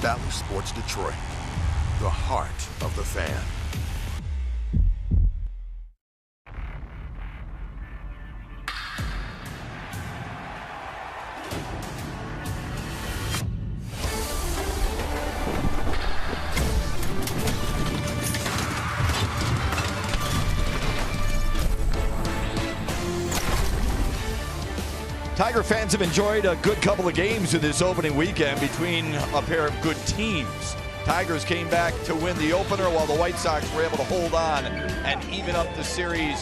Bally Sports Detroit, the heart of the fan. Tiger fans have enjoyed a good couple of games in this opening weekend between a pair of good teams. Tigers came back to win the opener while the White Sox were able to hold on and even up the series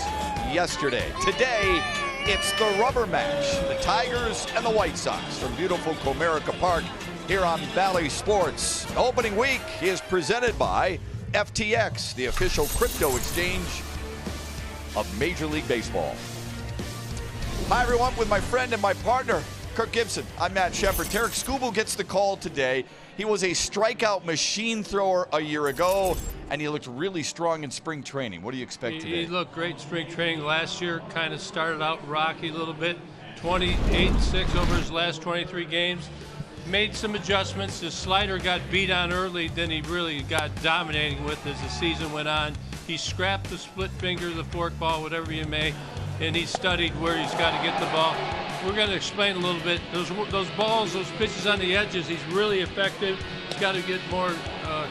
yesterday. Today, it's the rubber match, the Tigers and the White Sox from beautiful Comerica Park here on Bally Sports. Opening week is presented by FTX, the official crypto exchange of Major League Baseball. Hi everyone, with my friend and my partner, Kirk Gibson. I'm Matt Shepard. Tarik Skubal gets the call today. He was a strikeout machine thrower a year ago, and he looked really strong in spring training. What do you expect today? He looked great in spring training last year. Kind of started out rocky a little bit. 28-6 over his last 23 games. Made some adjustments. His slider got beat on early, then he really got dominating with as the season went on. He scrapped the split finger, the forkball, whatever you may, and he studied where he's got to get the ball. We're going to explain a little bit. Those balls, those pitches on the edges, he's really effective. He's got to get more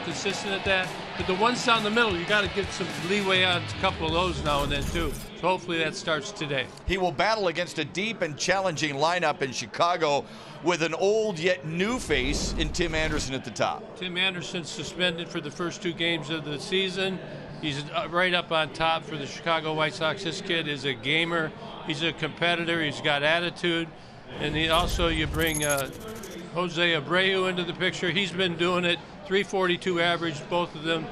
consistent at that. But the ones down the middle, you got to get some leeway on a couple of those now and then too. So hopefully that starts today. He will battle against a deep and challenging lineup in Chicago with an old yet new face in Tim Anderson at the top. Tim Anderson suspended for the first 2 games of the season. He's right up on top for the Chicago White Sox. This kid is a gamer. He's a competitor. He's got attitude. And you bring Jose Abreu into the picture. He's been doing it, 342 average, both of them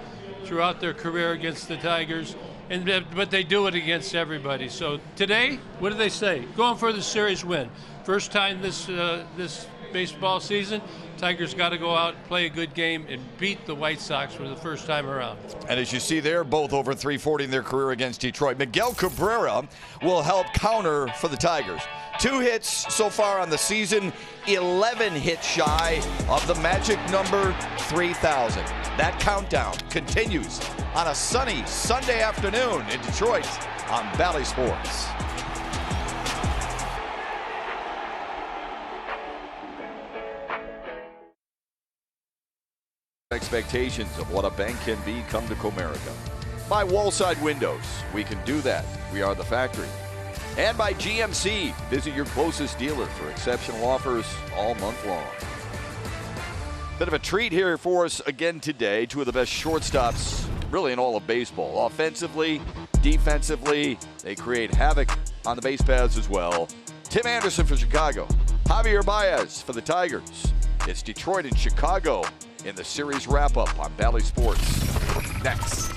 throughout their career against the Tigers. But they do it against everybody. So today, what do they say? Going for the series win. First time this baseball season, Tigers got to go out, play a good game, and beat the White Sox for the first time around. And as you see there, both over 340 in their career against Detroit. Miguel Cabrera will help counter for the Tigers. 2 hits so far on the season, 11 hits shy of the magic number 3,000. That countdown continues on a sunny Sunday afternoon in Detroit on Bally Sports. Expectations of what a bank can be come to Comerica. By Wallside Windows, we can do that. We are the factory. And by GMC, visit your closest dealer for exceptional offers all month long. Bit of a treat here for us again today. 2 of the best shortstops really in all of baseball. Offensively, defensively, they create havoc on the base paths as well. Tim Anderson for Chicago. Javier Baez for the Tigers. It's Detroit and Chicago in the series wrap-up on Bally Sports. Next.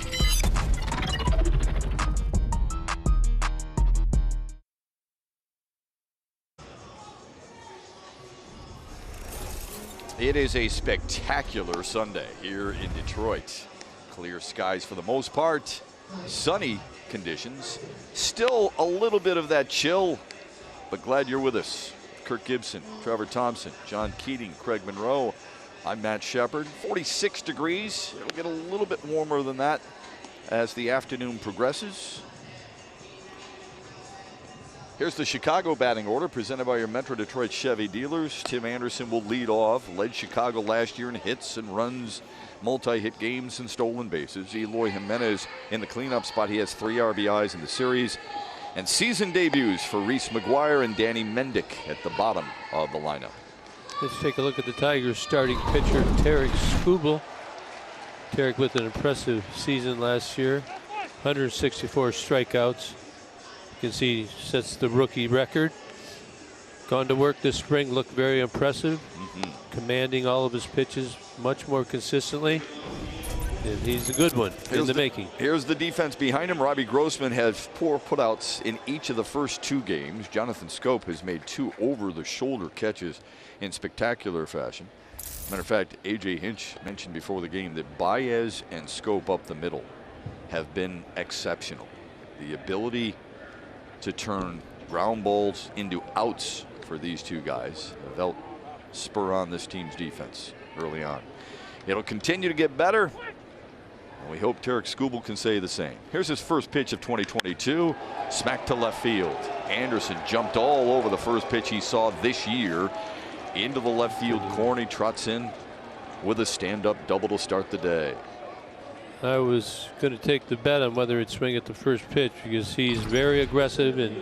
It is a spectacular Sunday here in Detroit. Clear skies for the most part. Sunny conditions. Still a little bit of that chill, but glad you're with us. Kirk Gibson, Trevor Thompson, John Keating, Craig Monroe. I'm Matt Shepard. 46 degrees. It'll get a little bit warmer than that as the afternoon progresses. Here's the Chicago batting order presented by your Metro Detroit Chevy dealers. Tim Anderson will lead off. Led Chicago last year in hits and runs, multi-hit games and stolen bases. Eloy Jimenez in the cleanup spot. He has 3 RBIs in the series. And season debuts for Reese McGuire and Danny Mendick at the bottom of the lineup. Let's take a look at the Tigers starting pitcher, Tarik Skubal. Tarik with an impressive season last year, 164 strikeouts. You can see he sets the rookie record. Gone to work this spring, looked very impressive, commanding all of his pitches much more consistently. And he's a good one in the making. Here's the defense behind him. Robbie Grossman has 4 putouts in each of the first 2 games. Jonathan Schoop has made 2 over-the-shoulder catches in spectacular fashion. Matter of fact, A.J. Hinch mentioned before the game that Baez and Schoop up the middle have been exceptional. The ability to turn ground balls into outs for these 2 guys have helped spur on this team's defense. early on. It'll continue to get better, and we hope Tarik Skubal can say the same. Here's his first pitch of 2022, smack to left field. Anderson jumped all over the first pitch he saw this year into the left field corner. He trots in with a stand-up double to start the day. I was going to take the bet on whether he'd swing at the first pitch because he's very aggressive, and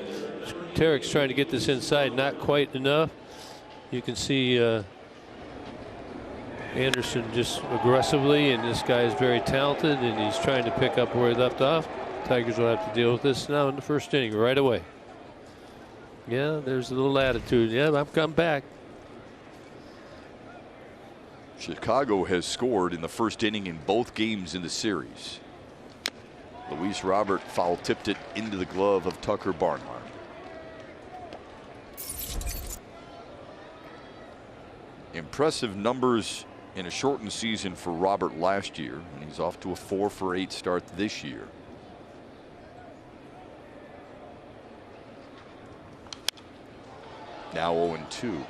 Tarik's trying to get this inside, not quite enough. You can see Anderson just aggressively, and this guy is very talented, and he's trying to pick up where he left off. Tigers will have to deal with this now in the first inning right away. Yeah, there's a little attitude. Yeah, I'm coming back. Chicago has scored in the first inning in both games in the series. Luis Robert foul tipped it into the glove of Tucker Barnhart. Impressive numbers in a shortened season for Robert last year, and he's off to a 4-for-8 start this year. Now 0-2.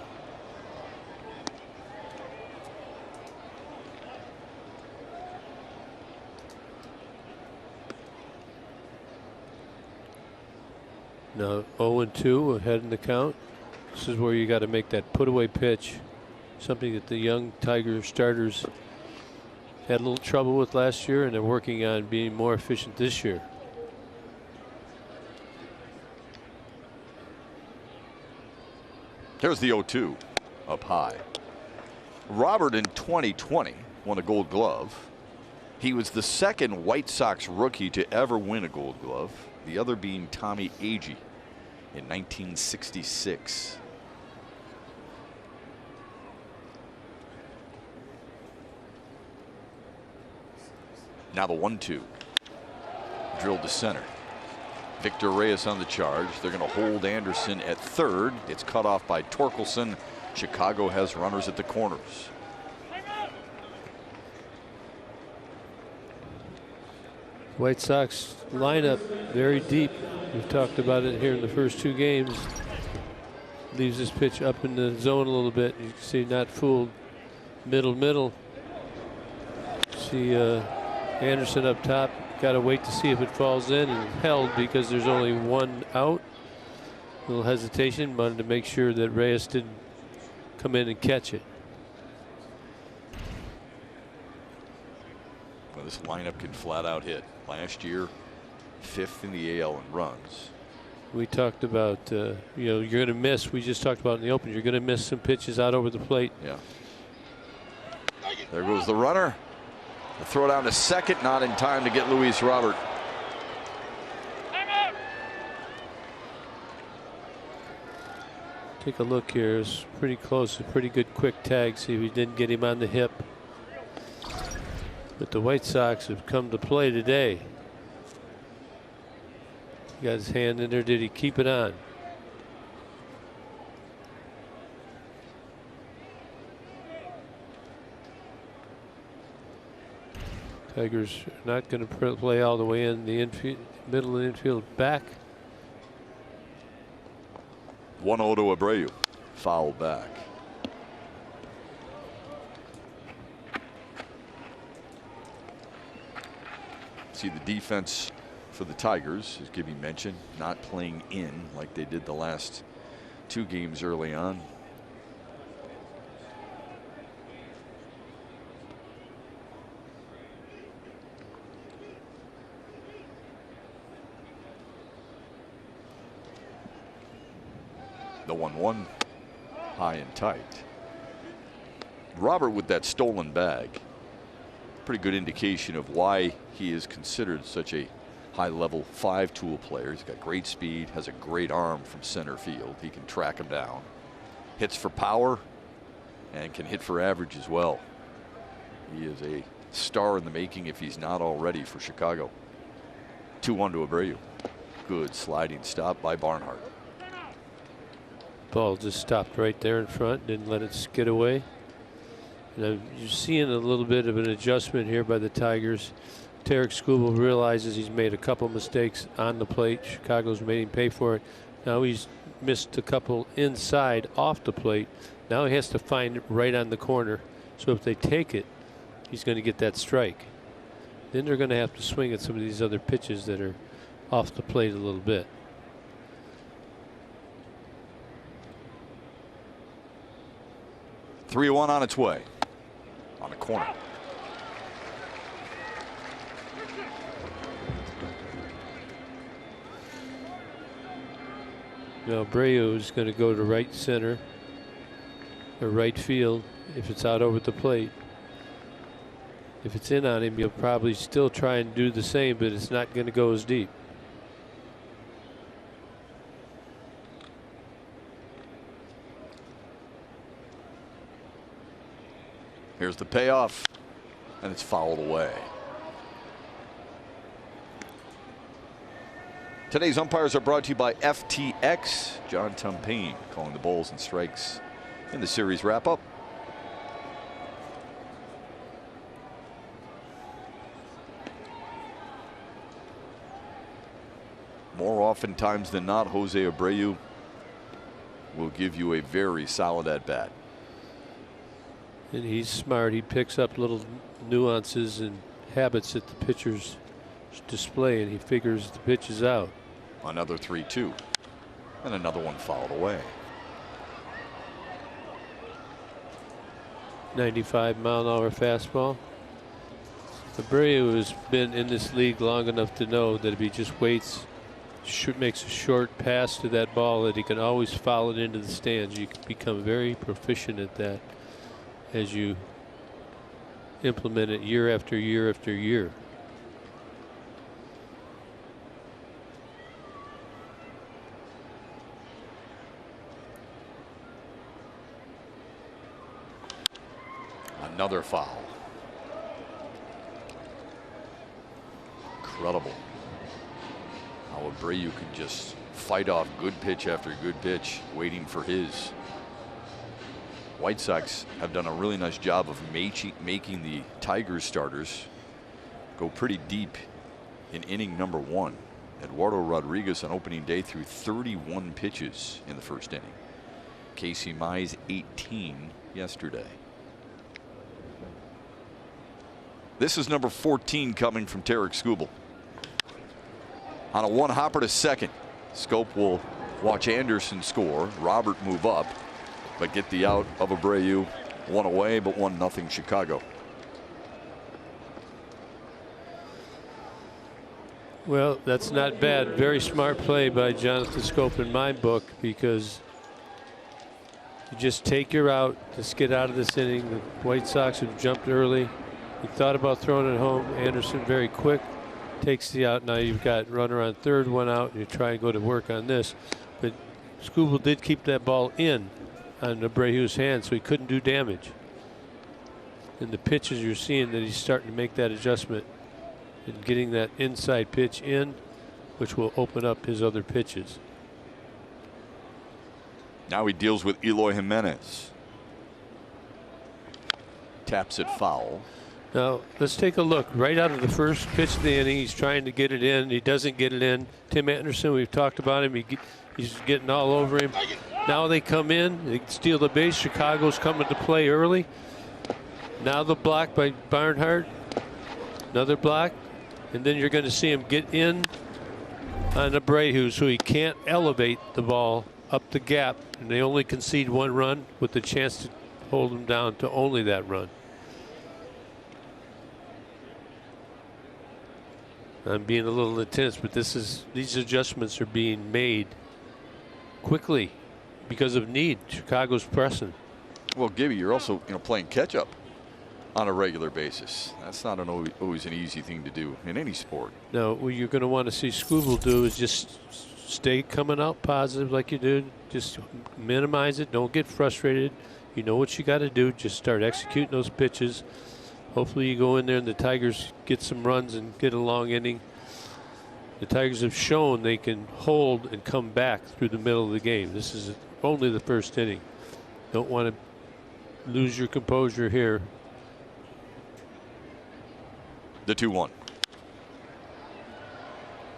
Now 0-2 ahead in the count. This is where you got to make that put away pitch, something that the young Tiger starters had a little trouble with last year, and they're working on being more efficient this year. Here's the 0-2 up high. Robert in 2020 won a Gold Glove. He was the second White Sox rookie to ever win a Gold Glove, the other being Tommy Agee in 1966. Now the 1-2. Drilled to center. Victor Reyes on the charge. They're going to hold Anderson at third. It's cut off by Torkelson. Chicago has runners at the corners. White Sox lineup very deep. We've talked about it here in the first two games. Leaves this pitch up in the zone a little bit. You can see not fooled. Middle. See Anderson up top. Got to wait to see if it falls in, and held because there's only one out. A little hesitation. Wanted to make sure that Reyes didn't come in and catch it. Well, this lineup can flat out hit. Last year, 5th in the AL in runs. We talked about, you're going to miss. We just talked about in the open. You're going to miss some pitches out over the plate. Yeah. There goes the runner. The throw down to second, not in time to get Luis Robert. Take a look here. It's pretty close. A pretty good quick tag. See if he didn't get him on the hip. But the White Sox have come to play today. He got his hand in there. Did he keep it on? Tigers are not going to play all the way in the infield, middle of the infield back. 1-0 to Abreu. Foul back. See the defense for the Tigers, as Gibby mentioned, not playing in like they did the last two games early on. The 1-1 high and tight. Robert with that stolen bag. Pretty good indication of why he is considered such a high-level 5-tool player. He's got great speed, has a great arm from center field. He can track him down. Hits for power and can hit for average as well. He is a star in the making if he's not already for Chicago. 2-1 to Abreu. Good sliding stop by Barnhart. Ball just stopped right there in front, didn't let it skid away. And you're seeing a little bit of an adjustment here by the Tigers. Tarik Skubal realizes he's made a couple mistakes on the plate. Chicago's made him pay for it. Now he's missed a couple inside off the plate. Now he has to find it right on the corner. So if they take it, he's going to get that strike. Then they're going to have to swing at some of these other pitches that are off the plate a little bit. Three-one on its way. On the corner. Now Abreu is going to go to right center or right field if it's out over the plate. If it's in on him, he'll probably still try and do the same, but it's not going to go as deep. Here's the payoff, and it's fouled away. Today's umpires are brought to you by FTX. John Tumpane calling the balls and strikes in the series wrap-up. More oftentimes than not, Jose Abreu will give you a very solid at-bat. And he's smart. He picks up little nuances and habits that the pitchers display, and he figures the pitches out. Another 3-2. And another one fouled away. 95-mile-an-hour fastball. Abreu has been in this league long enough to know that if he just waits, makes a short pass to that ball, that he can always foul it into the stands. You can become very proficient at that as you implement it year after year after year. Another foul. Incredible how Abreu can just fight off good pitch after good pitch, waiting for his. White Sox have done a really nice job of making the Tigers starters go pretty deep in inning number 1. Eduardo Rodriguez on opening day threw 31 pitches in the first inning. Casey Mize 18 yesterday. This is number 14 coming from Tarik Skubal. On a one hopper to second. Schoop will watch Anderson score. Robert move up, but get the out of Abreu. One away, but 1-0 Chicago. Well, that's not bad. Very smart play by Jonathan Schoop in my book, because you just take your out. Let's get out of this inning. The White Sox have jumped early. He thought about throwing it home. Anderson very quick, takes the out. Now you've got runner on third, one out, and you try and go to work on this. But Skubal did keep that ball in on Abreu's hand, so he couldn't do damage. In the pitches, you're seeing that he's starting to make that adjustment and getting that inside pitch in, which will open up his other pitches. Now he deals with Eloy Jimenez. Taps it foul. Now let's take a look. Right out of the first pitch of the inning, he's trying to get it in. He doesn't get it in. Tim Anderson, we've talked about him. He's getting all over him. Now they come in, they steal the base. Chicago's coming to play early. Now the block by Barnhart. Another block. And then you're going to see him get in on Abreu, so he can't elevate the ball up the gap. And they only concede one run with the chance to hold him down to only that run. I'm being a little intense, but these adjustments are being made quickly because of need. Chicago's pressing. Well, Gibby, you're also playing catch up on a regular basis. That's not always an easy thing to do in any sport. No, what you're going to want to see Skubal do is just stay coming out positive like you did. Just minimize it. Don't get frustrated. You know what you got to do. Just start executing those pitches. Hopefully you go in there and the Tigers get some runs and get a long inning. The Tigers have shown they can hold and come back through the middle of the game. This is only the first inning. Don't want to lose your composure here. The 2-1.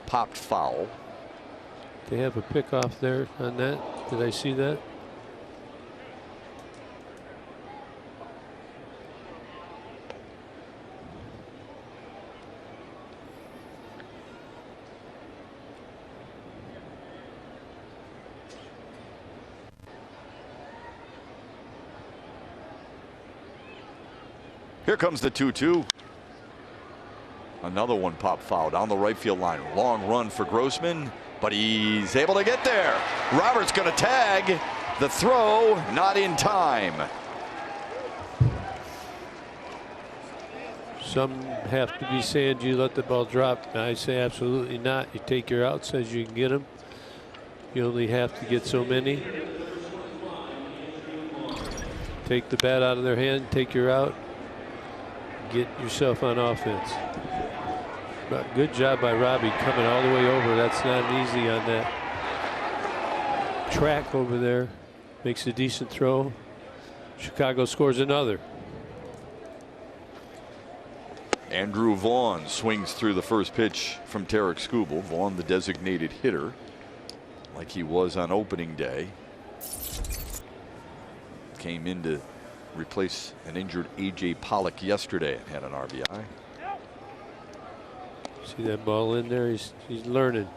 Popped foul. They have a pickoff there on that. Did I see that? Here comes the 2-2. Another one pop foul down the right field line. Long run for Grossman, but he's able to get there. Roberts going to tag. The throw not in time. Some have to be saying, do you let the ball drop? I say absolutely not. You take your outs as you can get them. You only have to get so many. Take the bat out of their hand, take your out, get yourself on offense. But good job by Robbie coming all the way over. That's not easy on that track over there. Makes a decent throw. Chicago scores another. Andrew Vaughn swings through the first pitch from Tarik Skubal. Vaughn, the designated hitter, like he was on opening day. Came in to replace an injured A.J. Pollock yesterday and had an RBI. See that ball in there? He's learning.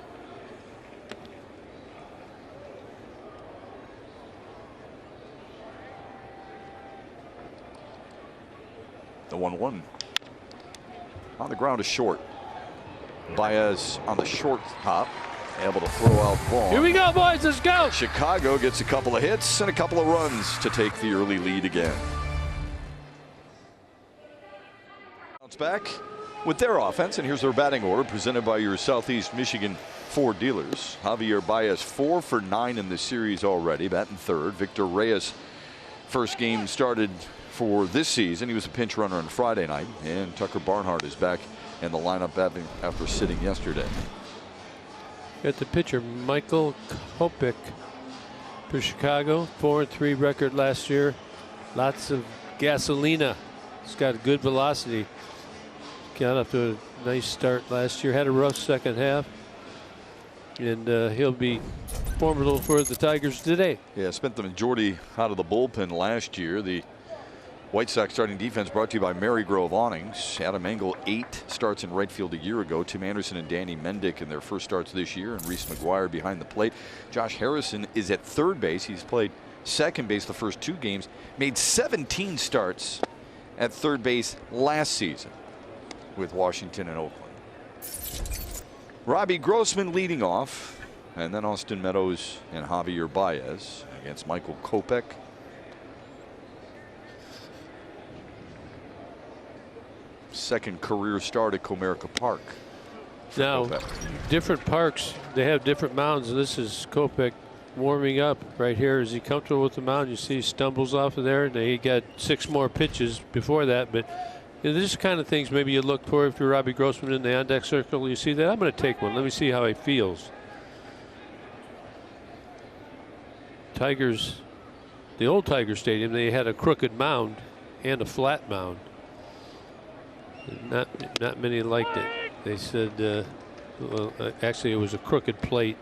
The 1-1. On the ground is short. Baez on the short hop, able to throw out Vaughn. Here we go, boys. Let's go. Chicago gets a couple of hits and a couple of runs to take the early lead again. Bounce back with their offense, and here's their batting order presented by your Southeast Michigan Ford dealers. Javier Baez 4 for 9 in the series already, batting third. Victor Reyes, first game started for this season. He was a pinch runner on Friday night, and Tucker Barnhart is back in the lineup after sitting yesterday. Got the pitcher Michael Kopech for Chicago. 4-3 record last year. Lots of gasolina. He's got good velocity. Got up to a nice start last year. Had a rough second half. And he'll be formidable for the Tigers today. Yeah, spent the majority out of the bullpen last year. The White Sox starting defense brought to you by Marygrove Awnings. Adam Engel 8 starts in right field a year ago. Tim Anderson and Danny Mendick in their first starts this year, and Reese McGuire behind the plate. Josh Harrison is at third base. He's played second base the first 2 games. Made 17 starts at third base last season with Washington and Oakland. Robbie Grossman leading off, and then Austin Meadows and Javier Baez against Michael Kopech. Second career start at Comerica Park. Now, Kopech. different parks, they have different mounds. This is Kopech warming up right here. Is he comfortable with the mound? You see he stumbles off of there. He got 6 more pitches before that, but you know, this kind of things maybe you look for if you're Robbie Grossman in the on-deck circle. You see that? I'm going to take one. Let me see how he feels. Tigers, the old Tiger Stadium, they had a crooked mound and a flat mound. Not many liked it. They said, well, actually it was a crooked plate,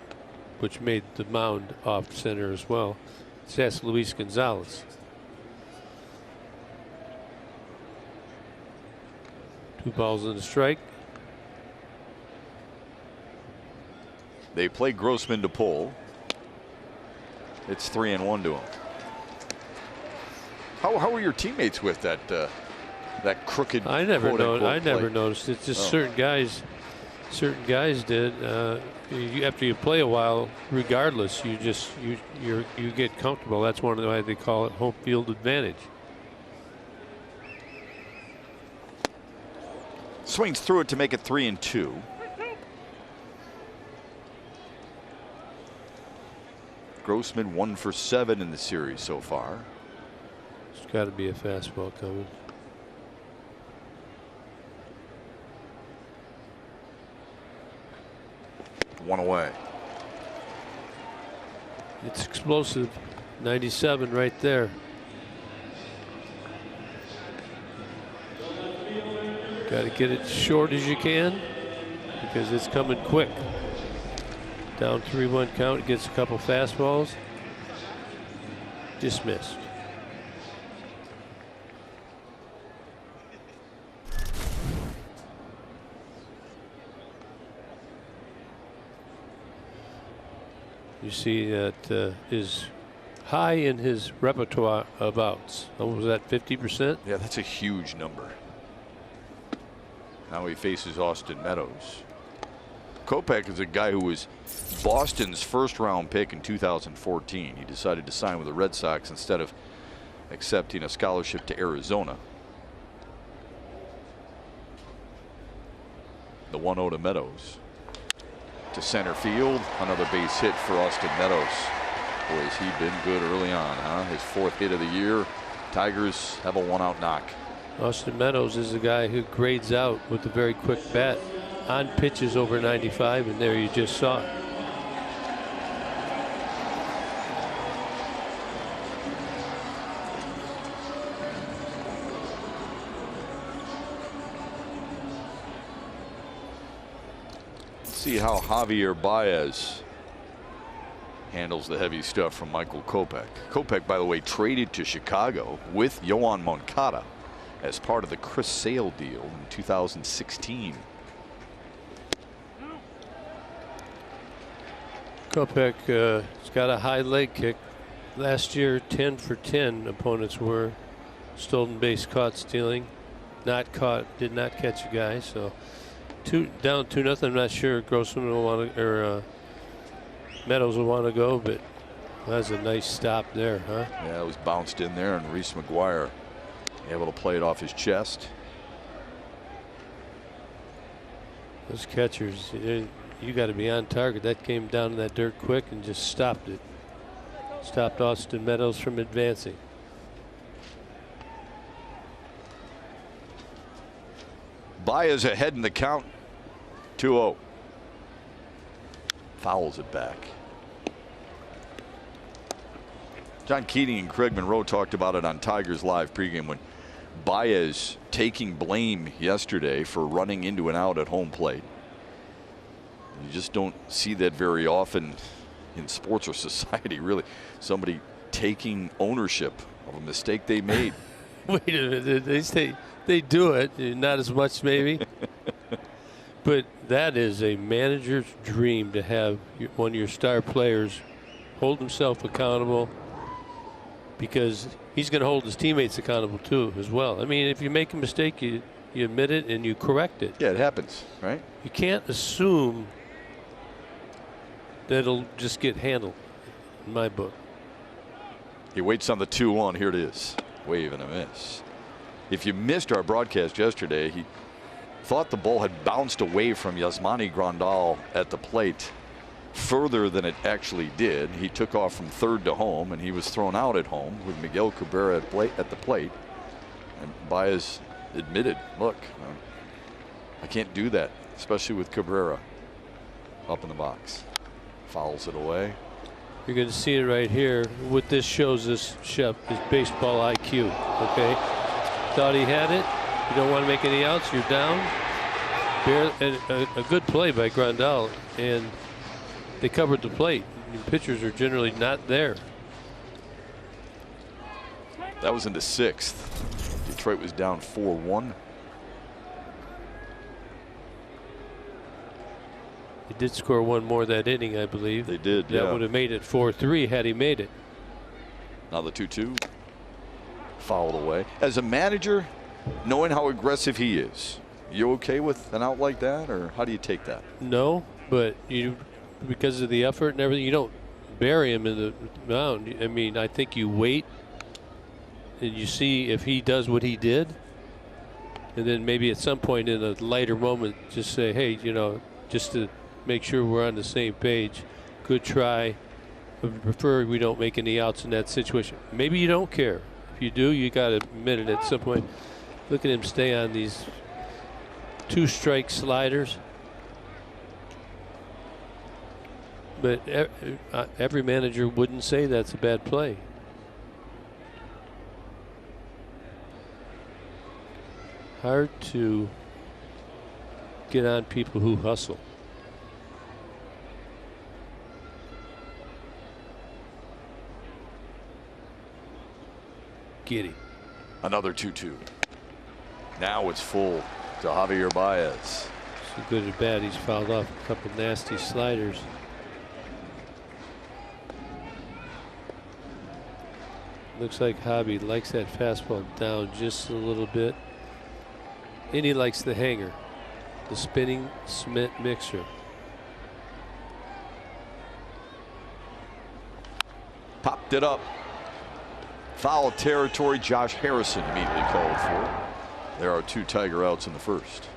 which made the mound off center as well. Let's ask Luis Gonzalez. Two balls and a strike. They play Grossman to pull. It's 3-1 to him. How were your teammates with that that crooked? I never plate? noticed. It's just certain guys did. After you play a while, regardless, you get comfortable. That's one of the ways they call it home field advantage. Swings through it to make it 3-2. Grossman 1 for 7 in the series so far. There's got to be a fastball coming. One away. It's explosive. 97 right there. Got to get it short as you can because it's coming quick. Down 3-1 count, gets a couple fastballs. Dismissed. You see that his high in his repertoire of outs. What was that, 50%? Yeah, that's a huge number. Now he faces Austin Meadows. Kopech is a guy who was Boston's first-round pick in 2014. He decided to sign with the Red Sox instead of accepting a scholarship to Arizona. The 1-0 to Meadows. To center field. Another base hit for Austin Meadows. Boy, has he been good early on, huh? His 4th hit of the year. Tigers have a 1-out knock. Austin Meadows is a guy who grades out with a very quick bat on pitches over 95, and there you just saw it. See how Javier Baez handles the heavy stuff from Michael Kopech. Kopech, by the way, traded to Chicago with Yoan Moncada as part of the Chris Sale deal in 2016. Kopech has got a high leg kick. Last year, 10 for 10 opponents were. Stolen base caught stealing. Not caught, did not catch a guy. So down 2-0. I'm not sure Grossman will want to, or Meadows will want to go, but that's a nice stop there, huh? Yeah, it was bounced in there, and Reese McGuire able to play it off his chest. Those catchers, you got to be on target. That came down in that dirt quick and just stopped it. Stopped Austin Meadows from advancing. Baez ahead in the count. 2-0. Fouls it back. John Keating and Craig Monroe talked about it on Tigers Live pregame when Baez taking blame yesterday for running into an out at home plate. You just don't see that very often in sports or society, really. Somebody taking ownership of a mistake they made. Wait a minute. They say they do it, not as much maybe. But that is a manager's dream, to have one of your star players hold himself accountable, because he's going to hold his teammates accountable too as well. I mean, if you make a mistake, you admit it and you correct it. Yeah, it happens, right? You can't assume that it'll just get handled, in my book. He waits on the 2-1. Here it is. Wave and a miss. If you missed our broadcast yesterday, he thought the ball had bounced away from Yasmani Grandal at the plate further than it actually did. He took off from third to home, and he was thrown out at home with Miguel Cabrera at the plate. And Baez admitted, look, I can't do that, especially with Cabrera up in the box. Fouls it away. You're going to see it right here. What this shows us, Shep, is baseball IQ. Okay, thought he had it. You don't want to make any outs. You're down. A good play by Grandal, and they covered the plate. The pitchers are generally not there. That was in the 6th. Detroit was down 4-1. They did score one more that inning, I believe. They did. That would have made it 4-3 had he made it. Now the 2-2. Fouled away. As a manager, knowing how aggressive he is, you okay with an out like that, or how do you take that? No, but you, because of the effort and everything, you don't bury him in the mound. I mean, I think you wait and you see if he does what he did, and then maybe at some point in a lighter moment just say, hey, you know, just to make sure we're on the same page, good try. I prefer we don't make any outs in that situation. Maybe you don't care. If you do, you got to admit it at some point. Look at him stay on these 2-strike sliders. But every manager wouldn't say that's a bad play. Hard to get on people who hustle. Giddy. Another 2-2. Now it's full to Javier Baez. So good or bad, he's fouled off a couple nasty sliders. Looks like Hobby likes that fastball down just a little bit. And he likes the hanger, the spinning cement mixer. Popped it up. Foul territory. Josh Harrison immediately called for. There are 2 Tiger outs in the first.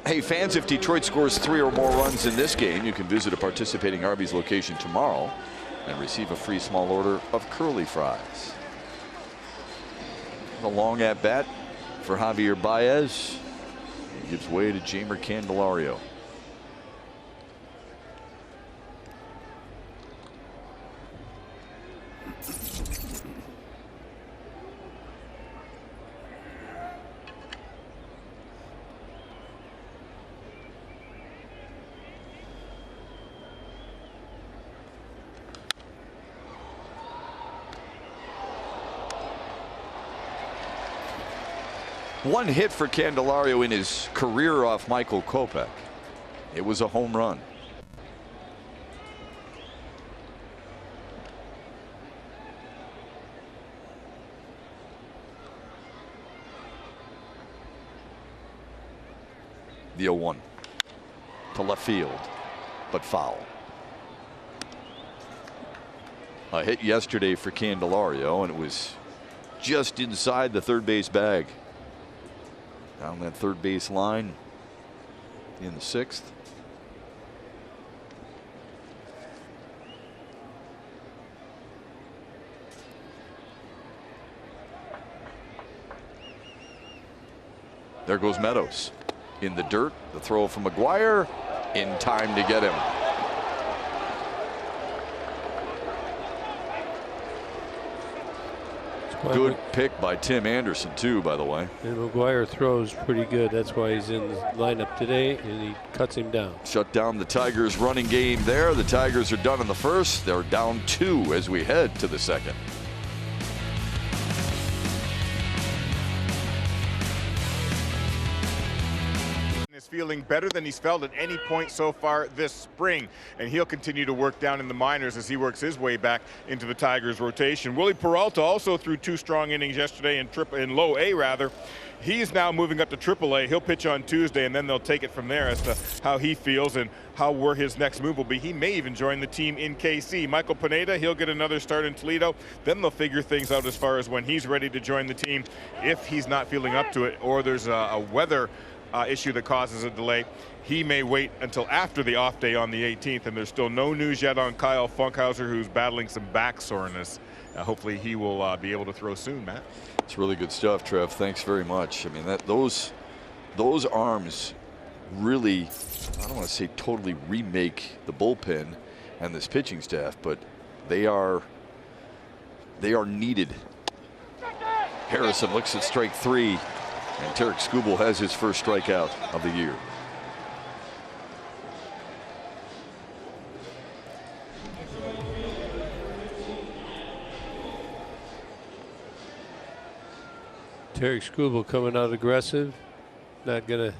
Hey fans, if Detroit scores 3 or more runs in this game, you can visit a participating Arby's location tomorrow and receive a free small order of curly fries. A long at bat for Javier Baez. He gives way to Jeimer Candelario. One hit for Candelario in his career off Michael Kopech. It was a home run. The 0-1 to left field, but foul. A hit yesterday for Candelario, and it was just inside the third base bag. Down that third base line in the 6th. There goes Meadows. In the dirt, the throw from McGuire in time to get him. Good pick by Tim Anderson too, by the way. And McGuire throws pretty good. That's why he's in the lineup today, and he cuts him down. Shut down the Tigers' running game there. The Tigers are done in the first. They're down 2 as we head to the second. Feeling better than he's felt at any point so far this spring, and he'll continue to work down in the minors as he works his way back into the Tigers rotation. Willie Peralta also threw 2 strong innings yesterday in low A rather. He's now moving up to AAA. He'll pitch on Tuesday, and then they'll take it from there as to how he feels and where his next move will be. He may even join the team in KC. Michael Pineda, he'll get another start in Toledo. Then they'll figure things out as far as when he's ready to join the team, if he's not feeling up to it, or there's a weather issue that causes a delay. He may wait until after the off day on the 18th, and there's still no news yet on Kyle Funkhauser, who's battling some back soreness. Hopefully he will be able to throw soon, Matt. It's really good stuff, Trev. Thanks very much. I mean, those arms really, I don't want to say totally remake the bullpen and this pitching staff, but they are needed. Harrison looks at strike 3, and Tarik Skubal has his first strikeout of the year. Tarik Skubal coming out aggressive, not going to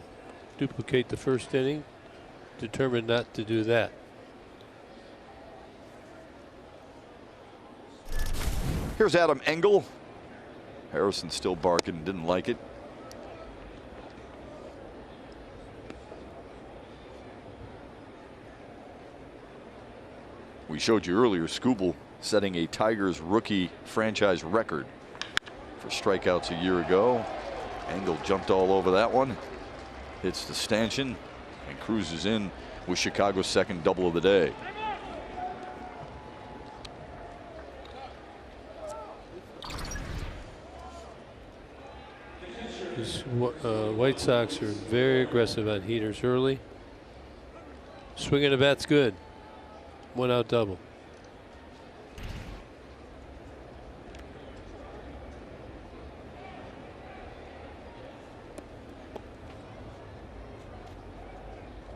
duplicate the first inning, determined not to do that. Here's Adam Engel. Harrison still barking, didn't like it. We showed you earlier Skubal setting a Tigers rookie franchise record for strikeouts a year ago. Engel jumped all over that one, hits the stanchion, and cruises in with Chicago's second double of the day. White Sox are very aggressive on heaters early. Swinging the bat's good. 1 out double.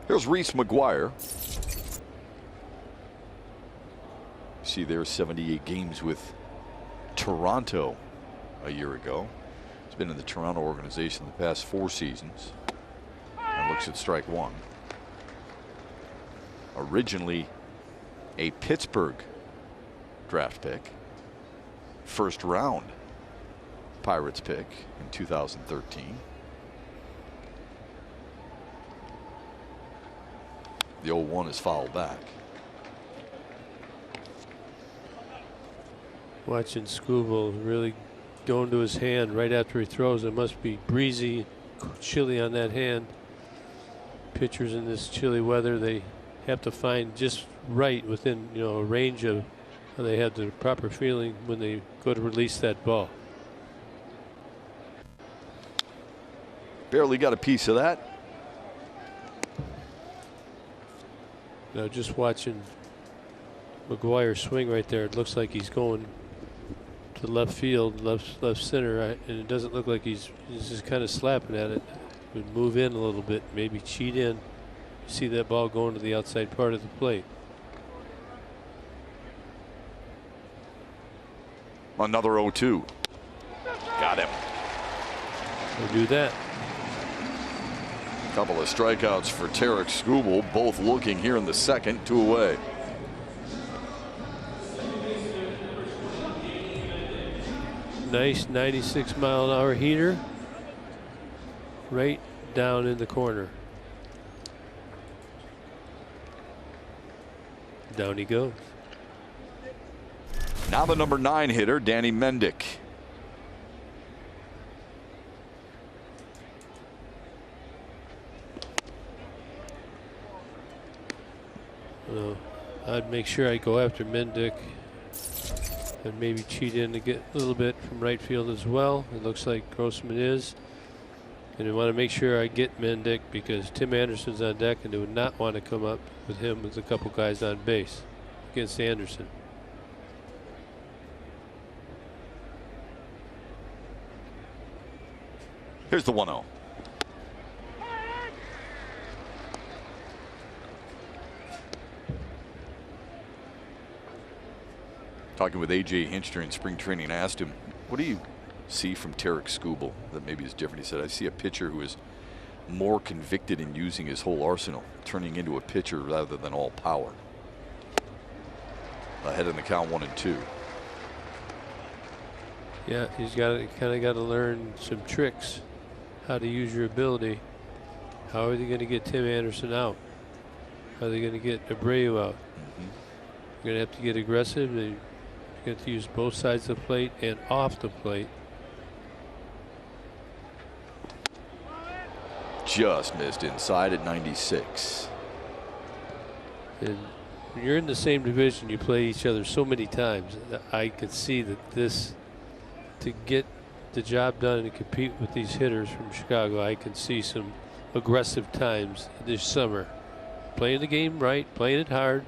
Here's Reese McGuire. See there, 78 games with Toronto a year ago. He's been in the Toronto organization the past 4 seasons. And looks at strike 1. Originally a Pittsburgh draft pick, first round Pirates pick in 2013. The 0-1 is fouled back. Watching Skubal really going to his hand right after he throws. It must be breezy, chilly on that hand. Pitchers in this chilly weather, they have to find just right within, you know, a range of, they have the proper feeling when they go to release that ball. Barely got a piece of that. Now just watching McGuire swing right there, it looks like he's going to left field, left center, and it doesn't look like he's just kind of slapping at it. Would move in a little bit, maybe cheat in. See that ball going to the outside part of the plate. Another 0-2. Got him. We'll do that. Couple of strikeouts for Tarik Skubal, both looking here in the second, 2 away. Nice 96-mile-an-hour heater right down in the corner. Down he goes. Now the number 9 hitter, Danny Mendick. I'd make sure I go after Mendick and maybe cheat in to get a little bit from right field as well. It looks like Grossman is. And I want to make sure I get Mendick because Tim Anderson's on deck and they would not want to come up with him with a couple guys on base against Anderson. Here's the 1-0. Talking with A.J. Hinch during spring training, asked him, what do you see from Tarik Skubal that maybe is different? He said, I see a pitcher who is more convicted in using his whole arsenal, turning into a pitcher rather than all power. Ahead in the count, 1-2. Yeah, he's got kind of got to learn some tricks, how to use your ability. How are they going to get Tim Anderson out? How are they going to get Abreu out? You're going to have to get aggressive. You have to use both sides of the plate and off the plate. Just missed inside at 96. And when you're in the same division, you play each other so many times. I could see that this, to get the job done and compete with these hitters from Chicago, I can see some aggressive times this summer. Playing the game right, playing it hard.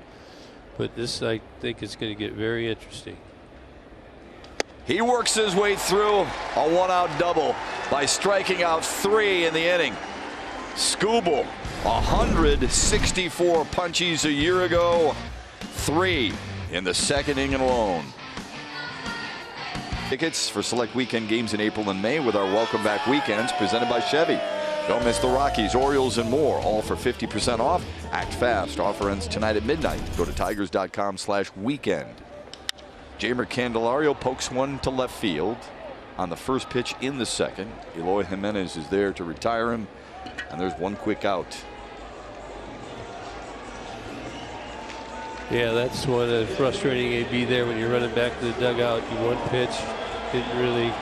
But this, I think, is going to get very interesting. He works his way through a 1-out double by striking out 3 in the inning. Skubal, 164 punchies a year ago, 3 in the second inning alone. Tickets for select weekend games in April and May with our Welcome Back Weekends presented by Chevy. Don't miss the Rockies, Orioles, and more, all for 50% off. Act fast. Offer ends tonight at midnight. Go to tigers.com/weekend. Jeimer Candelario pokes one to left field on the first pitch in the second. Eloy Jimenez is there to retire him, and there's one quick out. Yeah, that's one of the frustrating AB there when you're running back to the dugout. You one pitch, didn't really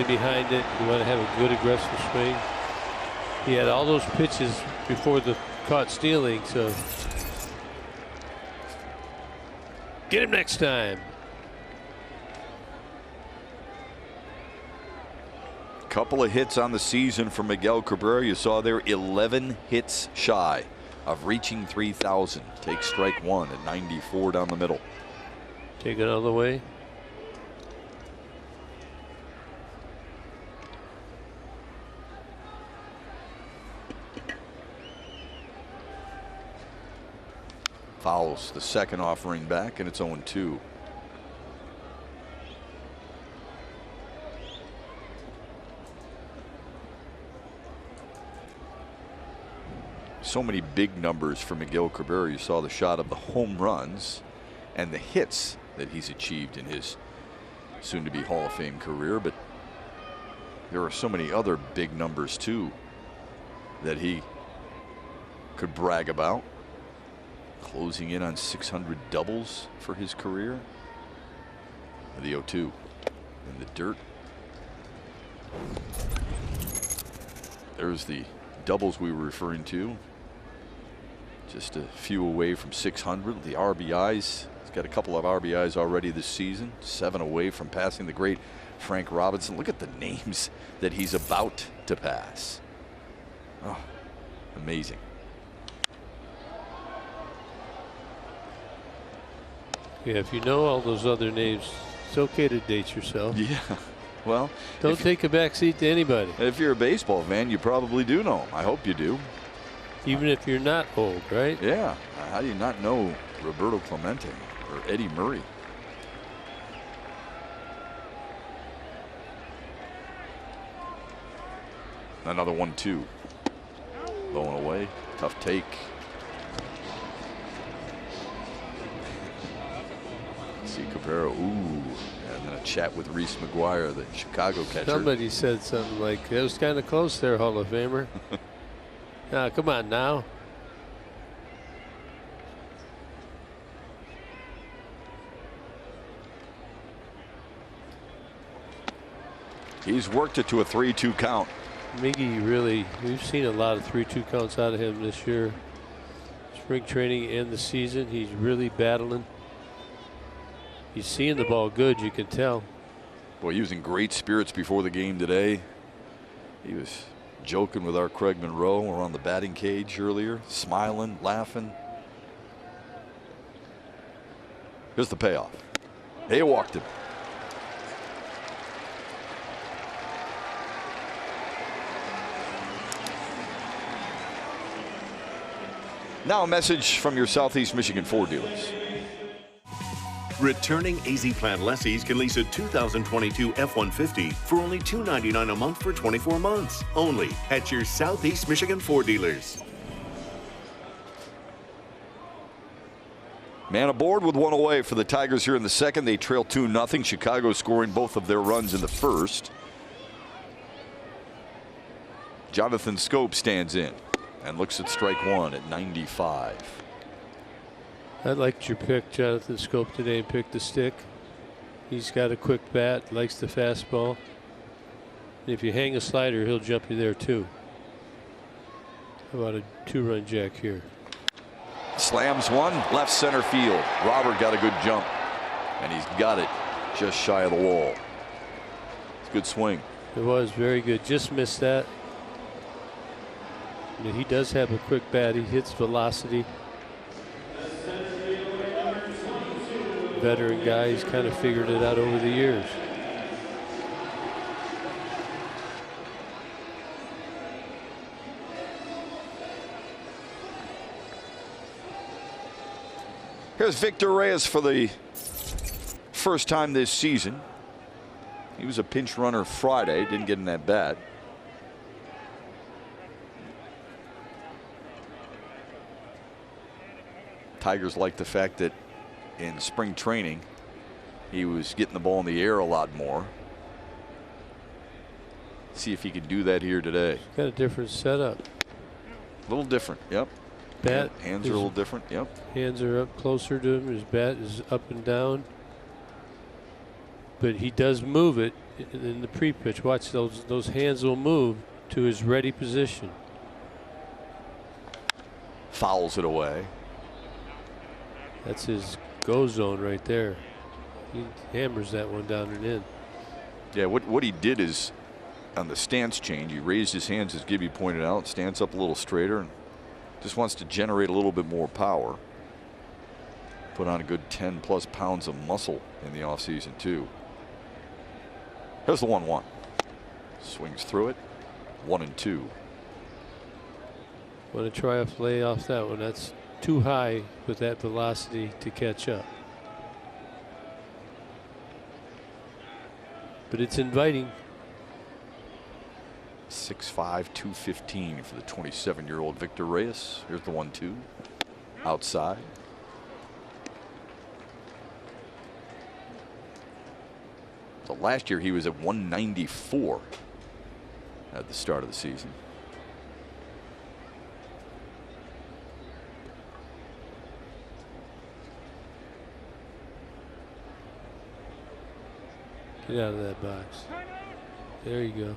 behind it. You want to have a good aggressive swing. He had all those pitches before the caught stealing, so get him next time. Couple of hits on the season for Miguel Cabrera. You saw there 11 hits shy of reaching 3,000. Take strike 1 at 94 down the middle. Take it out of the way. Fouls the second offering back, and it's 0-2. so many big numbers for Miguel Cabrera. You saw the shot of the home runs and the hits that he's achieved in his soon-to-be Hall of Fame career, but there are so many other big numbers too that he could brag about. Closing in on 600 doubles for his career. The 0-2 in the dirt. There's the doubles we were referring to. Just a few away from 600. The RBIs. He's got a couple of RBIs already this season. 7 away from passing the great Frank Robinson. Look at the names that he's about to pass. Oh, amazing. Yeah, if you know all those other names, it's okay to date yourself. Yeah. Well, don't take a back seat to anybody. If you're a baseball fan, you probably do know him. I hope you do. Even if you're not old, right? Yeah. How do you not know Roberto Clemente or Eddie Murray? Another 1-2. Low and away. Tough take. See Cabrera. Ooh. And then a chat with Reese McGuire, the Chicago catcher. Somebody said something like, that was kind of close there, Hall of Famer. Come on now. He's worked it to a 3-2 count. Miggy really, we've seen a lot of 3-2 counts out of him this year. Spring training and the season, he's really battling. He's seeing the ball good, you can tell. Boy, he was in great spirits before the game today. He was joking with our Craig Monroe. We're on the batting cage earlier, smiling, laughing. Here's the payoff. They walked him. Now a message from your Southeast Michigan Ford dealers. Returning AZ Plan lessees can lease a 2022 F-150 for only $299 a month for 24 months. Only at your Southeast Michigan Ford dealers. Man aboard with one away for the Tigers here in the second. They trail 2-0. Chicago scoring both of their runs in the first. Jonathan Schoop stands in and looks at strike one at 95. I liked your pick, Jonathan Schoop, today, and picked the stick. He's got a quick bat, likes the fastball. And if you hang a slider, he'll jump you there too. How about a 2-run jack here? Slams one, left center field. Robert got a good jump, and he's got it just shy of the wall. It's a good swing. It was very good. Just missed that. I mean, he does have a quick bat. He hits velocity. Veteran guy, he's kind of figured it out over the years. Here's Victor Reyes for the first time this season. He was a pinch runner Friday, didn't get in that bat. Tigers like the fact that in spring training he was getting the ball in the air a lot more. See if he can do that here today. Got a different setup. A little different, yep. Bat hands are a little different, yep. Hands are up closer to him. His bat is up and down. But he does move it in the pre-pitch. Watch, those hands will move to his ready position. Fouls it away. That's his go zone right there. He hammers that one down and in. Yeah, what he did is on the stance change, he raised his hands, as Gibby pointed out, stands up a little straighter, and just wants to generate a little bit more power. Put on a good 10+ pounds of muscle in the offseason too. Here's the 1-1. Swings through it. 1-2. Want to try a play off that one. That's too high with that velocity to catch up. But it's inviting. 6'5", 215 for the 27-year-old Victor Reyes. Here's the 1-2 outside. So last year he was at 194 at the start of the season. Get out of that box. There you go.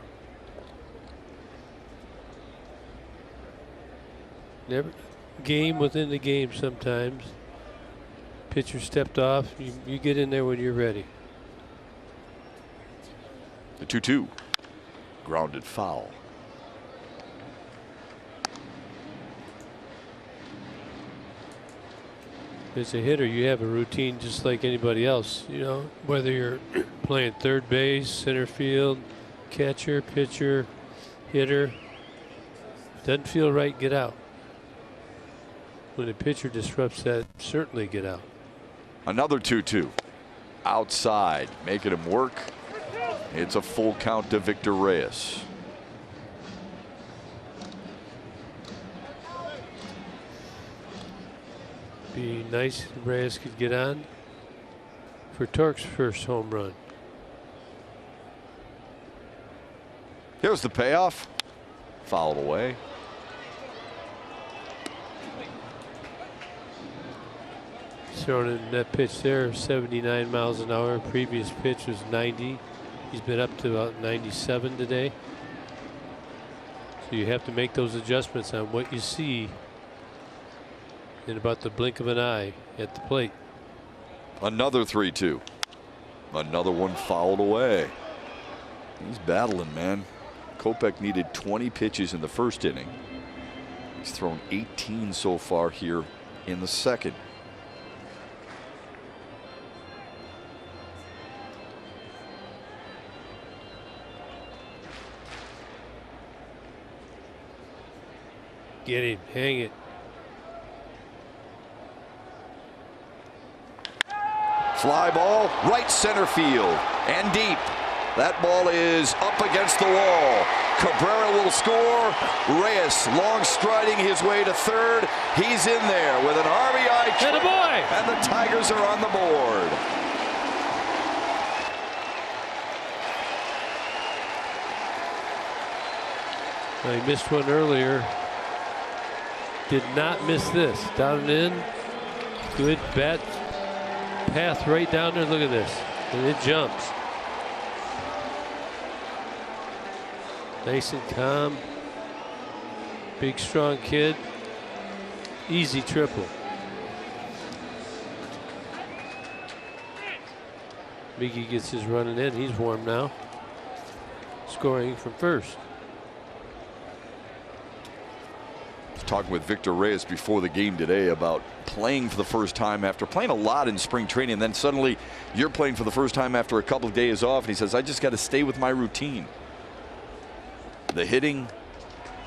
Never game within the game sometimes. Pitcher stepped off. You get in there when you're ready. The 2-2. Grounded foul. As a hitter, you have a routine just like anybody else. You know, whether you're playing third base, center field, catcher, pitcher, hitter. Doesn't feel right, get out. When a pitcher disrupts that, certainly get out. Another 2-2. Outside, making him work. It's a full count to Victor Reyes. Be nice if Reyes could get on for Tork's first home run. Here's the payoff. Fouled away. Throwing in that pitch there, 79 miles an hour. Previous pitch was 90. He's been up to about 97 today. So you have to make those adjustments on what you see in about the blink of an eye at the plate. Another 3-2. Another one fouled away. He's battling, man. Kopech needed 20 pitches in the first inning. He's thrown 18 so far here in the second. Get him, hang it. Fly ball, right center field, and deep. That ball is up against the wall. Cabrera will score. Reyes long striding his way to third. He's in there with an RBI triple, and the Tigers are on the board. He missed one earlier. Did not miss this. Down and in. Good bat. Path right down there. Look at this. And it jumps. Nice and calm. Big, strong kid. Easy triple. Miggy gets his running in. He's warm now. Scoring from first. Talking with Victor Reyes before the game today about playing for the first time after playing a lot in spring training, and then suddenly you're playing for the first time after a couple of days off, and he says, I just got to stay with my routine. The hitting,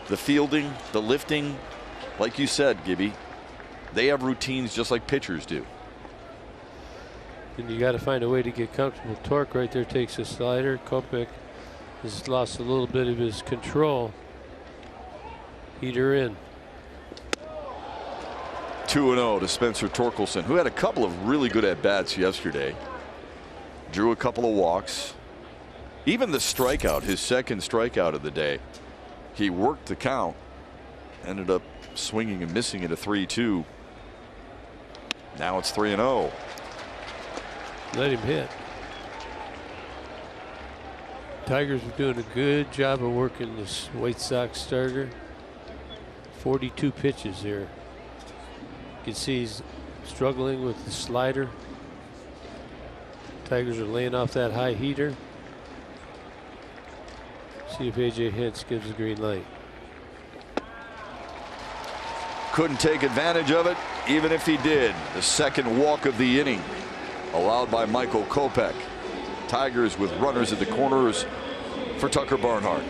the fielding, the lifting, like you said, Gibby, they have routines just like pitchers do. And you got to find a way to get comfortable. Tork right there takes a slider. Kopech has lost a little bit of his control. Heater in. 2-0 to Spencer Torkelson, who had a couple of really good at-bats yesterday. Drew a couple of walks. Even the strikeout, his second strikeout of the day, he worked the count. Ended up swinging and missing at a 3-2. Now it's 3-0. Let him hit. Tigers are doing a good job of working this White Sox starter. 42 pitches here. You can see he's struggling with the slider. Tigers are laying off that high heater. See if AJ Hinch gives the green light. Couldn't take advantage of it, even if he did. The second walk of the inning allowed by Michael Kopech. Tigers with runners at the corners for Tucker Barnhart.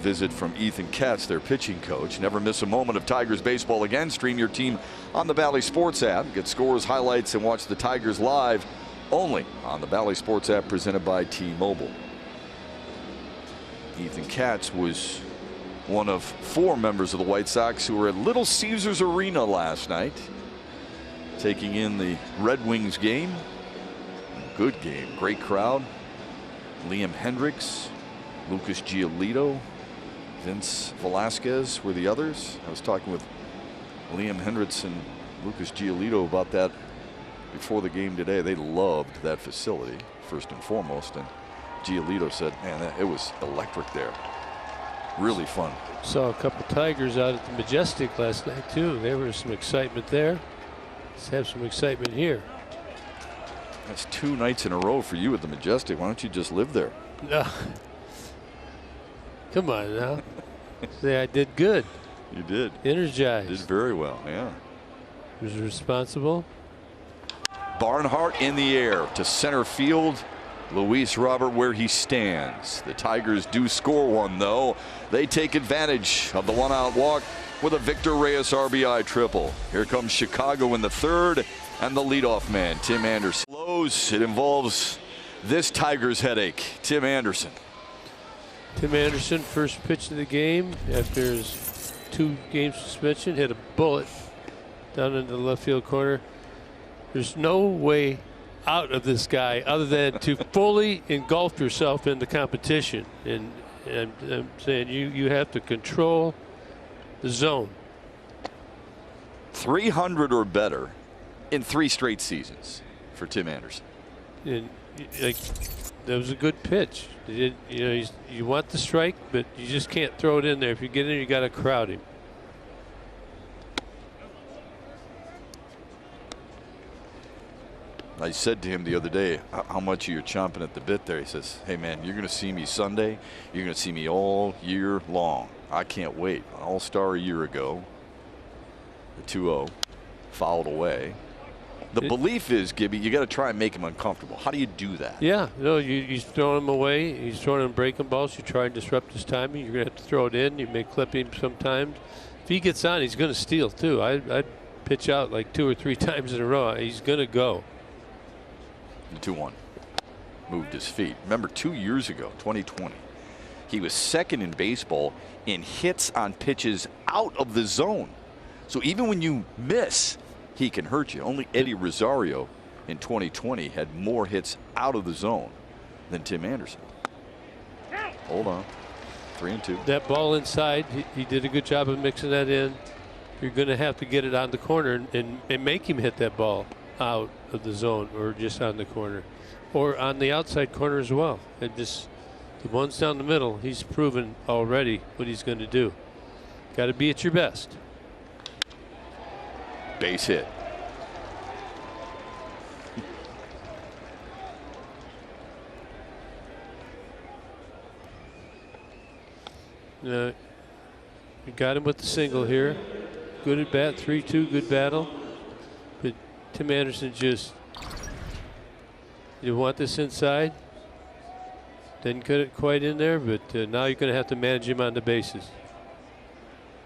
visit from Ethan Katz, their pitching coach. Never miss a moment of Tigers baseball again. Stream your team on the Bally Sports app. Get scores, highlights, and watch the Tigers live only on the Bally Sports app presented by T-Mobile. Ethan Katz was one of 4 members of the White Sox who were at Little Caesars Arena last night, taking in the Red Wings game. Good game, great crowd. Liam Hendriks, Lucas Giolito, Vince Velasquez were the others. I was talking with Liam Hendriks and Lucas Giolito about that before the game today. They loved that facility, first and foremost, and Giolito said, man, it was electric there. Really fun. Saw a couple Tigers out at the Majestic last night too. There was some excitement there. Let's have some excitement here. That's 2 nights in a row for you at the Majestic. Why don't you just live there? No. Come on now. Say I did good. You did. Energized. Did very well, yeah. Was responsible. Barnhart in the air to center field. Luis Robert where he stands. The Tigers do score one, though. They take advantage of the 1-out walk with a Victor Reyes RBI triple. Here comes Chicago in the 3rd, and the leadoff man, Tim Anderson. It involves this Tigers headache, Tim Anderson. Tim Anderson, first pitch of the game after his 2-game suspension, hit a bullet down into the left field corner. There's no way out of this guy other than to fully engulf yourself in the competition. And I'm saying you have to control the zone. 300 or better in 3 straight seasons for Tim Anderson. And like, that was a good pitch. You know, you want the strike, but you just can't throw it in there. If you get in, you got to crowd him. I said to him the other day, how much are you chomping at the bit there? He says, hey man, you're going to see me Sunday. You're going to see me all year long. I can't wait. An all-star a year ago. The 2-0 fouled away. The belief is, Gibby, you got to try and make him uncomfortable. How do you do that? Yeah, no, you throw him away. He's throwing him breaking balls. You try and disrupt his timing. You're going to have to throw it in. You may clip him sometimes. If he gets on, he's going to steal too. I'd pitch out like 2 or 3 times in a row. He's going to go. The 2-1 moved his feet. Remember 2 years ago, 2020, he was 2nd in baseball in hits on pitches out of the zone. So even when you miss, he can hurt you. Only Eddie Rosario in 2020 had more hits out of the zone than Tim Anderson. Hold on. 3-2. That ball inside, he did a good job of mixing that in. You're going to have to get it on the corner and make him hit that ball out of the zone or just on the corner or on the outside corner as well. And just the ones down the middle, he's proven already what he's going to do. Got to be at your best. Base hit. You got him with the single here. Good at bat, 3-2, good battle. But Tim Anderson just, you want this inside. Didn't get it quite in there, but now you're going to have to manage him on the bases.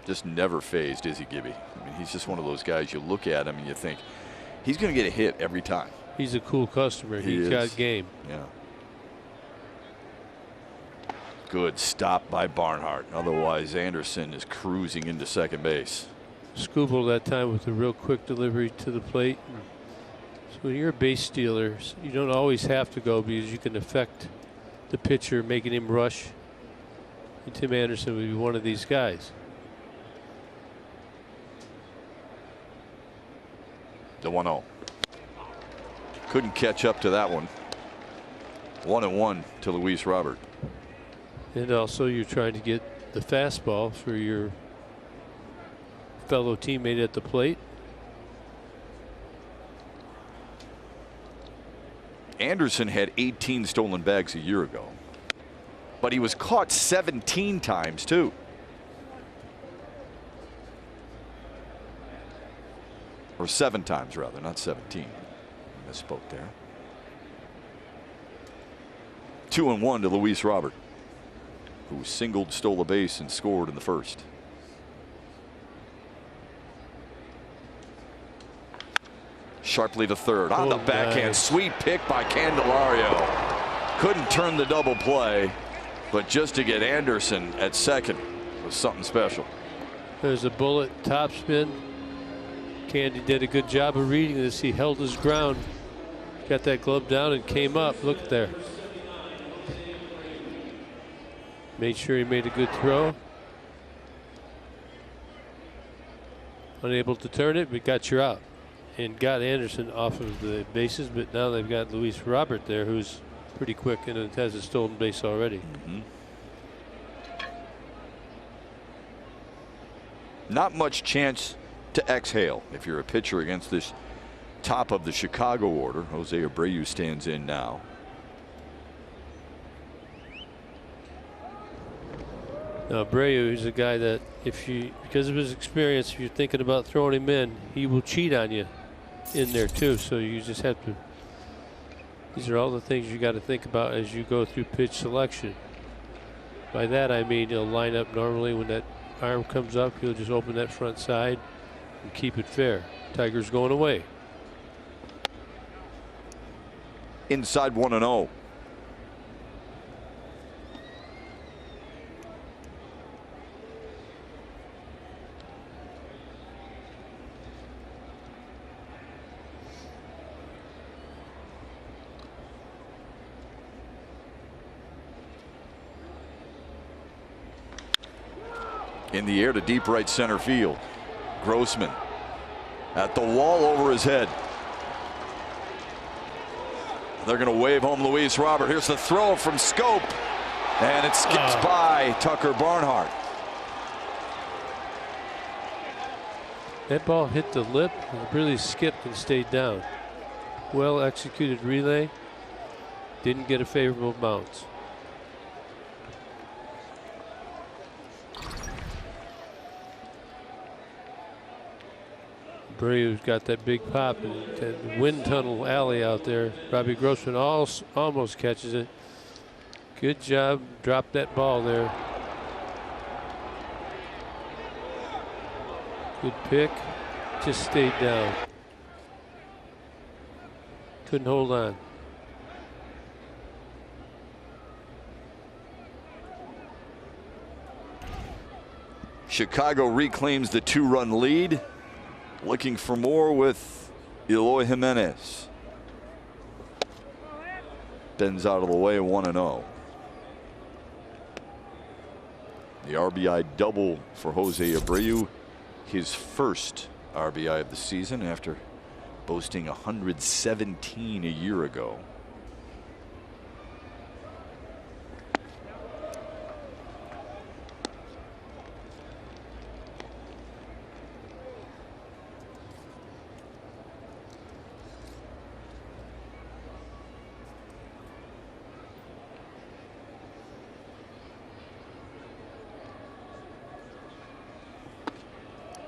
Just never phased, is he, Gibby? I mean, he's just one of those guys you look at him and you think he's going to get a hit every time. He's a cool customer. He's got game. Yeah. Good stop by Barnhart. Otherwise, Anderson is cruising into second base. Skubal that time with a real quick delivery to the plate. So when you're a base stealer, you don't always have to go because you can affect the pitcher, making him rush. And Tim Anderson would be one of these guys. The 1-0. Couldn't catch up to that one. 1-1 to Luis Robert. And also you're trying to get the fastball for your fellow teammate at the plate. Anderson had 18 stolen bags a year ago, but he was caught 17 times too. Or 7 times rather, not 17. I misspoke there. 2-1 to Luis Robert. who singled, stole a base, and scored in the first. Sharply to third on the backhand. Nice. Sweet pick by Candelario. Couldn't turn the double play, but just to get Anderson at second was something special. There's a bullet topspin. Candy did a good job of reading this. He held his ground, got that glove down, and came up. Look there. Made sure he made a good throw. Unable to turn it, but got you out. And got Anderson off of the bases, but now they've got Luis Robert there, who's pretty quick and has a stolen base already. Not much chance to exhale if you're a pitcher against this top of the Chicago order. Jose Abreu stands in now. Now Abreu is a guy that, because of his experience, if you're thinking about throwing him in, he will cheat on you in there too. So you just have to. These are all the things you got to think about as you go through pitch selection. By that I mean he'll line up normally. When that arm comes up, he'll just open that front side and keep it fair. Tiger's going away. Inside 1-0. In the air to deep right center field. Grossman at the wall over his head. They're going to wave home Luis Robert. Here's the throw from Schoop, and it skips by Tucker Barnhart. That ball hit the lip and really skipped and stayed down. Well executed relay. Didn't get a favorable bounce. Abreu's got that big pop and that wind tunnel alley out there. Robbie Grossman almost catches it. Good job. Dropped that ball there. Good pick. Just stayed down. Couldn't hold on. Chicago reclaims the 2-run lead. Looking for more with Eloy Jimenez. Bends out of the way, 1-0. The RBI double for Jose Abreu. His first RBI of the season after boasting 117 a year ago.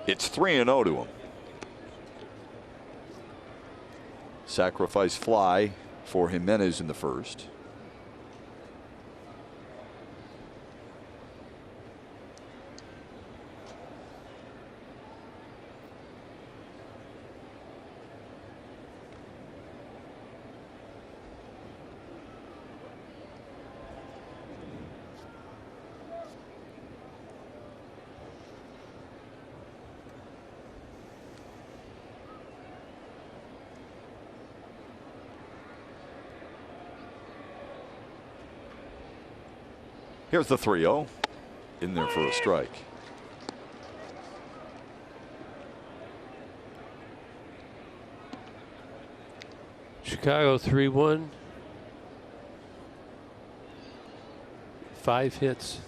It's 3-0 to him. Sacrifice fly for Jimenez in the first. Here's the 3-0 in there for a strike. Chicago 3-1. 5 hits.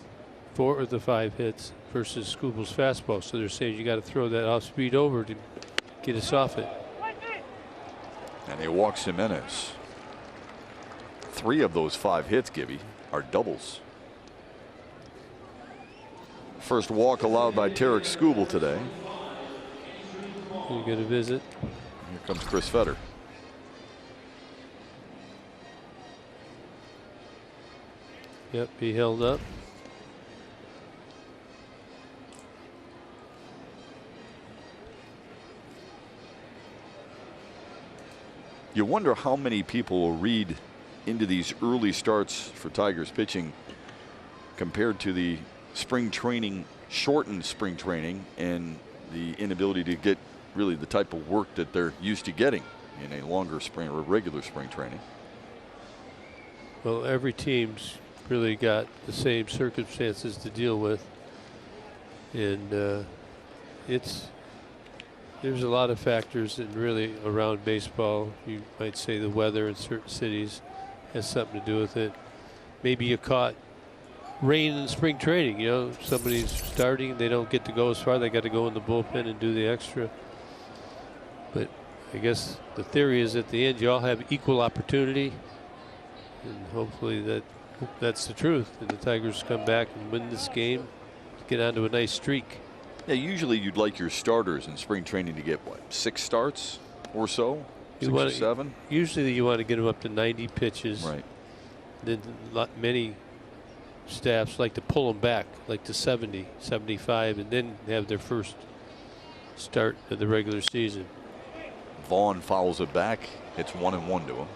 4 of the 5 hits versus Skubal's fastball. So they're saying you got to throw that off speed over to get us off it. And he walks Jimenez. 3 of those 5 hits, Gibby, are doubles. First walk allowed by Tarik Skubal today. You get a visit. Here comes Chris Fetter. Yep, he held up. You wonder how many people will read into these early starts for Tigers pitching compared to the spring training, shortened spring training, and the inability to get really the type of work that they're used to getting in a longer spring or regular spring training. Well, every team's really got the same circumstances to deal with, and there's a lot of factors and really around baseball. You might say the weather in certain cities has something to do with it. Maybe you caught rain in spring training. You know, somebody's starting, they don't get to go as far. They got to go in the bullpen and do the extra. But I guess the theory is at the end you all have equal opportunity, and hopefully that's the truth. And the Tigers come back and win this game, get onto a nice streak. Yeah, usually you'd like your starters in spring training to get what, 6 starts or so? 6 or 7? Usually you want to get them up to 90 pitches. Right. Then many staffs like to pull them back, like to 70, 75, and then have their first start of the regular season. Vaughn fouls it back. It's 1-1 to him.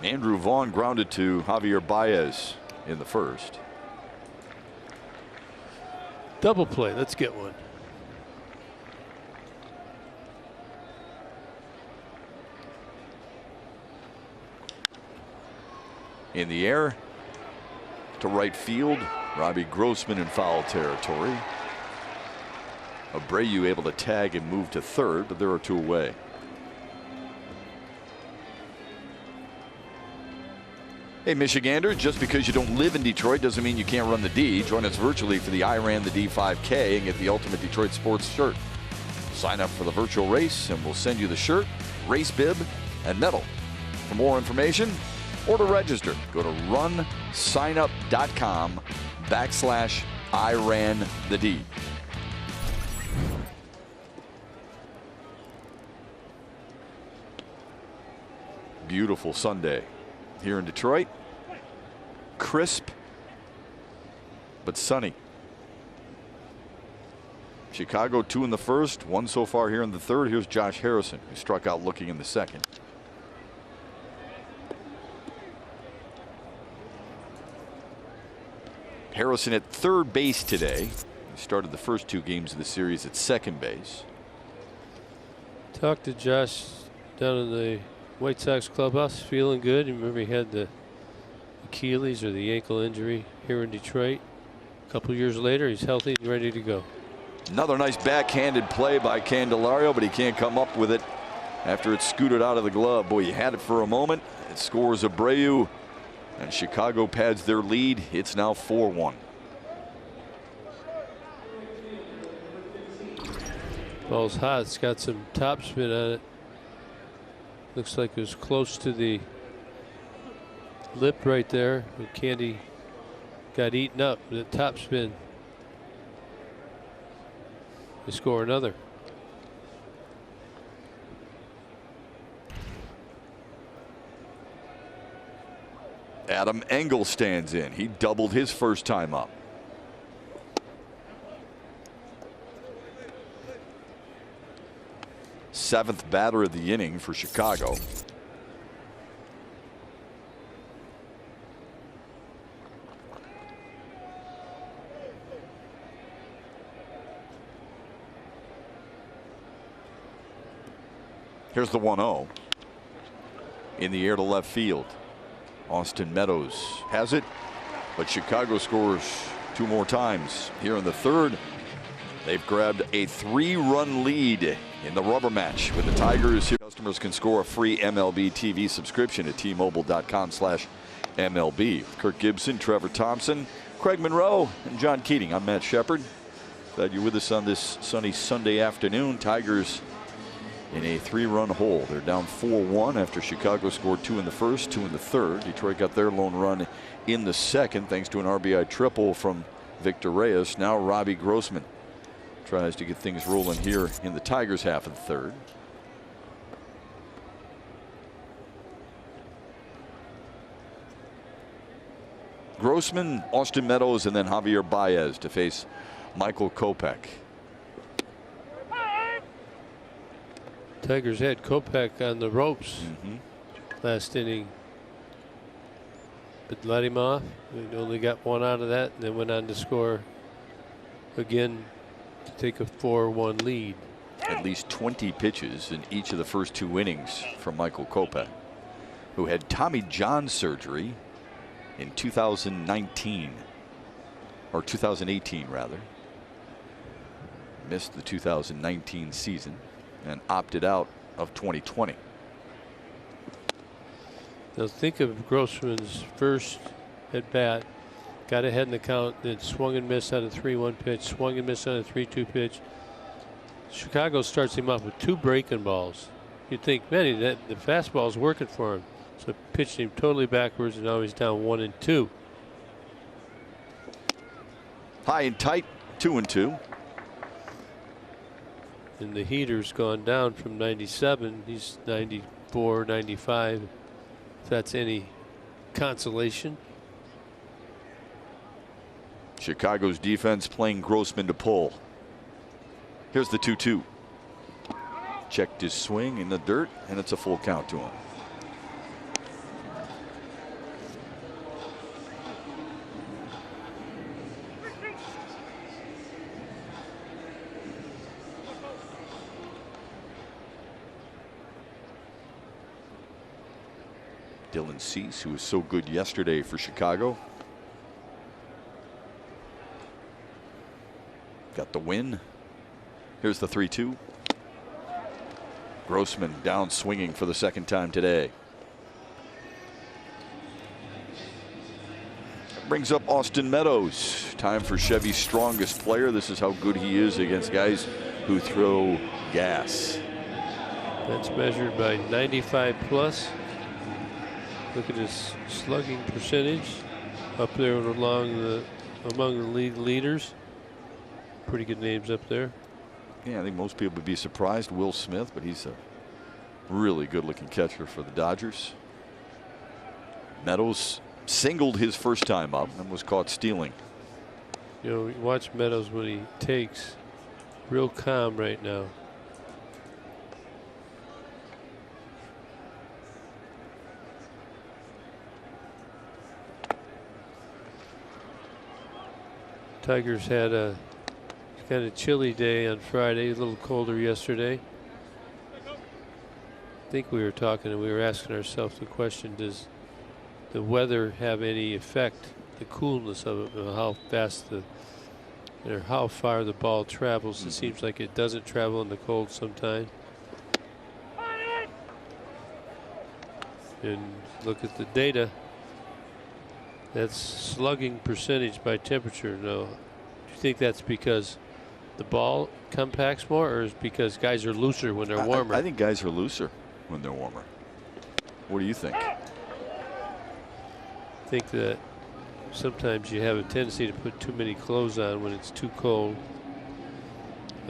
Andrew Vaughn grounded to Javier Baez in the first. Double play. Let's get one. In the air to right field. Robbie Grossman in foul territory. Abreu able to tag and move to third, but there are 2 away. Hey, Michiganders, just because you don't live in Detroit doesn't mean you can't run the D. Join us virtually for the I Ran the D 5K and get the ultimate Detroit sports shirt. Sign up for the virtual race and we'll send you the shirt, race bib, and medal. For more information or to register, go to runsignup.com/I Ran the D. Beautiful Sunday here in Detroit. Crisp but sunny. Chicago 2 in the first, 1 so far here in the third. Here's Josh Harrison, who struck out looking in the second. Harrison at third base today. He started the first 2 games of the series at second base. Talked to Josh down in the White Sox clubhouse, feeling good. You remember he had the Achilles or the ankle injury here in Detroit. A couple years later, he's healthy and ready to go. Another nice backhanded play by Candelario, but he can't come up with it after it's scooted out of the glove. Boy, he had it for a moment. It scores Abreu, and Chicago pads their lead. It's now 4-1. Ball's hot. It's got some topspin on it. Looks like it was close to the lip right there. And Candy got eaten up. The topspin. They score another. Adam Engel stands in. He doubled his first time up. Seventh batter of the inning for Chicago. Here's the 1-0. In the air to left field. Austin Meadows has it, but Chicago scores 2 more times here in the third. They've grabbed a 3-run lead in the rubber match with the Tigers. Customers can score a free MLB TV subscription at T-Mobile.com/MLB. Kirk Gibson, Trevor Thompson, Craig Monroe, and John Keating. I'm Matt Shepard. Glad you're with us on this sunny Sunday afternoon. Tigers in a 3-run hole. They're down 4-1 after Chicago scored 2 in the first, 2 in the third. Detroit got their lone run in the second thanks to an RBI triple from Victor Reyes. Now Robbie Grossman tries to get things rolling here in the Tigers half of the third. Grossman, Austin Meadows, and then Javier Baez to face Michael Kopech. Tigers had Kopech on the ropes last inning, but let him off. We only got one out of that, and then went on to score again to take a 4-1 lead. At least 20 pitches in each of the first 2 innings from Michael Kopech, who had Tommy John surgery in 2019, or 2018 rather. Missed the 2019 season and opted out of 2020. Now think of Grossman's first at bat, got ahead in the count, then swung and missed on a 3-1 pitch, swung and missed on a 3-2 pitch. Chicago starts him off with 2 breaking balls. You'd think, man, the fastball's working for him. So pitched him totally backwards, and now he's down 1-2. High and tight, 2-2. And the heater's gone down from 97. He's 94, 95. If that's any consolation. Chicago's defense playing Grossman to pull. Here's the 2-2. Checked his swing in the dirt, and it's a full count to him. Dylan Cease, who was so good yesterday for Chicago, got the win. Here's the 3-2. Grossman down swinging for the second time today. Brings up Austin Meadows. Time for Chevy's strongest player. This is how good he is against guys who throw gas. That's measured by 95 plus. Look at his slugging percentage up there among the league leaders. Pretty good names up there. Yeah, I think most people would be surprised. Will Smith, but he's a really good looking catcher for the Dodgers. Meadows singled his first time up and was caught stealing. You know, watch Meadows when he takes. Real calm right now. Tigers had a kind of chilly day on Friday, a little colder yesterday. I think we were talking and we were asking ourselves the question, does the weather have any effect, the coolness of it, how fast or how far the ball travels? It seems like it doesn't travel in the cold sometimes. And look at the data. That's slugging percentage by temperature. Now, do you think that's because the ball compacts more, or is it because guys are looser when they're warmer? I think guys are looser when they're warmer. What do you think? I think that sometimes you have a tendency to put too many clothes on when it's too cold.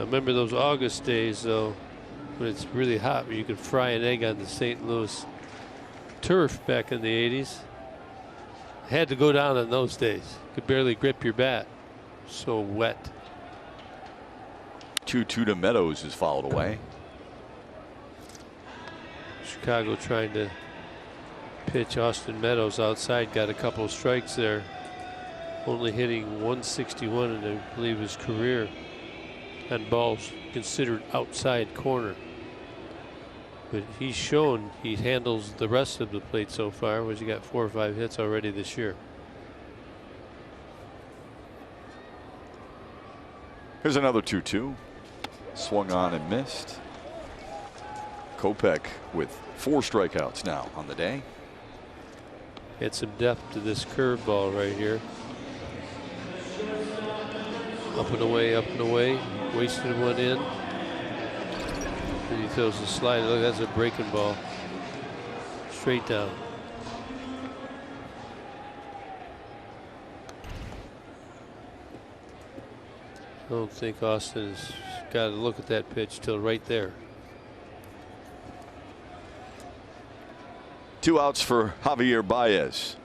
I remember those August days, though, when it's really hot, where you could fry an egg on the St. Louis turf back in the 80s. Had to go down in those days. Could barely grip your bat. So wet. 2-2 to Meadows is fouled away. Chicago trying to pitch Austin Meadows outside. Got a couple of strikes there. Only hitting 161 in, I believe, his career on balls considered outside corner. But he's shown he handles the rest of the plate so far. He got 4 or 5 hits already this year. Here's another 2-2. Swung on and missed. Kopech with 4 strikeouts now on the day. Had some depth to this curveball right here. Up and away, up and away. Wasted one in. And he throws a slide. Look, that's a breaking ball. Straight down. I don't think Austin's got to look at that pitch till right there. 2 outs for Javier Baez.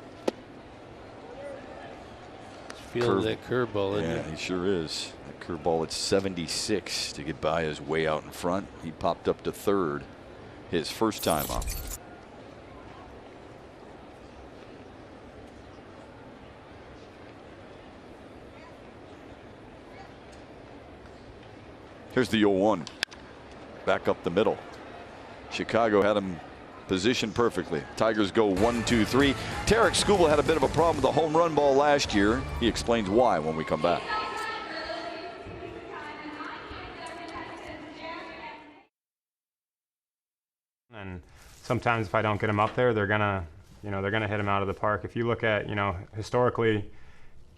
feeling that curveball in Yeah, there. he sure is. That curveball at 76 to get Baez way out in front. He popped up to third his first time up. Here's the 0-1. Back up the middle. Chicago had him positioned perfectly. Tigers go 1-2-3. Tarik Skubal had a bit of a problem with the home run ball last year. He explains why when we come back. And sometimes if I don't get them up there, they're gonna hit them out of the park. If you look at, historically,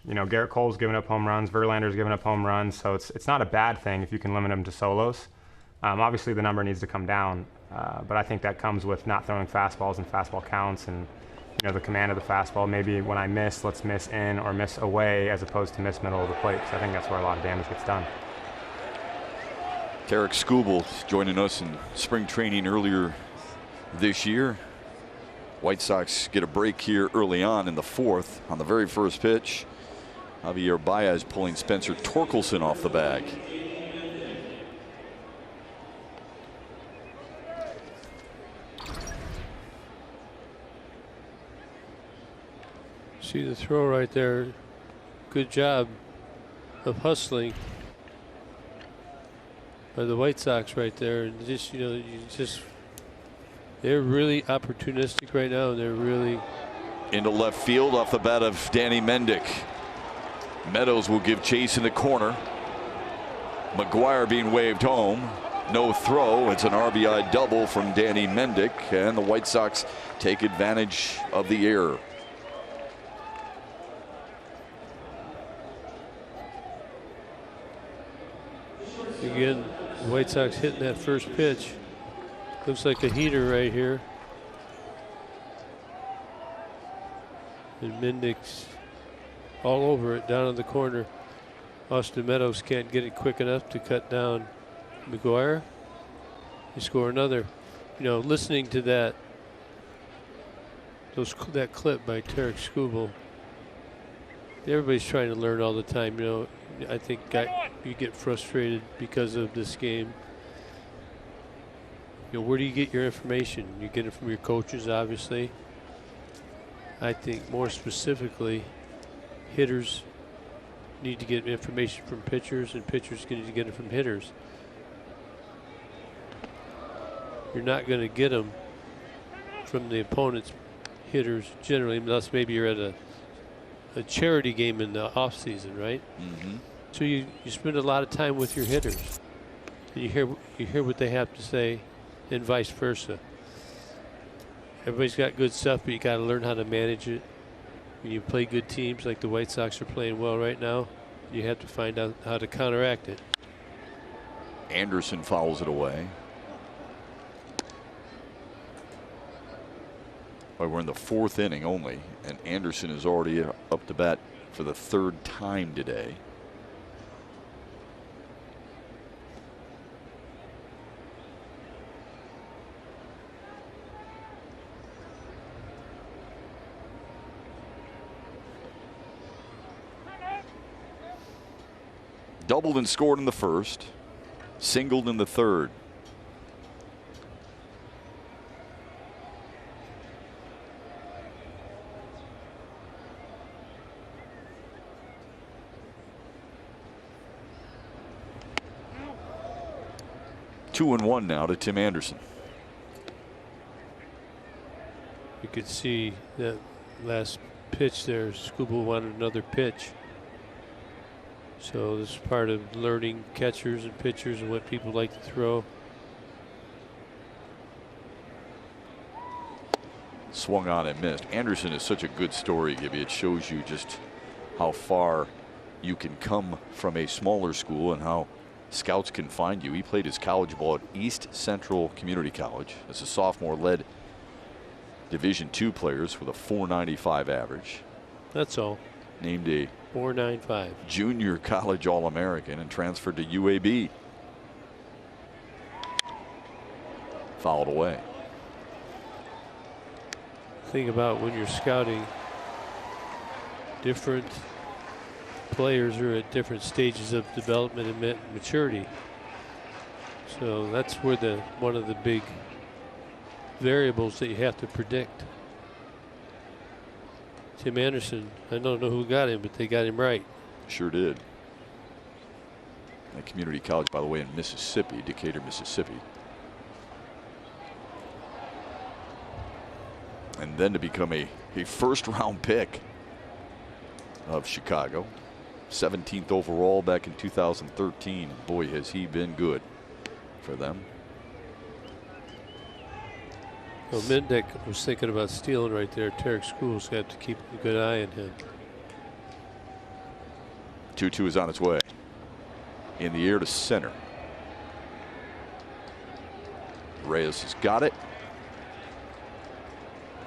Garrett Cole's given up home runs, Verlander's given up home runs, so it's not a bad thing if you can limit them to solos. Obviously the number needs to come down, but I think that comes with not throwing fastballs and fastball counts and the command of the fastball. Maybe when I miss, let's miss in or miss away as opposed to miss middle of the plate, because I think that's where a lot of damage gets done. Tarik Skubal joining us in spring training earlier this year. White Sox get a break here early on in the fourth. On the very first pitch, Javier Baez pulling Spencer Torkelson off the bag. See the throw right there. Good job of hustling by the White Sox right there. And they're really opportunistic right now. They're really into left field off the bat of Danny Mendick. Meadows will give chase in the corner. McGuire being waved home. No throw. It's an RBI double from Danny Mendick, and the White Sox take advantage of the error. Again, the White Sox hitting that first pitch. Looks like a heater right here. And Mendick's all over it down in the corner. Austin Meadows can't get it quick enough to cut down McGuire. They score another. Listening to that clip by Tarik Skubal, everybody's trying to learn all the time. I think you get frustrated because of this game. Where do you get your information? You get it from your coaches, obviously. I think more specifically, hitters need to get information from pitchers, and pitchers need to get it from hitters. You're not going to get them from the opponent's hitters generally, unless maybe you're at a charity game in the off season, right? Mm-hmm. So you spend a lot of time with your hitters, and you hear what they have to say, and vice versa. Everybody's got good stuff, but you got to learn how to manage it. When you play good teams like the White Sox are playing well right now, you have to find out how to counteract it. Anderson fouls it away. Well, we're in the fourth inning only, and Anderson is already up to bat for the third time today. Doubled and scored in the first, singled in the third. Two and one now to Tim Anderson. You could see that last pitch there, Skubal wanted another pitch. So this is part of learning catchers and pitchers and what people like to throw. Swung on and missed. Anderson is such a good story, Gibby. It shows you just how far you can come from a smaller school and how scouts can find you. He played his college ball at East Central Community College as a sophomore, led Division II players with a .495 average. That's all. Named a .495 junior college All-American and transferred to UAB. Fouled away. Think about when you're scouting, different players are at different stages of development and maturity. So that's where one of the big variables that you have to predict. Tim Anderson, I don't know who got him, but they got him right. Sure did. At community college, by the way, in Mississippi, Decatur, Mississippi. And then to become a first-round pick of Chicago. 17th overall back in 2013. Boy, has he been good for them. Well, Mendick was thinking about stealing right there. Tarek School's got to keep a good eye on him. 2-2 is on its way. In the air to center. Reyes has got it.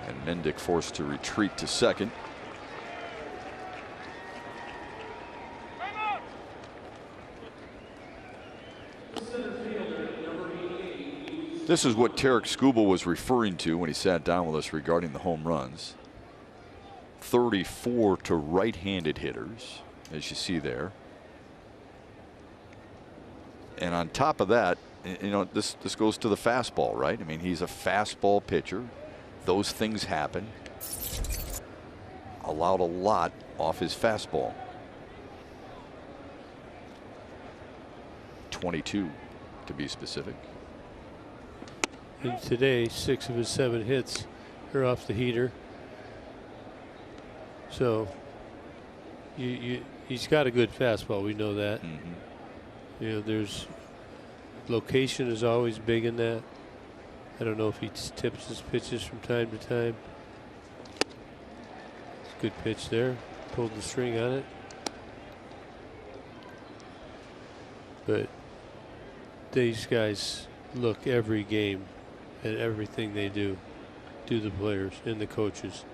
And Mendick forced to retreat to second. This is what Tarek Skubal was referring to when he sat down with us regarding the home runs. 34 to right-handed hitters, as you see there. And on top of that, you know, this goes to the fastball, right? I mean, he's a fastball pitcher. Those things happen. Allowed a lot off his fastball. 22 to be specific. And today, 6 of his 7 hits are off the heater. So he's got a good fastball. We know that. You know, there's location is always big in that. I don't know if he tips his pitches from time to time. Good pitch there. Pulled the string on it. But these guys look every game at everything they do the players and the coaches.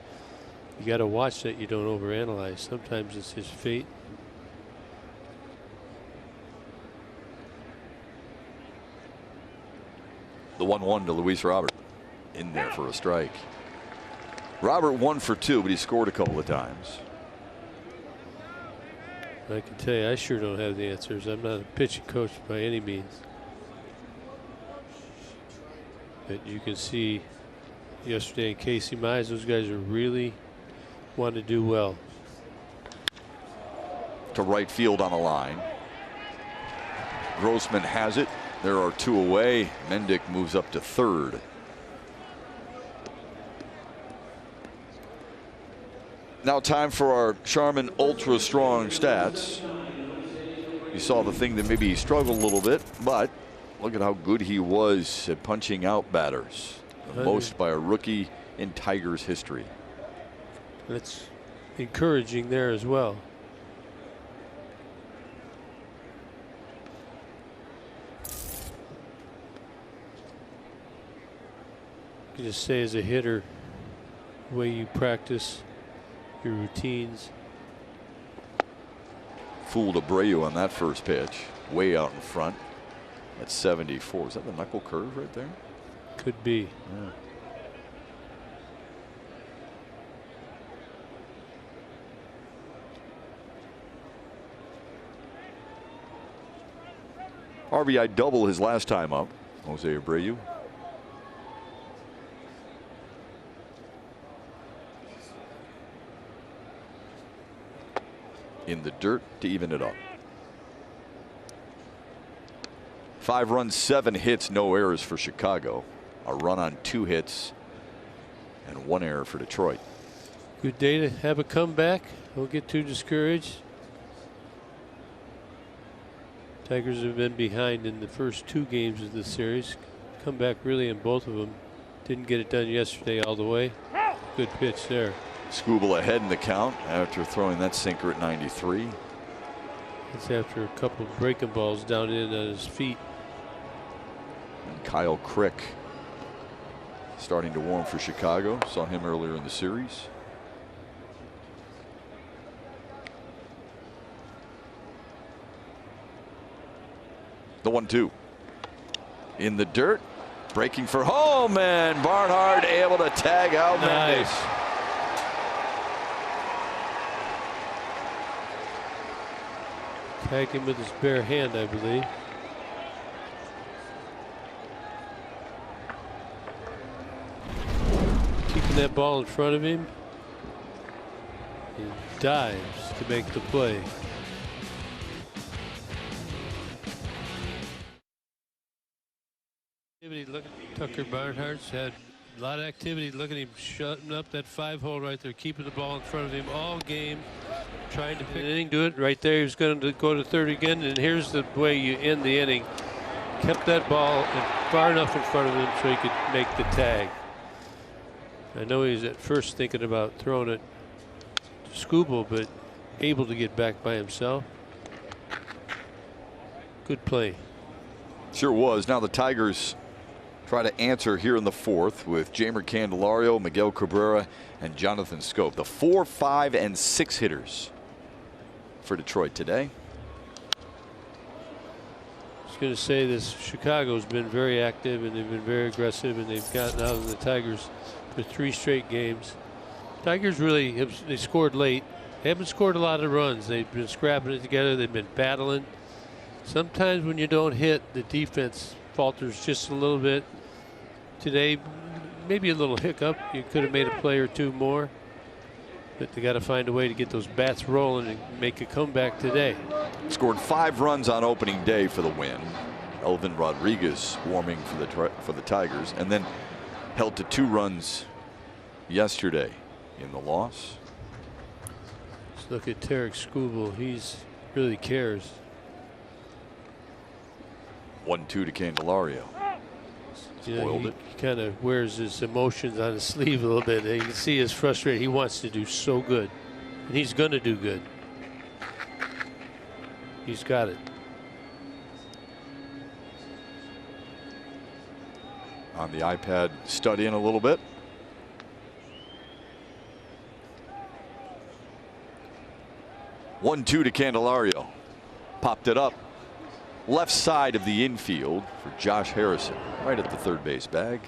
You got to watch that you don't overanalyze. Sometimes it's his fate. The 1-1 to Luis Robert. In there for a strike. Robert 1 for 2, but he scored a couple of times. I can tell you, I sure don't have the answers. I'm not a pitching coach by any means. But you can see yesterday in Casey Mize, those guys are really want to do well. To right field on the line. Grossman has it. There are 2 away. Mendick moves up to third. Now time for our Charmin Ultra Strong stats. You saw the thing that maybe he struggled a little bit, but look at how good he was at punching out batters. The most by a rookie in Tigers history. That's encouraging there as well. You just say as a hitter, the way you practice your routines. Fooled Abreu on that first pitch, way out in front at 74. Is that the knuckle curve right there? Could be. Yeah. RBI double his last time up, Jose Abreu. In the dirt to even it up. 5 runs, 7 hits, no errors for Chicago. A run on 2 hits and 1 error for Detroit. Good day to have a comeback. Don't get too discouraged. Tigers have been behind in the first 2 games of the series. Come back really in both of them. Didn't get it done yesterday all the way. Good pitch there. Skubal ahead in the count after throwing that sinker at 93. It's after a couple of breaking balls down in on his feet. And Kyle Crick starting to warm for Chicago. Saw him earlier in the series. The 1-2 in the dirt, breaking for home, and Barnhart able to tag out Mendick. Tag him with his bare hand, I believe. Keeping that ball in front of him. He dives to make the play. Look at Tucker Barnhart's had a lot of activity. Look at him shutting up that 5-hole right there, keeping the ball in front of him all game, trying to pick inning, do it right there. He was going to go to third again, and here's the way you end the inning. Kept that ball far enough in front of him so he could make the tag. I know he was at first thinking about throwing it to Skubal, but able to get back by himself. Good play. Sure was. Now the Tigers try to answer here in the fourth with Jeimer Candelario, Miguel Cabrera, and Jonathan Schoop. The 4, 5, and 6 hitters for Detroit today. I was going to say this, Chicago's been very active and they've been very aggressive, and they've gotten out of the Tigers for 3 straight games. Tigers really they scored late. They haven't scored a lot of runs. They've been scrapping it together. They've been battling. Sometimes when you don't hit, the defense falters just a little bit. Today, maybe a little hiccup. You could have made a play or two more, but they got to find a way to get those bats rolling and make a comeback today. Scored 5 runs on opening day for the win. Elvin Rodriguez warming for the Tigers, and then held to 2 runs yesterday in the loss. Let's look at Tarik Skubal. He's really cares. 1-2 to Candelario. Spoiled it. He kind of wears his emotions on his sleeve a little bit. You can see he's frustrated. He wants to do so good, and he's going to do good. He's got it. On the iPad, studying a little bit. One-two to Candelario. Popped it up. Left side of the infield for Josh Harrison, right at the third base bag.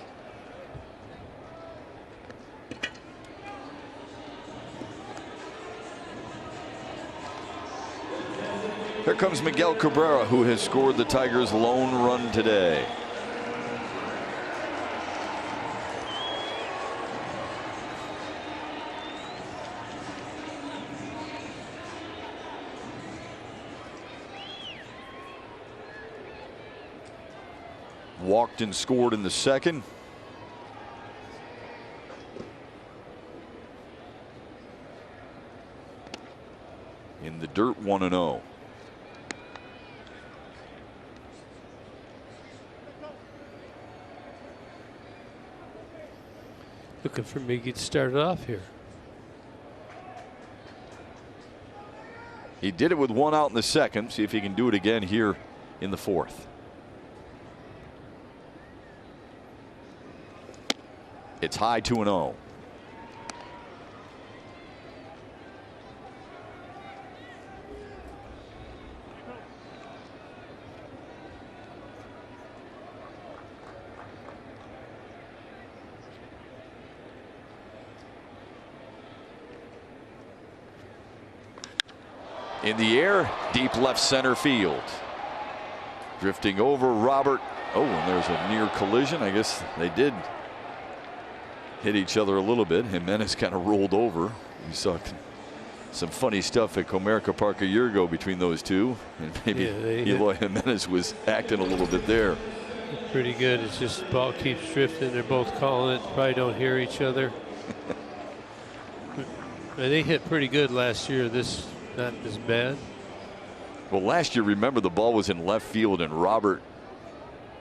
Here comes Miguel Cabrera, who has scored the Tigers' lone run today. Walked and scored in the second. In the dirt, 1-0. Looking for Miggy to start it off here. He did it with 1 out in the second. See if he can do it again here in the fourth. It's high, 2-0. In the air, deep left center field. Drifting over Robert. Oh, and there's a near collision. I guess they did hit each other a little bit. Jimenez kind of rolled over. You saw some funny stuff at Comerica Park a year ago between those two, and maybe Eloy Jimenez was acting a little bit there. Pretty good. It's just the ball keeps drifting. They're both calling it. Probably don't hear each other. They hit pretty good last year. This not as bad. Well, last year, remember, the ball was in left field, and Robert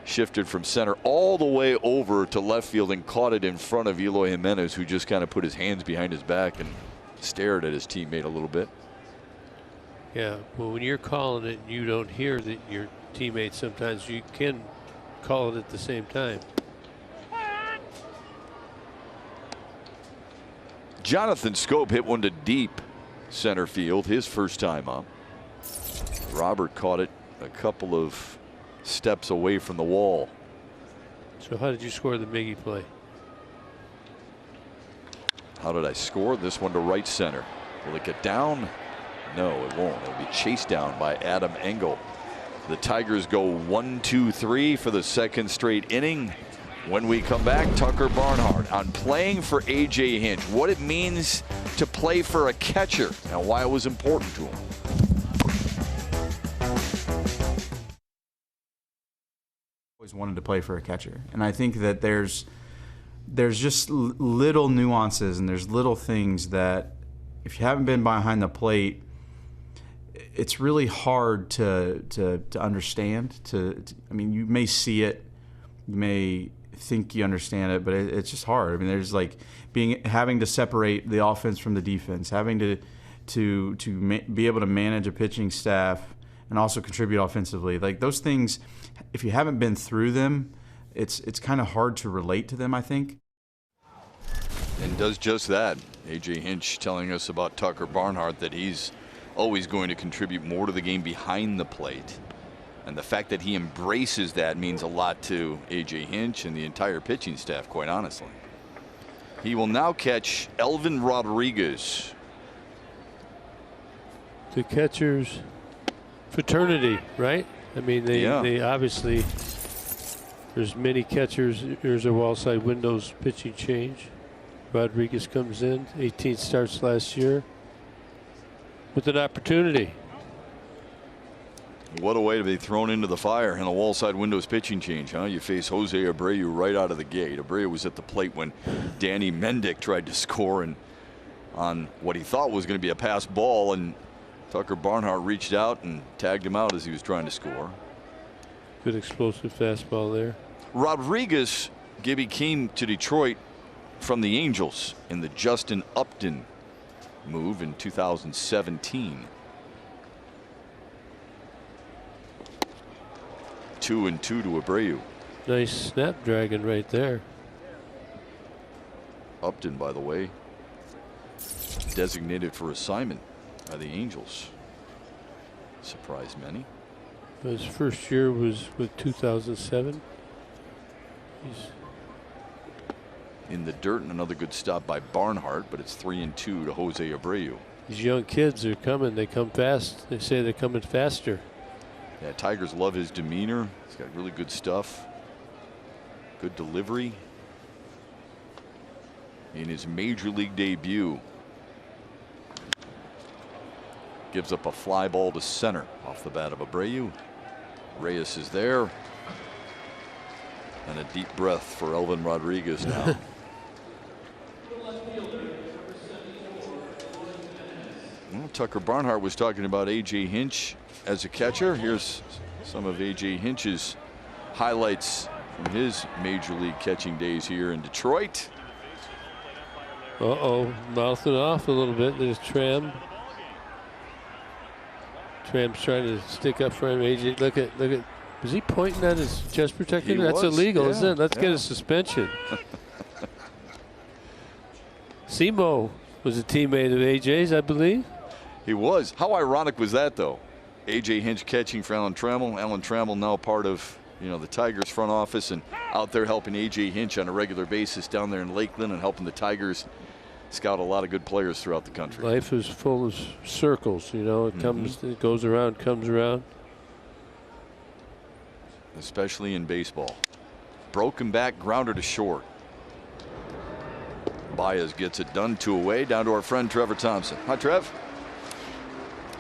shifted from center all the way over to left field and caught it in front of Eloy Jimenez, who just kind of put his hands behind his back and stared at his teammate a little bit. Yeah, well, when you're calling it and you don't hear that your teammate, sometimes you can call it at the same time. Jonathan Schoop hit one to deep center field, his first time up. Robert caught it a couple of steps away from the wall. So how did you score the Miggy play? How did I score? This one to right center. Will it get down? No, it won't. It'll be chased down by Adam Engel. The Tigers go 1-2-3 for the second straight inning. When we come back, Tucker Barnhart on playing for A.J. Hinch, what it means to play for a catcher and why it was important to him. Always wanted to play for a catcher, and I think that there's just little nuances and there's little things that if you haven't been behind the plate, it's really hard to understand. I mean, you may see it, you may think you understand it, but it's just hard. I mean, there's like having to separate the offense from the defense, having to be able to manage a pitching staff and also contribute offensively. Like those things, if you haven't been through them, it's kind of hard to relate to them, I think. And does just that. A.J. Hinch telling us about Tucker Barnhart, that he's always going to contribute more to the game behind the plate. And the fact that he embraces that means a lot to A.J. Hinch and the entire pitching staff, quite honestly. He will now catch Elvin Rodriguez. The catchers fraternity, right? I mean, they obviously, there's many catchers. Here's a wall side windows pitching change. Rodriguez comes in, 18 starts last year with an opportunity. What a way to be thrown into the fire in a wall side windows pitching change, huh? You face Jose Abreu right out of the gate. Abreu was at the plate when Danny Mendick tried to score and on what he thought was going to be a pass ball, and Tucker Barnhart reached out and tagged him out as he was trying to score. Good explosive fastball there. Rodriguez, Gibby, came to Detroit from the Angels in the Justin Upton move in 2017. 2-2 to Abreu. Nice snapdragon right there. Upton, by the way, designated for assignment by the Angels. Surprised many. His first year was with 2007. He's in the dirt, and another good stop by Barnhart, but it's 3-2 to Jose Abreu. These young kids are coming. They come fast. They say they're coming faster. Yeah, Tigers love his demeanor. He's got really good stuff. Good delivery. In his major league debut, gives up a fly ball to center off the bat of Abreu. Reyes is there. And a deep breath for Elvin Rodriguez now. Well, Tucker Barnhart was talking about A.J. Hinch as a catcher. Here's some of A.J. Hinch's highlights from his major league catching days here in Detroit. Mouthing off a little bit. There's Tram. Tram's trying to stick up for him. A.J. Look at. Was he pointing at his chest protector? That's illegal, isn't it? Let's get a suspension. Simo was a teammate of A.J.'s, I believe. He was. How ironic was that, though? A.J. Hinch catching for Alan Trammell. Alan Trammell now part of, the Tigers front office and out there helping A.J. Hinch on a regular basis down there in Lakeland and helping the Tigers scout a lot of good players throughout the country. Life is full of circles, It comes, it goes around, comes around. Especially in baseball. Broken back, grounder to short. Baez gets it done, 2 away, down to our friend Trevor Thompson. Hi, Trev.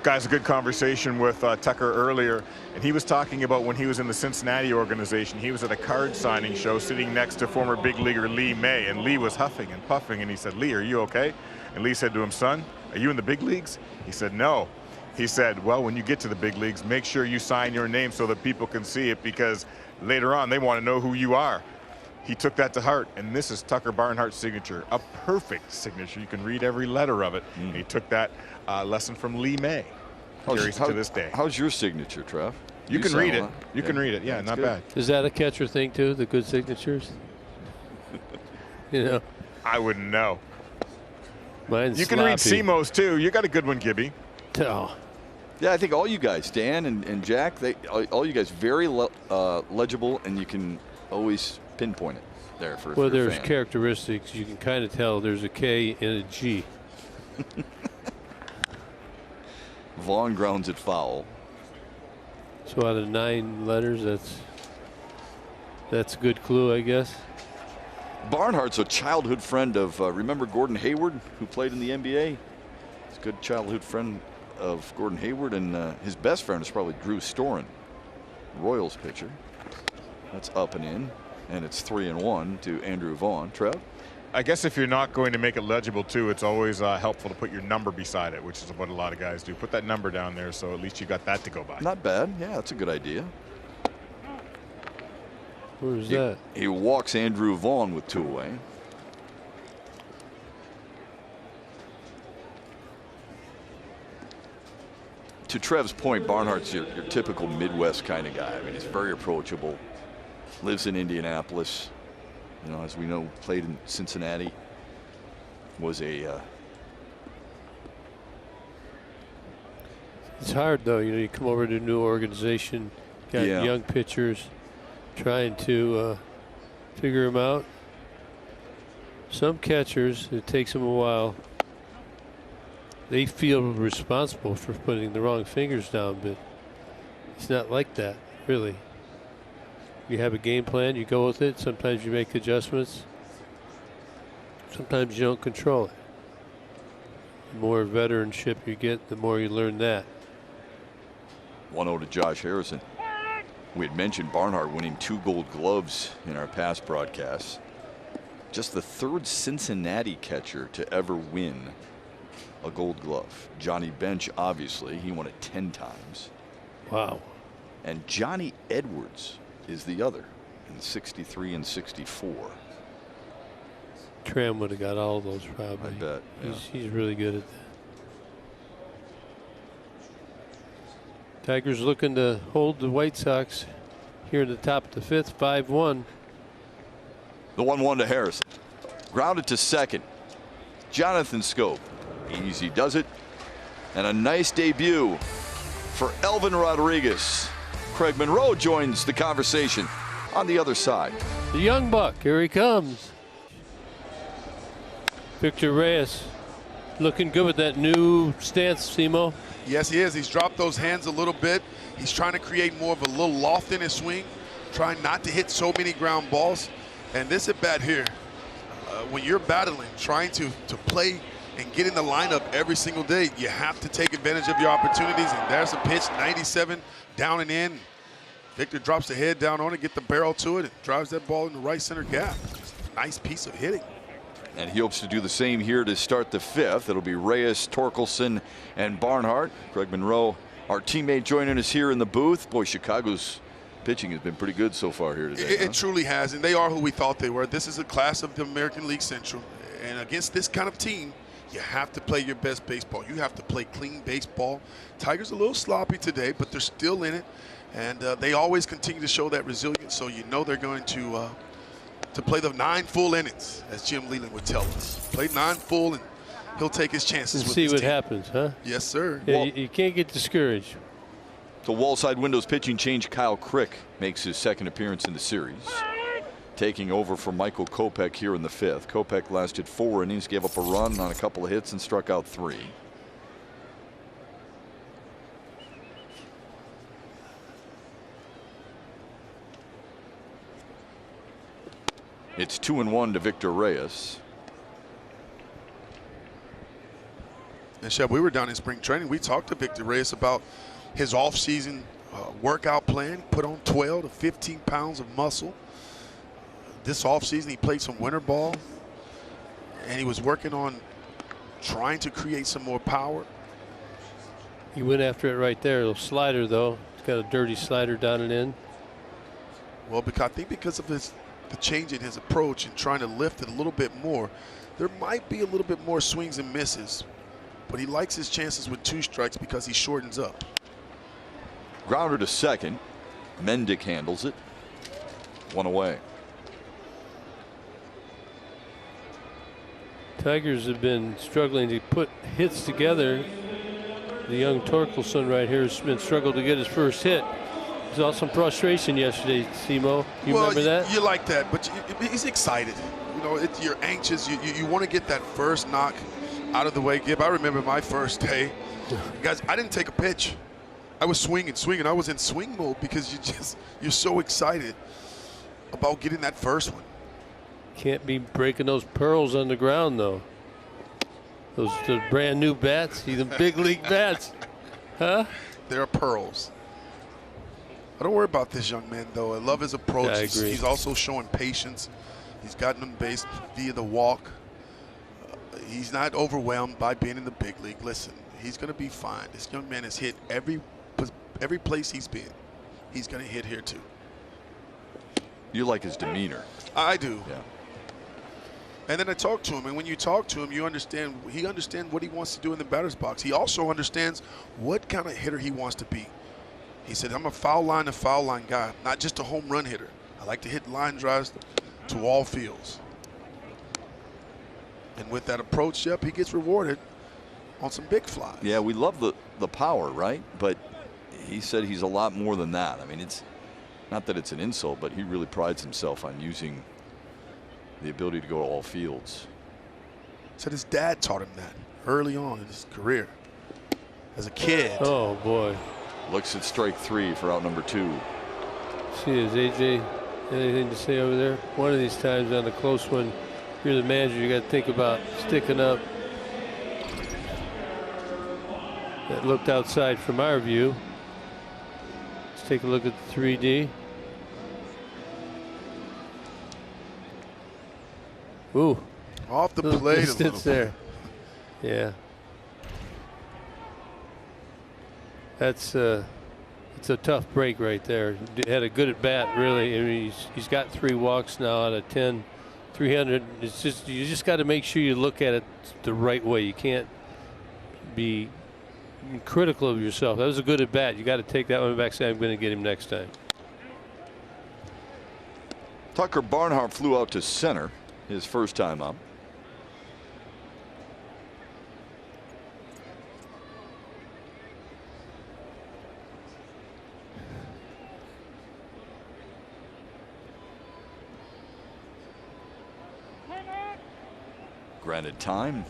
Guys, a good conversation with Tucker earlier, and he was talking about when he was in the Cincinnati organization. He was at a card signing show sitting next to former big leaguer Lee May, and Lee was huffing and puffing, and he said, "Lee, are you okay?" And Lee said to him, "Son, are you in the big leagues?" He said, "No." He said, "Well, when you get to the big leagues, make sure you sign your name so that people can see it, because later on they want to know who you are." He took that to heart, and this is Tucker Barnhart's signature, a perfect signature. You can read every letter of it. And he took that lesson from Lee May. Carries to this day. How's your signature, Trev? You can read it. You can read it. Yeah, not bad. Is that a catcher thing too? The good signatures? I wouldn't know. Mine's you can read Simo's too. You got a good one, Gibby. Oh. Yeah, I think all you guys, Dan and Jack, all you guys, very legible, and you can always pinpoint it there for. Well, there's characteristics you can kind of tell. There's a K and a G. Vaughn grounds it foul. So out of 9 letters, that's a good clue, I guess. Barnhart's a childhood friend of, remember Gordon Hayward, who played in the NBA? He's a good childhood friend of Gordon Hayward, and his best friend is probably Drew Storen, Royals pitcher. That's up and in, and it's 3-1 to Andrew Vaughn. Trev? I guess if you're not going to make it legible too, it's always helpful to put your number beside it, which is what a lot of guys do. Put that number down there so at least you got that to go by. Not bad. Yeah, that's a good idea. Where's that? He walks Andrew Vaughn with 2 away. To Trev's point, Barnhart's your typical Midwest kind of guy. I mean, he's very approachable. Lives in Indianapolis. You know, as we know, played in Cincinnati. Was a. It's hard though. You know, you come over to a new organization, got young pitchers, trying to figure them out. Some catchers, it takes them a while. They feel responsible for putting the wrong fingers down, but it's not like that, really. You have a game plan, you go with it. Sometimes you make adjustments. Sometimes you don't control it. The more veteranship you get, the more you learn that. 1-0 to Josh Harrison. We had mentioned Barnhart winning 2 Gold Gloves in our past broadcasts. Just the 3rd Cincinnati catcher to ever win a Gold Glove. Johnny Bench, obviously, he won it 10 times. Wow. And Johnny Edwards is the other in 63 and 64. Tram would have got all those probably. I bet. Yeah. He's really good at that. Tigers looking to hold the White Sox here in the top of the 5th, 5-1. The 1-1 to Harrison. Grounded to second. Jonathan Scope. Easy does it. And a nice debut for Elvin Rodriguez. Craig Monroe joins the conversation on the other side. The young buck, here he comes. Victor Reyes looking good with that new stance, Simo. Yes, he is. He's dropped those hands a little bit. He's trying to create more of a little loft in his swing, trying not to hit so many ground balls. And this at bat here, when you're battling, trying to play and get in the lineup every single day, you have to take advantage of your opportunities. And there's a pitch, 97, down and in. Victor drops the head down on it, get the barrel to it, and drives that ball in the right center gap. Nice piece of hitting. And he hopes to do the same here to start the 5th. It'll be Reyes, Torkelson, and Barnhart. Craig Monroe, our teammate, joining us here in the booth. Boy, Chicago's pitching has been pretty good so far here today. It truly has, and they are who we thought they were. This is a class of the American League Central, and against this kind of team, you have to play your best baseball. You have to play clean baseball. Tigers a little sloppy today, but they're still in it, and they always continue to show that resilience. So you know they're going to play the 9 full innings, as Jim Leland would tell us. Play 9 full, and he'll take his chances. And see what happens, huh? Yes, sir. Yeah, you can't get discouraged. The Wallside Windows pitching change, Kyle Crick makes his 2nd appearance in the series, taking over for Michael Kopech here in the 5th. Kopech lasted 4 innings, gave up a run on a couple of hits, and struck out 3. It's 2-1 to Victor Reyes. And Shep, we were down in spring training. We talked to Victor Reyes about his off-season workout plan. Put on 12 to 15 pounds of muscle. This offseason, he played some winter ball, and he was working on trying to create some more power. He went after it right there. A little slider, though. He's got a dirty slider down and in. Well, I think because of the change in his approach and trying to lift it a little bit more, there might be a little bit more swings and misses. But he likes his chances with 2 strikes because he shortens up. Grounder to second. Mendick handles it. 1 away. Tigers have been struggling to put hits together. The young Torkelson right here has been struggled to get his first hit. He saw some frustration yesterday, Simo. You remember that? You like that, but he's excited. You know, you're anxious. You want to get that first knock out of the way, Gib. I remember my first day. Guys, I didn't take a pitch. I was swinging. I was in swing mode because you're so excited about getting that first one. Can't be breaking those pearls on the ground, though. Those brand new bats, the big league bats. Huh? They're pearls. I don't worry about this young man, though. I love his approach. Yeah, I agree. He's also showing patience. He's gotten on base via the walk. He's not overwhelmed by being in the big league. Listen, he's going to be fine. This young man has hit every place he's been. He's going to hit here, too. You like his demeanor. I do. Yeah. And then I talk to him, and when you talk to him, you understand. He understands what he wants to do in the batter's box. He also understands what kind of hitter he wants to be. He said, I'm a foul line guy, not just a home run hitter. I like to hit line drives to all fields. And with that approach, yep, he gets rewarded on some big flies. Yeah, we love the power, right? But he said he's a lot more than that. I mean, it's not that it's an insult, but he really prides himself on using the ability to go to all fields. Said his dad taught him that early on in his career as a kid. Oh, boy. Looks at strike 3 for out number 2. See, is AJ anything to say over there? One of these times on the close one, you're the manager, you got to think about sticking up. That looked outside from our view. Let's take a look at the 3D. Ooh. Off the plate a little there. Yeah. That's it's a tough break right there. Had a good at bat, really. I mean, he's got 3 walks now out of 10. 300. It's just, you just got to make sure you look at it the right way. You can't be critical of yourself. That was a good at bat. You got to take that one back. Say, I'm going to get him next time. Tucker Barnhart flew out to center his first time up. Granted time.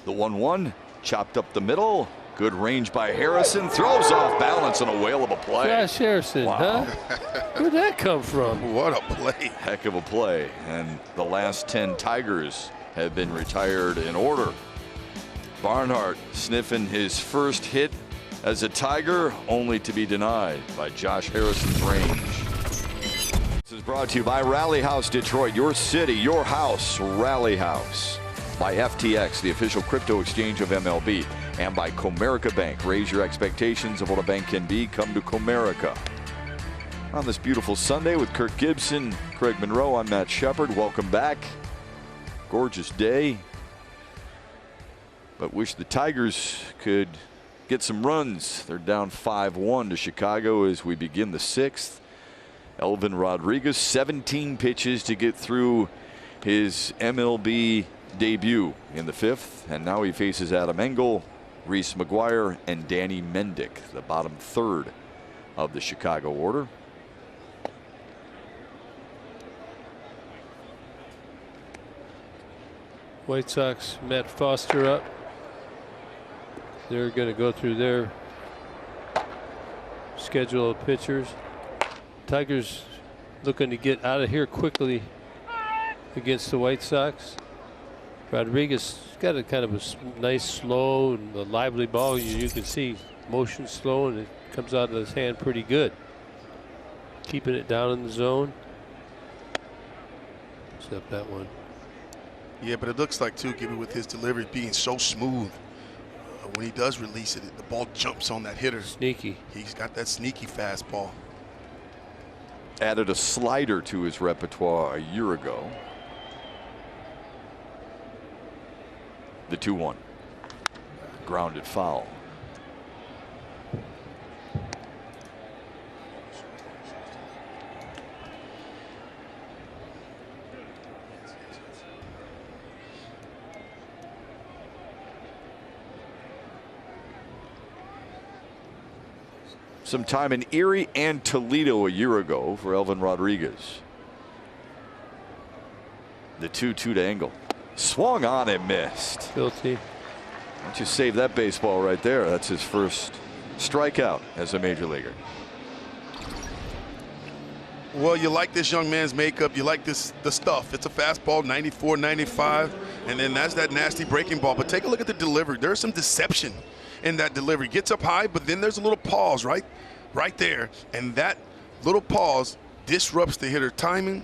The 1-1 chopped up the middle. Good range by Harrison. Throws off balance on a whale of a play. Josh Harrison, wow. Huh? Where'd that come from? What a play. Heck of a play. And the last 10 Tigers have been retired in order. Barnhart sniffing his first hit as a Tiger, only to be denied by Josh Harrison's range. This is brought to you by Rally House Detroit, your city, your house, Rally House. By FTX, the official crypto exchange of MLB. And by Comerica Bank. Raise your expectations of what a bank can be. Come to Comerica. On this beautiful Sunday with Kirk Gibson, Craig Monroe, I'm Matt Shepard. Welcome back. Gorgeous day. But wish the Tigers could get some runs. They're down 5-1 to Chicago as we begin the 6th. Elvin Rodriguez, 17 pitches to get through his MLB debut in the 5th. And now he faces Adam Engel, Reese McGuire, and Danny Mendick, the bottom 3rd of the Chicago order. White Sox, Matt Foster up. They're going to go through their schedule of pitchers. Tigers looking to get out of here quickly against the White Sox. Rodriguez got a kind of a nice, slow, and a lively ball. You can see motion slow, and it comes out of his hand pretty good. Keeping it down in the zone. Except that one. Yeah, but it looks like, too, given with his delivery being so smooth, when he does release it, the ball jumps on that hitter. Sneaky. He's got that sneaky fastball. Added a slider to his repertoire a year ago. The 2-1. Grounded foul. some time in Erie and Toledo a year ago for Elvin Rodriguez. The 2-2 to Engel. Swung on and missed. Guilty. Why don't you save that baseball right there? That's his first strikeout as a major leaguer. Well, you like this young man's makeup. You like the stuff. It's a fastball, 94, 95, and then that's that nasty breaking ball. But take a look at the delivery. There's some deception in that delivery. Gets up high, but then there's a little pause right there, and that little pause disrupts the hitter timing,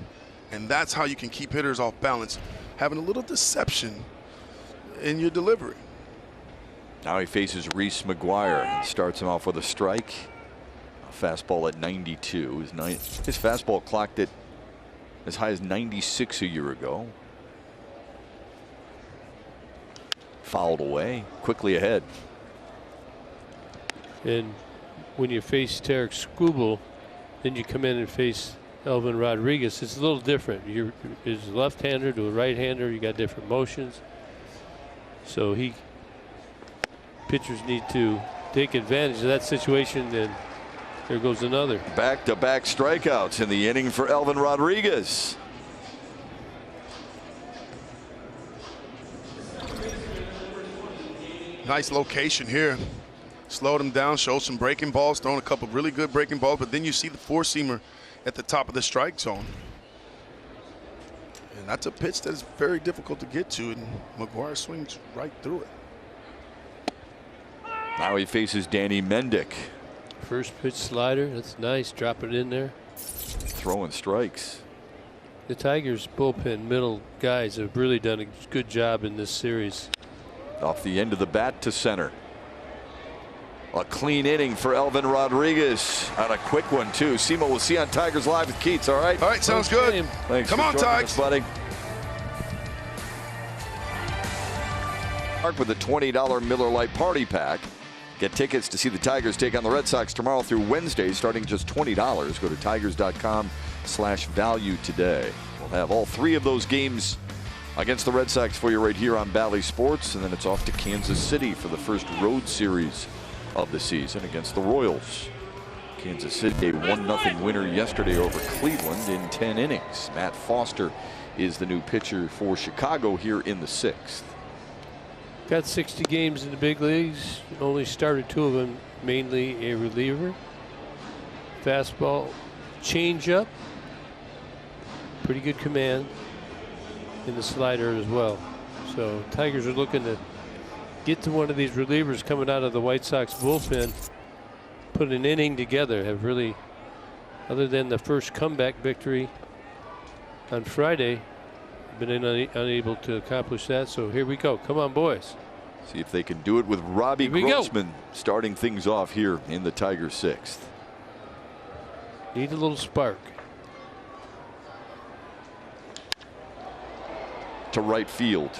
and that's how you can keep hitters off balance, having a little deception in your delivery. Now he faces Reese McGuire and starts him off with a strike. A fastball at 92. His fastball clocked at as high as 96 a year ago. Fouled away, quickly ahead. And when you face Tarek Skubal, then you come in and face Elvin Rodriguez. It's a little different. Is a left-hander to a right-hander. You got different motions. So pitchers need to take advantage of that situation, and there goes another. Back-to-back strikeouts in the inning for Elvin Rodriguez. Nice location here. Slowed him down, showed some breaking balls, thrown a couple really good breaking balls, but then you see the four-seamer at the top of the strike zone. And that's a pitch that is very difficult to get to, and McGuire swings right through it. Now he faces Danny Mendick. First pitch slider, that's nice. Drop it in there. Throwing strikes. The Tigers bullpen middle guys have really done a good job in this series. Off the end of the bat to center. A clean inning for Elvin Rodriguez on a quick one too. Simo, we'll see you on Tigers Live with Keats. All right. All right, sounds good. Thanks. Come on, Tigers, buddy. With a $20 Miller Lite Party Pack. Get tickets to see the Tigers take on the Red Sox tomorrow through Wednesday, starting just $20. Go to tigers.com/value today. We'll have all three of those games against the Red Sox for you right here on Bally Sports, and then it's off to Kansas City for the first road series of the season against the Royals. Kansas City, a 1-0 winner yesterday over Cleveland in 10 innings. Matt Foster is the new pitcher for Chicago here in the 6th. Got 60 games in the big leagues. Only started 2 of them, mainly a reliever. Fastball, changeup, pretty good command, in the slider as well. So Tigers are looking to get to one of these relievers coming out of the White Sox bullpen, put an inning together. Have really, other than the first comeback victory on Friday, been unable to accomplish that. So here we go. Come on, boys. See if they can do it with Robbie Grossman starting things off here in the Tigers 6th. Need a little spark. To right field.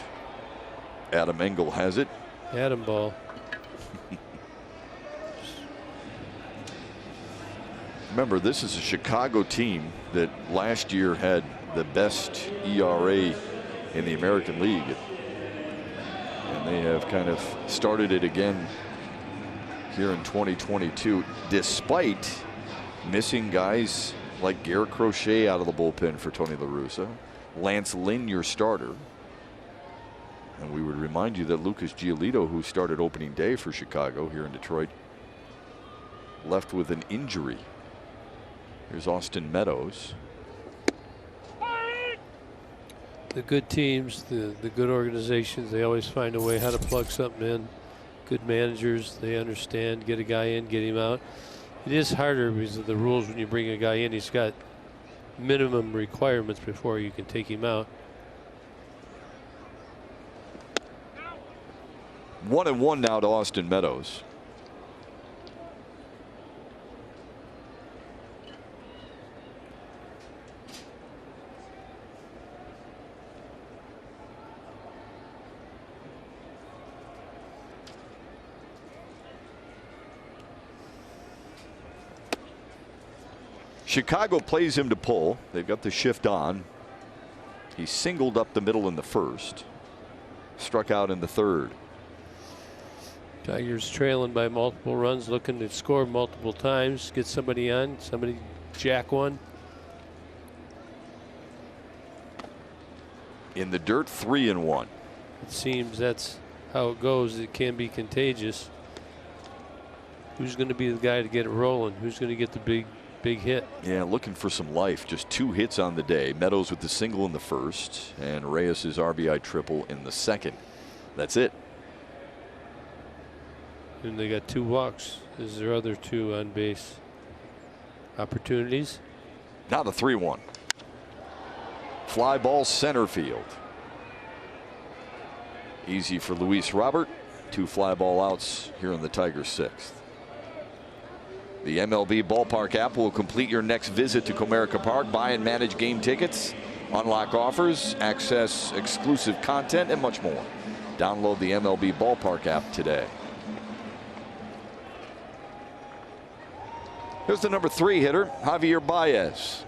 Adam Engel has it. Adam ball. Remember, this is a Chicago team that last year had the best ERA in the American League. And they have kind of started it again here in 2022, despite missing guys like Garrett Crochet out of the bullpen for Tony La Russa. Lance Lynn, your starter. And we would remind you that Lucas Giolito, who started opening day for Chicago here in Detroit, left with an injury. Here's Austin Meadows. The good teams, the good organizations, they always find a way how to plug something in. Good managers, they understand, get a guy in, get him out. It is harder because of the rules when you bring a guy in. He's got minimum requirements before you can take him out. 1-1 now to Austin Meadows. Chicago plays him to pull. They've got the shift on. He singled up the middle in the first. Struck out in the third. Tigers trailing by multiple runs, looking to score multiple times, get somebody on, somebody jack one. In the dirt, 3-1. It seems that's how it goes. It can be contagious. Who's going to be the guy to get it rolling? Who's going to get the big hit? Yeah, looking for some life. Just 2 hits on the day. Meadows with the single in the first, and Reyes' RBI triple in the second. That's it. And they got 2 walks. Is there other 2 on base opportunities? Now the 3-1. Fly ball center field. Easy for Luis Robert. 2 fly ball outs here in the Tigers' 6th. The MLB Ballpark app will complete your next visit to Comerica Park. Buy and manage game tickets, unlock offers, access exclusive content, and much more. Download the MLB Ballpark app today. Here's the number 3 hitter, Javier Baez.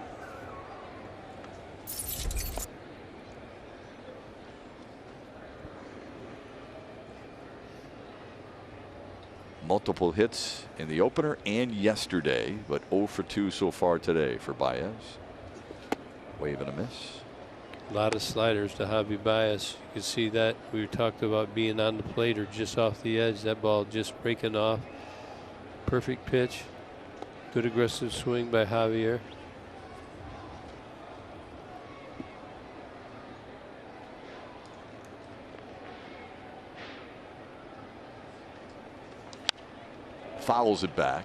Multiple hits in the opener and yesterday, but 0 for 2 so far today for Baez. Wave and a miss. A lot of sliders to Javi Baez. You can see that. We talked about being on the plate or just off the edge. That ball just breaking off. Perfect pitch. Good aggressive swing by Javier. Fouls it back.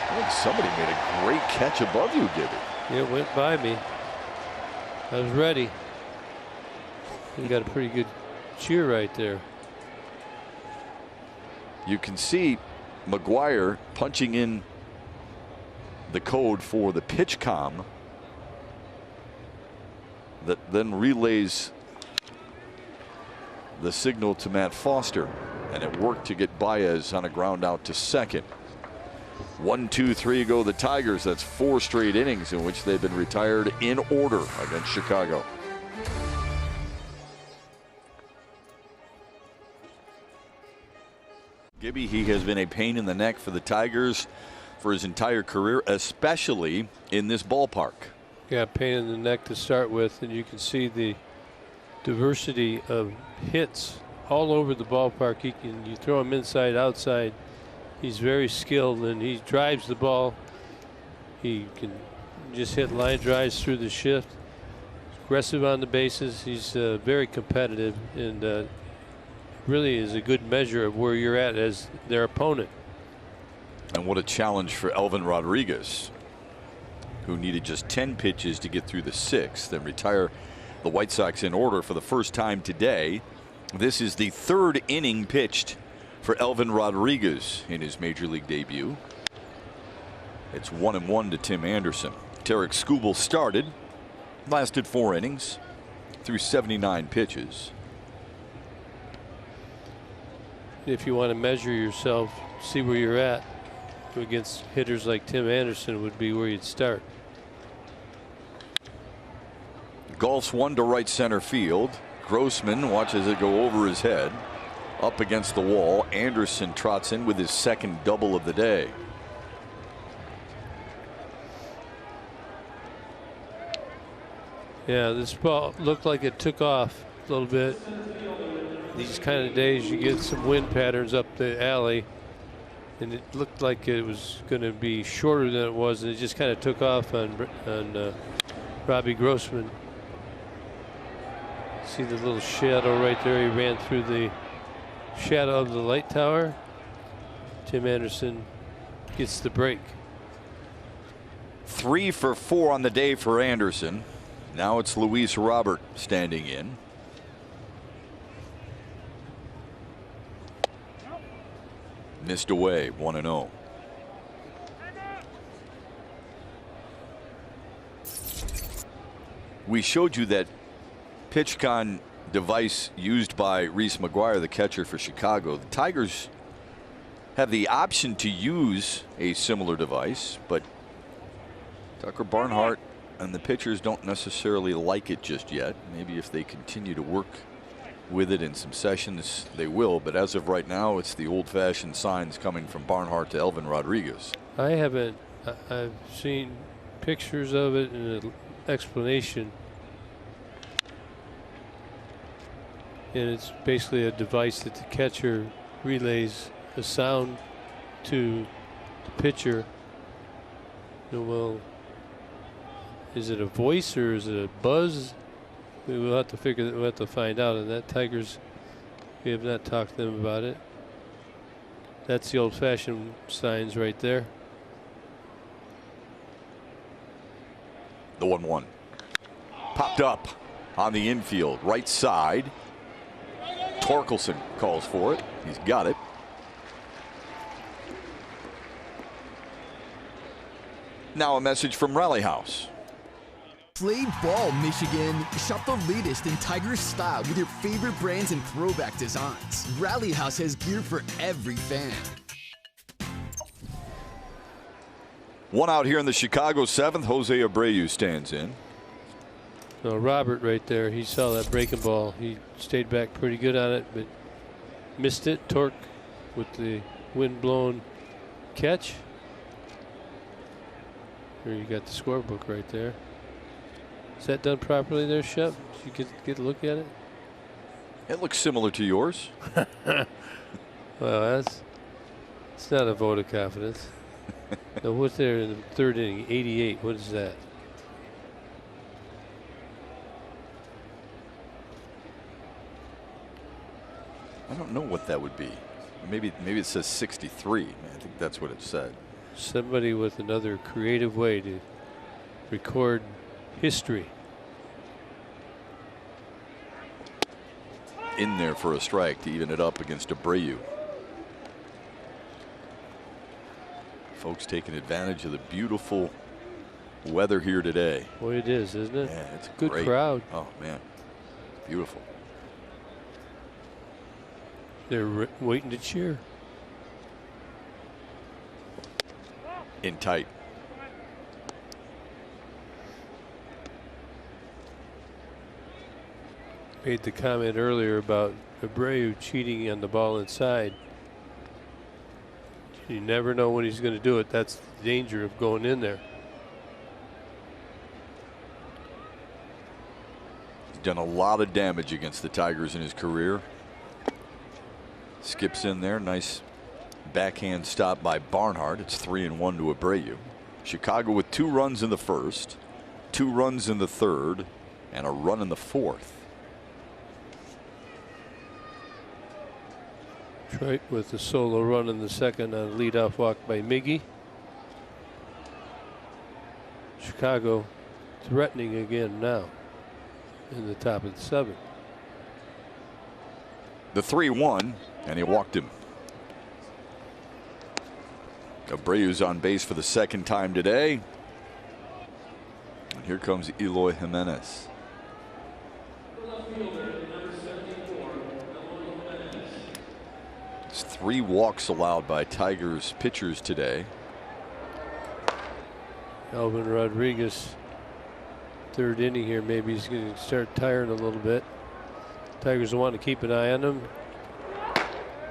I think somebody made a great catch above you, Gibby. It went by me. I was ready. You got a pretty good cheer right there. You can see McGuire punching in the code for the pitch comm that then relays the signal to Matt Foster, and it worked to get Baez on a ground out to second. 1, 2, 3 go the Tigers. That's 4 straight innings in which they've been retired in order against Chicago. Gibby, he has been a pain in the neck for the Tigers for his entire career, especially in this ballpark. Yeah, pain in the neck to start with, and you can see the diversity of hits all over the ballpark. You throw him inside, outside. He's very skilled, and he drives the ball. He can just hit line drives through the shift. Aggressive on the bases. He's very competitive, and really is a good measure of where you're at as their opponent. And what a challenge for Elvin Rodriguez, who needed just 10 pitches to get through the 6th and retire the White Sox in order for the first time today. This is the 3rd inning pitched for Elvin Rodriguez in his major league debut. It's 1-1 to Tim Anderson. Tarik Skubal started, lasted 4 innings, threw 79 pitches. If you want to measure yourself, see where you're at against hitters like Tim Anderson would be where you'd start. Golfs one to right center field. Grossman watches it go over his head. Up against the wall. Anderson trots in with his 2nd double of the day. Yeah, this ball looked like it took off a little bit. These kind of days you get some wind patterns up the alley, and it looked like it was going to be shorter than it was, and it just kind of took off on Robbie Grossman. See the little shadow right there? He ran through the shadow of the light tower. Tim Anderson gets the break. 3 for 4 on the day for Anderson. Now it's Luis Robert standing in. Missed away, 1-0. We showed you that PitchCon device used by Reese McGuire, the catcher for Chicago. The Tigers have the option to use a similar device, but Tucker Barnhart and the pitchers don't necessarily like it just yet. Maybe if they continue to work with it in some sessions, they will. But as of right now, it's the old-fashioned signs coming from Barnhart to Elvin Rodriguez. I haven't. I've seen pictures of it and an explanation. And it's basically a device that the catcher relays a sound to the pitcher. And well, is it a voice or is it a buzz? We will have to figure that. We'll have to find out. And that Tigers, we have not talked to them about it. That's the old-fashioned signs right there. The 1-1 popped up on the infield right side. Torkelson calls for it. He's got it. Now a message from Rally House. Play ball, Michigan. Shop the latest in Tigers style with your favorite brands and throwback designs. Rally House has gear for every fan. One out here in the Chicago 7th. Jose Abreu stands in. No, Robert right there, he saw that breaking ball. He stayed back pretty good on it, but missed it. Torque with the wind-blown catch. Here you got the scorebook right there. Is that done properly there, Shep? Did you get a look at it? It looks similar to yours. Well, it's not a vote of confidence. Now, what's there in the third inning? 88. What is that? I don't know what that would be. Maybe it says 63. I think that's what it said. Somebody with another creative way to record history. In there for a strike to even it up against Abreu. Folks taking advantage of the beautiful weather here today. Boy, it is, isn't it? Yeah, it's good great. crowd. Oh man, beautiful. They're waiting to cheer. In tight. Made the comment earlier about Abreu cheating on the ball inside. You never know when he's going to do it. That's the danger of going in there. He's done a lot of damage against the Tigers in his career. Skips in there. Nice backhand stop by Barnhart. It's 3-1 to Abreu. Chicago with 2 runs in the first, 2 runs in the third, and a run in the fourth. Detroit with the solo run in the second on a leadoff walk by Miggy. Chicago threatening again now in the top of the 7th. The 3-1, and he walked him. Abreu's on base for the second time today. And here comes Eloy Jimenez. It's 3 walks allowed by Tigers pitchers today. Elvin Rodriguez, third inning here. Maybe he's going to start tiring a little bit. Tigers will want to keep an eye on him.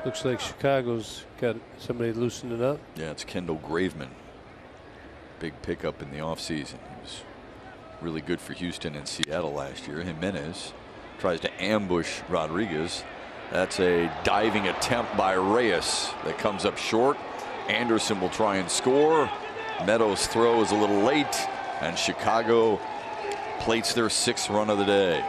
Looks like Chicago's got somebody loosening up. Yeah, it's Kendall Graveman. Big pickup in the offseason. He was really good for Houston and Seattle last year. Jimenez tries to ambush Rodriguez. That's a diving attempt by Reyes that comes up short. Anderson will try and score. Meadows' throw is a little late, and Chicago plates their 6th run of the day.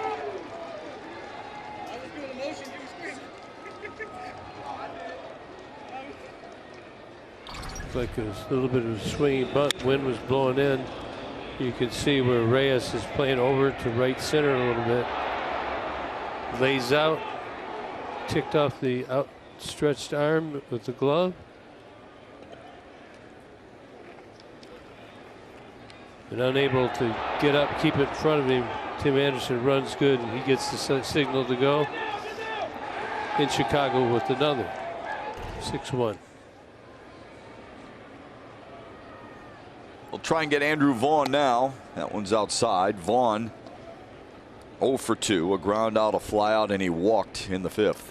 Like a little bit of a swinging bunt. Wind was blowing in. You can see where Reyes is playing over to right center a little bit. Lays out. Ticked off the outstretched arm with the glove. And unable to get up, keep it in front of him. Tim Anderson runs good, and he gets the signal to go. In Chicago with another 6-1. Well, try and get Andrew Vaughn now. That one's outside. Vaughn 0 for 2, a ground out, a fly out, and he walked in the 5th.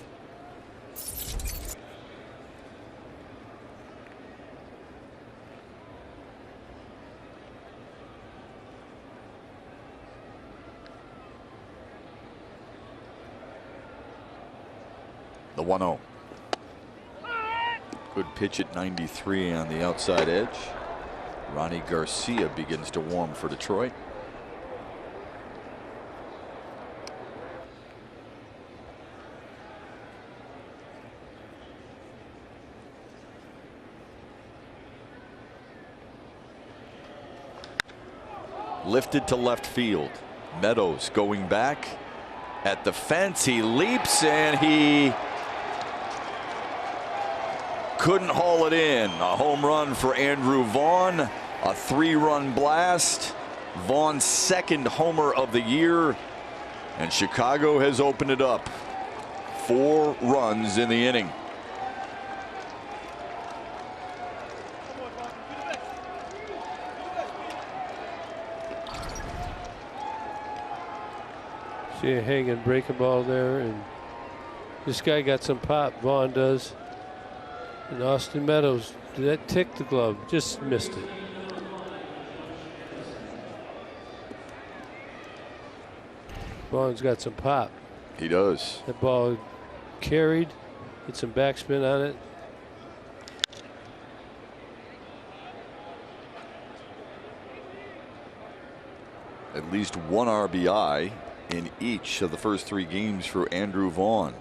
The 1-0. Good pitch at 93 on the outside edge. Ronnie Garcia begins to warm for Detroit. Lifted to left field. Meadows going back at the fence. He leaps and he couldn't haul it in. A home run for Andrew Vaughn. A 3-run blast. Vaughn's 2nd homer of the year. And Chicago has opened it up. 4 runs in the inning. See a hang and break a ball there, and this guy got some pop. Vaughn does. And Austin Meadows, did that tick the glove? Just missed it. Vaughn's got some pop. He does. That ball carried, hit some backspin on it. At least 1 RBI in each of the first 3 games for Andrew Vaughn.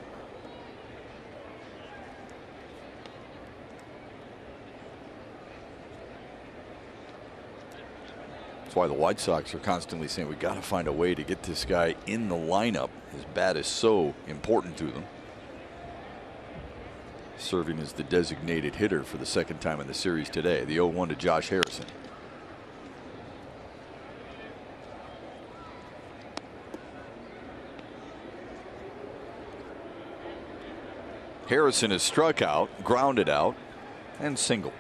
That's why the White Sox are constantly saying we got to find a way to get this guy in the lineup. His bat is so important to them. Serving as the designated hitter for the 2nd time in the series today. The 0-1 to Josh Harrison. Harrison is struck out, grounded out, and single.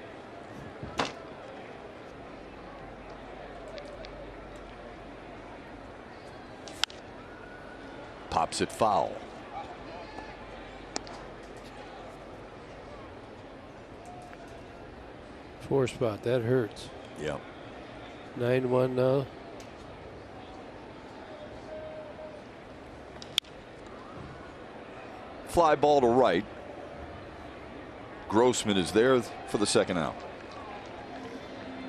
Pops it foul. Four spot, that hurts. Yeah. 9-1 now. Fly ball to right. Grossman is there for the 2nd out.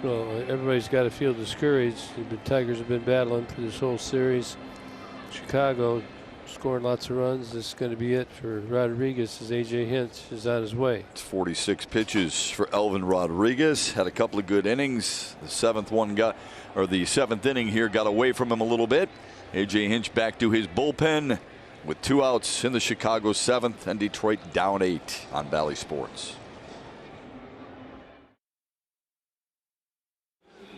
Well, everybody's got to feel discouraged. The Tigers have been battling through this whole series. Chicago scoring lots of runs. This is going to be it for Rodriguez as A.J. Hinch is on his way. It's 46 pitches for Elvin Rodriguez. Had a couple of good innings. The 7th inning here got away from him a little bit. A.J. Hinch back to his bullpen with 2 outs in the Chicago 7th, and Detroit down 8 on Bally Sports.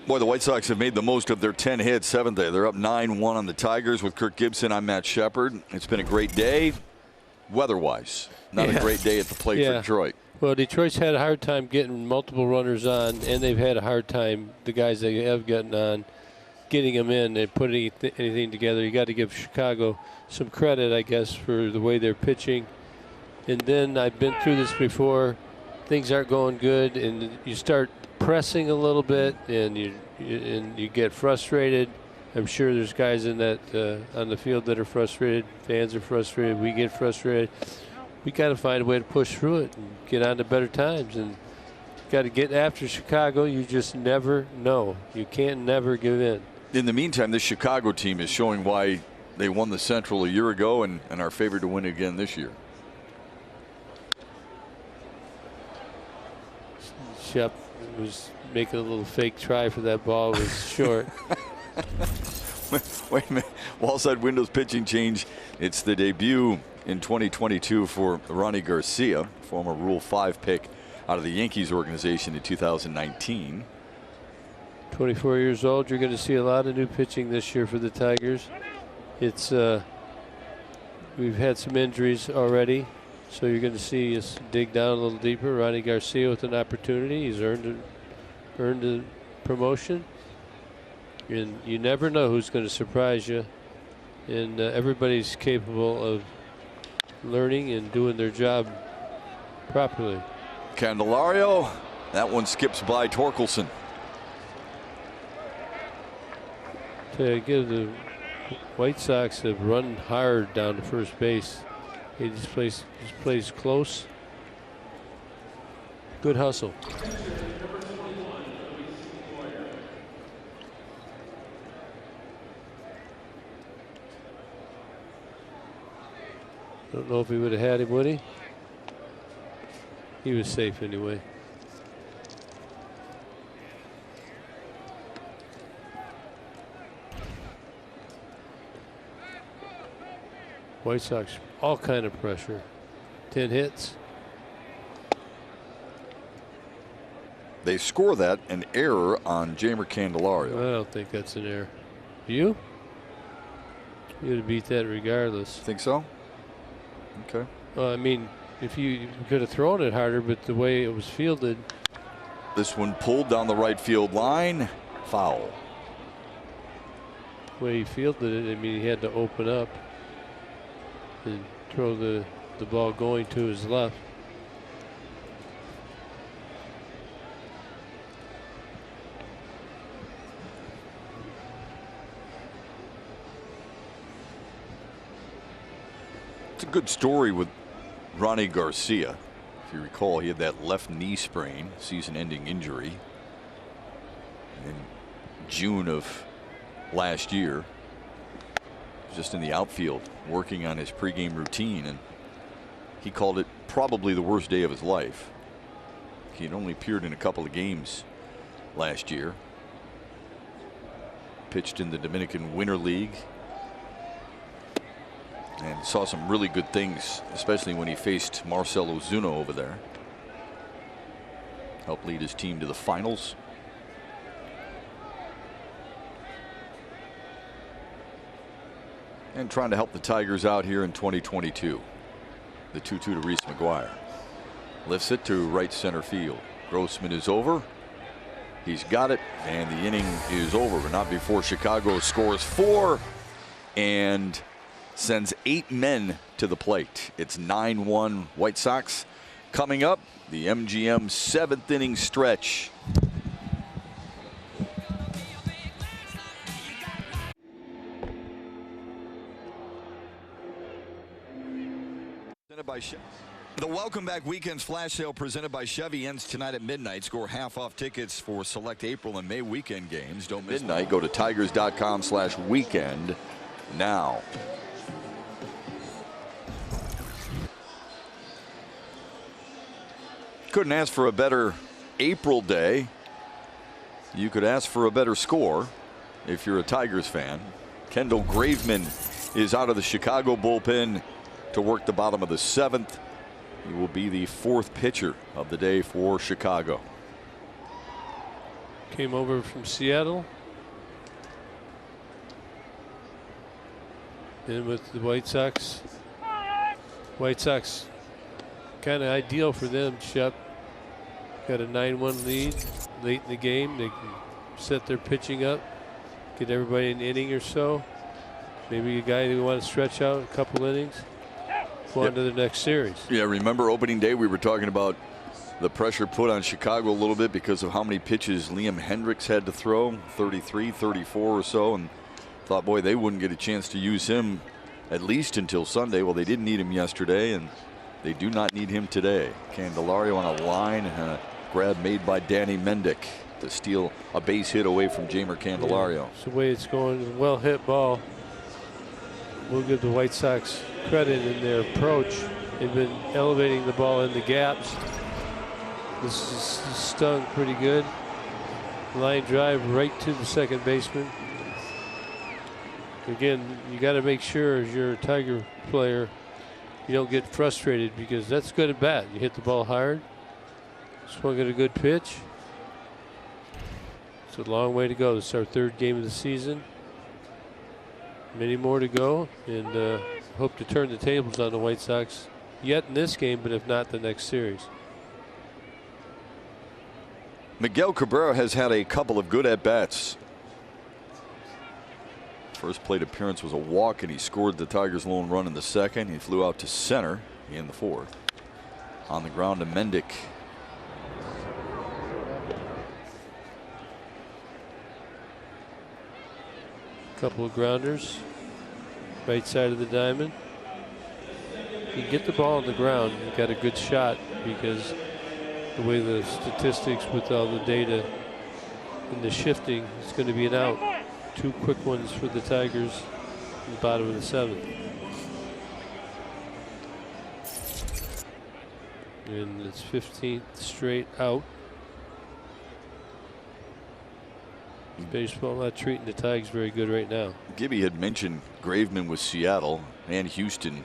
Boy, the White Sox have made the most of their 10 hits, haven't they? They're up 9-1 on the Tigers with Kirk Gibson. I'm Matt Shepard. It's been a great day, weather-wise. Not a great day at the plate for Detroit. Well, Detroit's had a hard time getting multiple runners on, and they've had a hard time, the guys they have gotten on, getting them in and putting anything together. You got to give Chicago some credit, I guess, for the way they're pitching. And then I've been through this before. Things aren't going good, and you start pressing a little bit, and you get frustrated. I'm sure there's guys in that on the field that are frustrated. Fans are frustrated. We get frustrated. We got to find a way to push through it and get on to better times. And got to get after Chicago. You just never know. You can't never give in. In the meantime, this Chicago team is showing why they won the Central a year ago and are favored to win again this year. Shep was making a little fake try for that ball. It was short. Wait a minute. Wallside Windows pitching change. It's the debut in 2022 for Ronnie Garcia, former Rule 5 pick out of the Yankees organization in 2019. 24 years old. You're going to see a lot of new pitching this year for the Tigers. It's we've had some injuries already, so you're going to see us dig down a little deeper. Ronnie Garcia with an opportunity. He's earned a promotion. And you never know who's going to surprise you. And everybody's capable of learning and doing their job properly. Candelario, that one skips by Torkelson. To give the White Sox have run hard down to first base. He just plays close. Good hustle. Don't know if he would have had him, would he? He was safe anyway. White Sox, all kind of pressure. 10 hits. They score that an error on Jeimer Candelario. I don't think that's an error. Do you? You would have beat that regardless. Think so? Okay. Well, I mean, if you could have thrown it harder, but the way it was fielded. This one pulled down the right field line. Foul. The way he fielded it, I mean, he had to open up and throw the ball going to his left. It's a good story with Ronnie Garcia. If you recall, he had that left knee sprain, season-ending injury in June of last year. Just in the outfield working on his pregame routine, and he called it probably the worst day of his life. He had only appeared in a couple of games last year. Pitched in the Dominican Winter League and saw some really good things, especially when he faced Marcell Ozuna over there. Helped lead his team to the finals. And trying to help the Tigers out here in 2022. The 2-2 to Reese McGuire. Lifts it to right center field. Grossman is over. He's got it, and the inning is over, but not before Chicago scores 4 and sends 8 men to the plate. It's 9-1 White Sox. Coming up, the MGM 7th inning stretch. The Welcome Back Weekend's flash sale presented by Chevy ends tonight at midnight. Score half off tickets for select April and May weekend games. Don't miss midnight. Go to tigers.com/weekend now. Couldn't ask for a better April day. You could ask for a better score if you're a Tigers fan. Kendall Graveman is out of the Chicago bullpen to work the bottom of the 7th. He will be the 4th pitcher of the day for Chicago. Came over from Seattle. And with the White Sox. White Sox kind of ideal for them, Shep. Got a 9-1 lead late in the game. They can set their pitching up, get everybody an inning or so. Maybe a guy who want to stretch out a couple innings. Go on to the next series. Yeah, remember opening day we were talking about the pressure put on Chicago a little bit because of how many pitches Liam Hendricks had to throw, 33, 34 or so, and thought, boy, they wouldn't get a chance to use him at least until Sunday. Well, they didn't need him yesterday, and they do not need him today. Candelario on a line, and a grab made by Danny Mendick to steal a base hit away from Jeimer Candelario. Yeah, it's the way it's going. Well hit ball. We'll give the White Sox credit in their approach. They've been elevating the ball in the gaps. This is stung pretty good. Line drive right to the second baseman. Again, you got to make sure as you're a Tiger player, you don't get frustrated, because that's good and bad. You hit the ball hard. Swung at a good pitch. It's a long way to go. This is our 3rd game of the season. Many more to go, and hope to turn the tables on the White Sox yet in this game, but if not, the next series. Miguel Cabrera has had a couple of good at-bats First plate appearance was a walk, and he scored the Tigers' lone run in the second. He flew out to center in the fourth. On the ground to Mendick. Couple of grounders. Right side of the diamond. You get the ball on the ground, you got a good shot, because the way the statistics with all the data and the shifting, it's going to be an out. 2 quick ones for the Tigers in the bottom of the 7th. And it's 15th straight out. Baseball not treating the Tigers very good right now. Gibby had mentioned Graveman with Seattle and Houston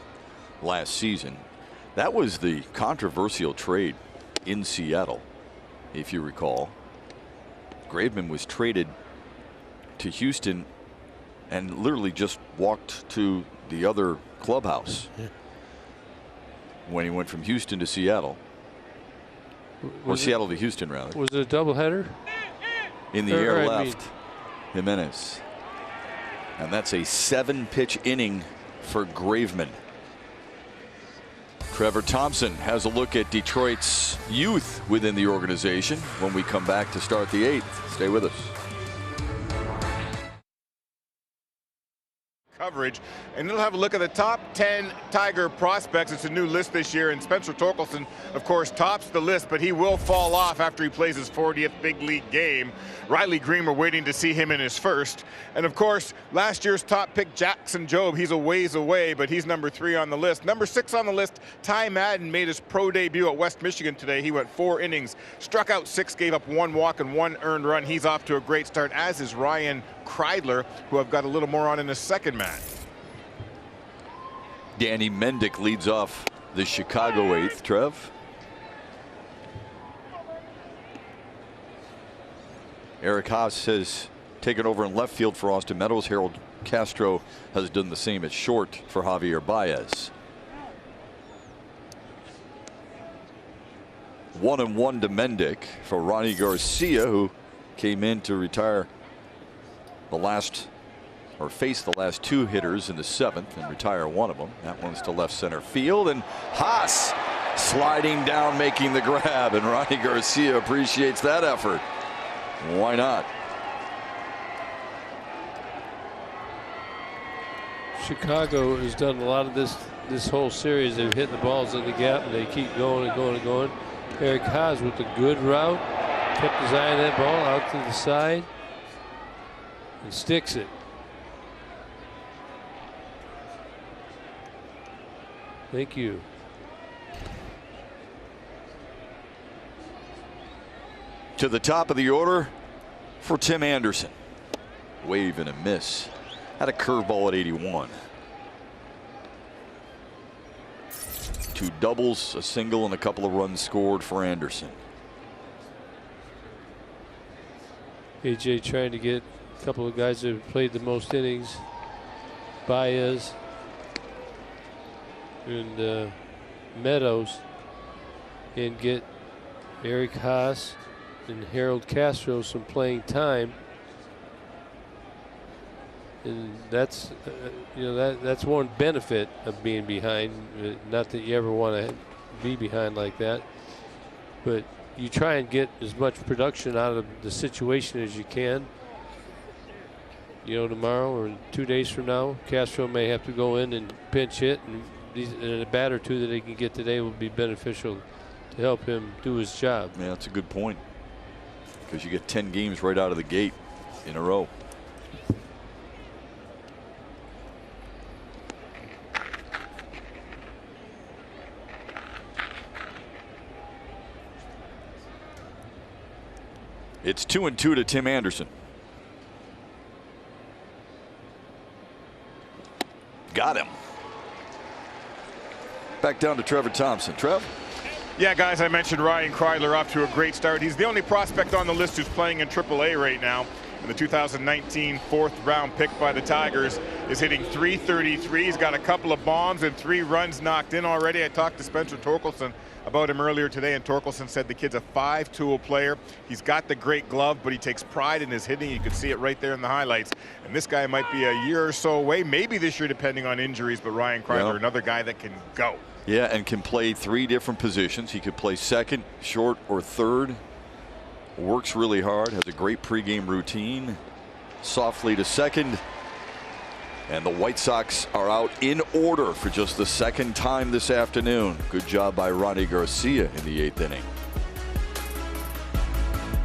last season. That was the controversial trade in Seattle, if you recall. Graveman was traded to Houston and literally just walked to the other clubhouse when he went from Houston to Seattle. Or Seattle to Houston, rather. Was it a doubleheader? In the air left, Jimenez. And that's a 7-pitch inning for Graveman. Trevor Thompson has a look at Detroit's youth within the organization when we come back to start the 8th. Stay with us. Coverage, and we'll have a look at the top 10 Tiger prospects. It's a new list this year, and Spencer Torkelson, of course, tops the list, but he will fall off after he plays his 40th big league game. Riley Green, we're waiting to see him in his first. And of course, last year's top pick, Jackson Jobe, he's a ways away, but he's number 3 on the list. Number 6 on the list, Ty Madden made his pro debut at West Michigan today. He went 4 innings, struck out 6, gave up 1 walk and 1 earned run. He's off to a great start, as is Ryan Kreidler, who I've got a little more on in his second match. Danny Mendick leads off the Chicago 8th. Trev. Eric Haas has taken over in left field for Austin Meadows. Harold Castro has done the same at short for Javier Baez. 1-1 to Mendick for Ronnie Garcia, who came in to retire the last, or face the last 2 hitters in the 7th and retire one of them. That one's to left center field, and Haas sliding down, making the grab, and Ronnie Garcia appreciates that effort. Why not? Chicago has done a lot of this whole series. They've hit the balls in the gap, and they keep going and going and going. Eric Haas with a good route, kept his eye on that ball out to the side and sticks it. Thank you. To the top of the order for Tim Anderson. Wave and a miss. Had a curveball at 81. 2 doubles, a single, and a couple of runs scored for Anderson. AJ trying to get a couple of guys that have played the most innings. Baez and Meadows, and get Eric Haas and Harold Castro some playing time. And that's that's one benefit of being behind. Not that you ever want to be behind like that, but you try and get as much production out of the situation as you can. You know, tomorrow or 2 days from now, Castro may have to go in and pinch hit, and a bat or 2 that he can get today will be beneficial to help him do his job. Yeah, that's a good point, because you get 10 games right out of the gate in a row. It's 2-2 to Tim Anderson. Got him. Back down to Trevor Thompson. Trev? Yeah, guys, I mentioned Ryan Kreidler off to a great start. He's the only prospect on the list who's playing in AAA right now. And the 2019 4th-round pick by the Tigers is hitting .333. He's got a couple of bombs and 3 runs knocked in already. I talked to Spencer Torkelson about him earlier today, and Torkelson said the kid's a 5-tool player. He's got the great glove, but he takes pride in his hitting. You can see it right there in the highlights. And this guy might be a year or so away, maybe this year depending on injuries, but Ryan Kreidler, another guy that can go. Yeah, and can play 3 different positions. He could play second, short, or third. Works really hard, has a great pregame routine. Softly to second. And the White Sox are out in order for just the 2nd time this afternoon. Good job by Ronnie Garcia in the 8th inning.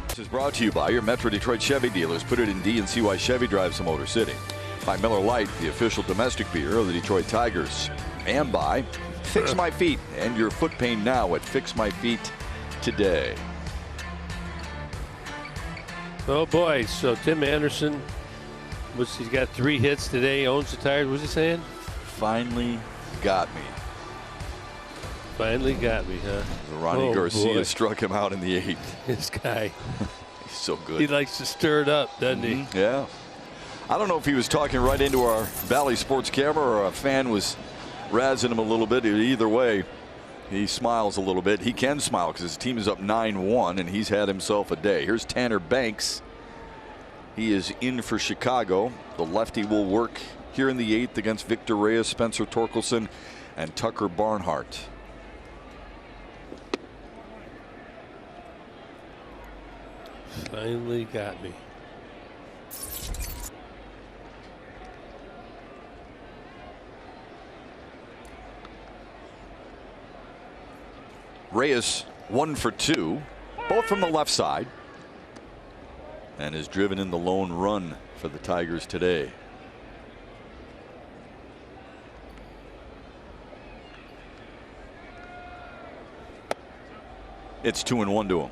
This is brought to you by your Metro Detroit Chevy dealers. Put it in D and see why Chevy drives to Motor City. By Miller Lite, the official domestic beer of the Detroit Tigers. And by Fix My Feet. And your foot pain now at Fix My Feet today. Oh boy, so Tim Anderson, he's got 3 hits today, owns the Tigers. What's he saying? Finally got me. Finally got me, huh? Ronnie Garcia struck him out in the 8th. This guy. He's so good. He likes to stir it up, doesn't he? Yeah. I don't know if he was talking right into our Valley Sports camera or a fan was razzing him a little bit. Either way, he smiles a little bit. He can smile because his team is up 9-1 and he's had himself a day. Here's Tanner Banks. He is in for Chicago. The lefty will work here in the 8th against Victor Reyes, Spencer Torkelson, and Tucker Barnhart. Finally got me. Reyes 1 for 2, both from the left side, and has driven in the lone run for the Tigers today. It's 2-1 to him.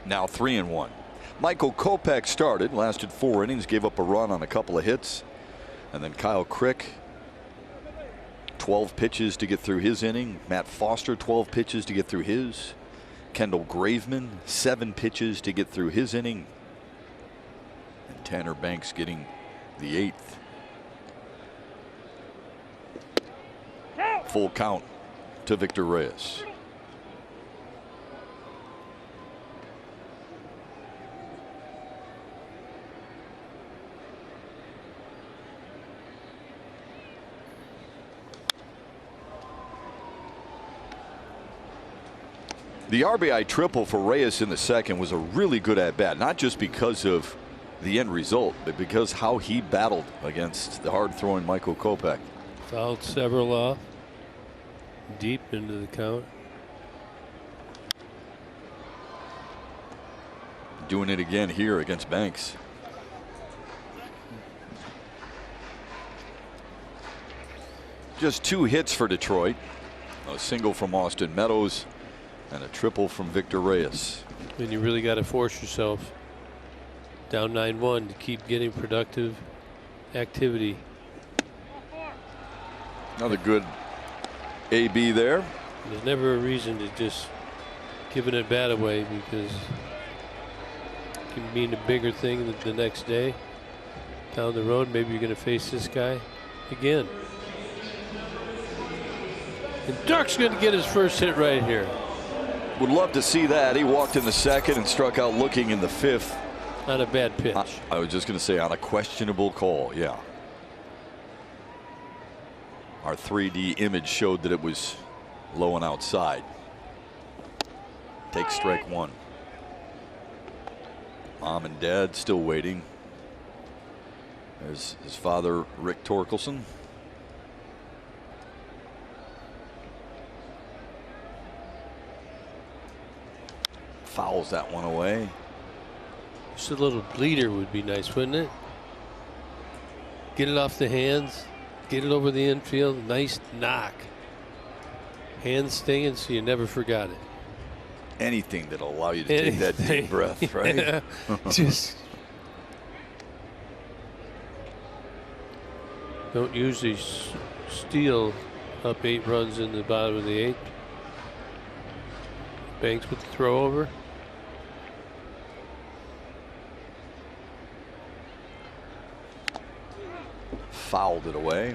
Now 3-1. Michael Kopech started, lasted 4 innings, gave up a run on a couple of hits. And then Kyle Crick, 12 pitches to get through his inning. Matt Foster, 12 pitches to get through his. Kendall Graveman, 7 pitches to get through his inning. And Tanner Banks getting the 8th. Full count to Victor Reyes. The RBI triple for Reyes in the 2nd was a really good at-bat, not just because of the end result, but because how he battled against the hard-throwing Michael Kopech. Fouled several off, deep into the count. Doing it again here against Banks. Just 2 hits for Detroit. A single from Austin Meadows and a triple from Victor Reyes. And you really got to force yourself down 9-1 to keep getting productive activity. Another good AB there. There's never a reason to just give an at-bat away because it can mean a bigger thing the next day. Down the road, maybe you're going to face this guy again. And Dark's going to get his first hit right here. Would love to see that. He walked in the 2nd and struck out looking in the 5th. On a bad pitch. I was just going to say on a questionable call. Yeah. Our 3D image showed that it was low and outside. Take strike 1. Mom and Dad still waiting. There's his father, Rick Torkelson. Fouls that one away. Just a little bleeder would be nice, wouldn't it? Get it off the hands, get it over the infield. Nice knock. Hands stinging so you never forgot it. Anything that'll allow you to take that deep breath, right? Yeah. Just Don't usually steal up 8 runs in the bottom of the 8th. Banks with the throw over. Fouled it away.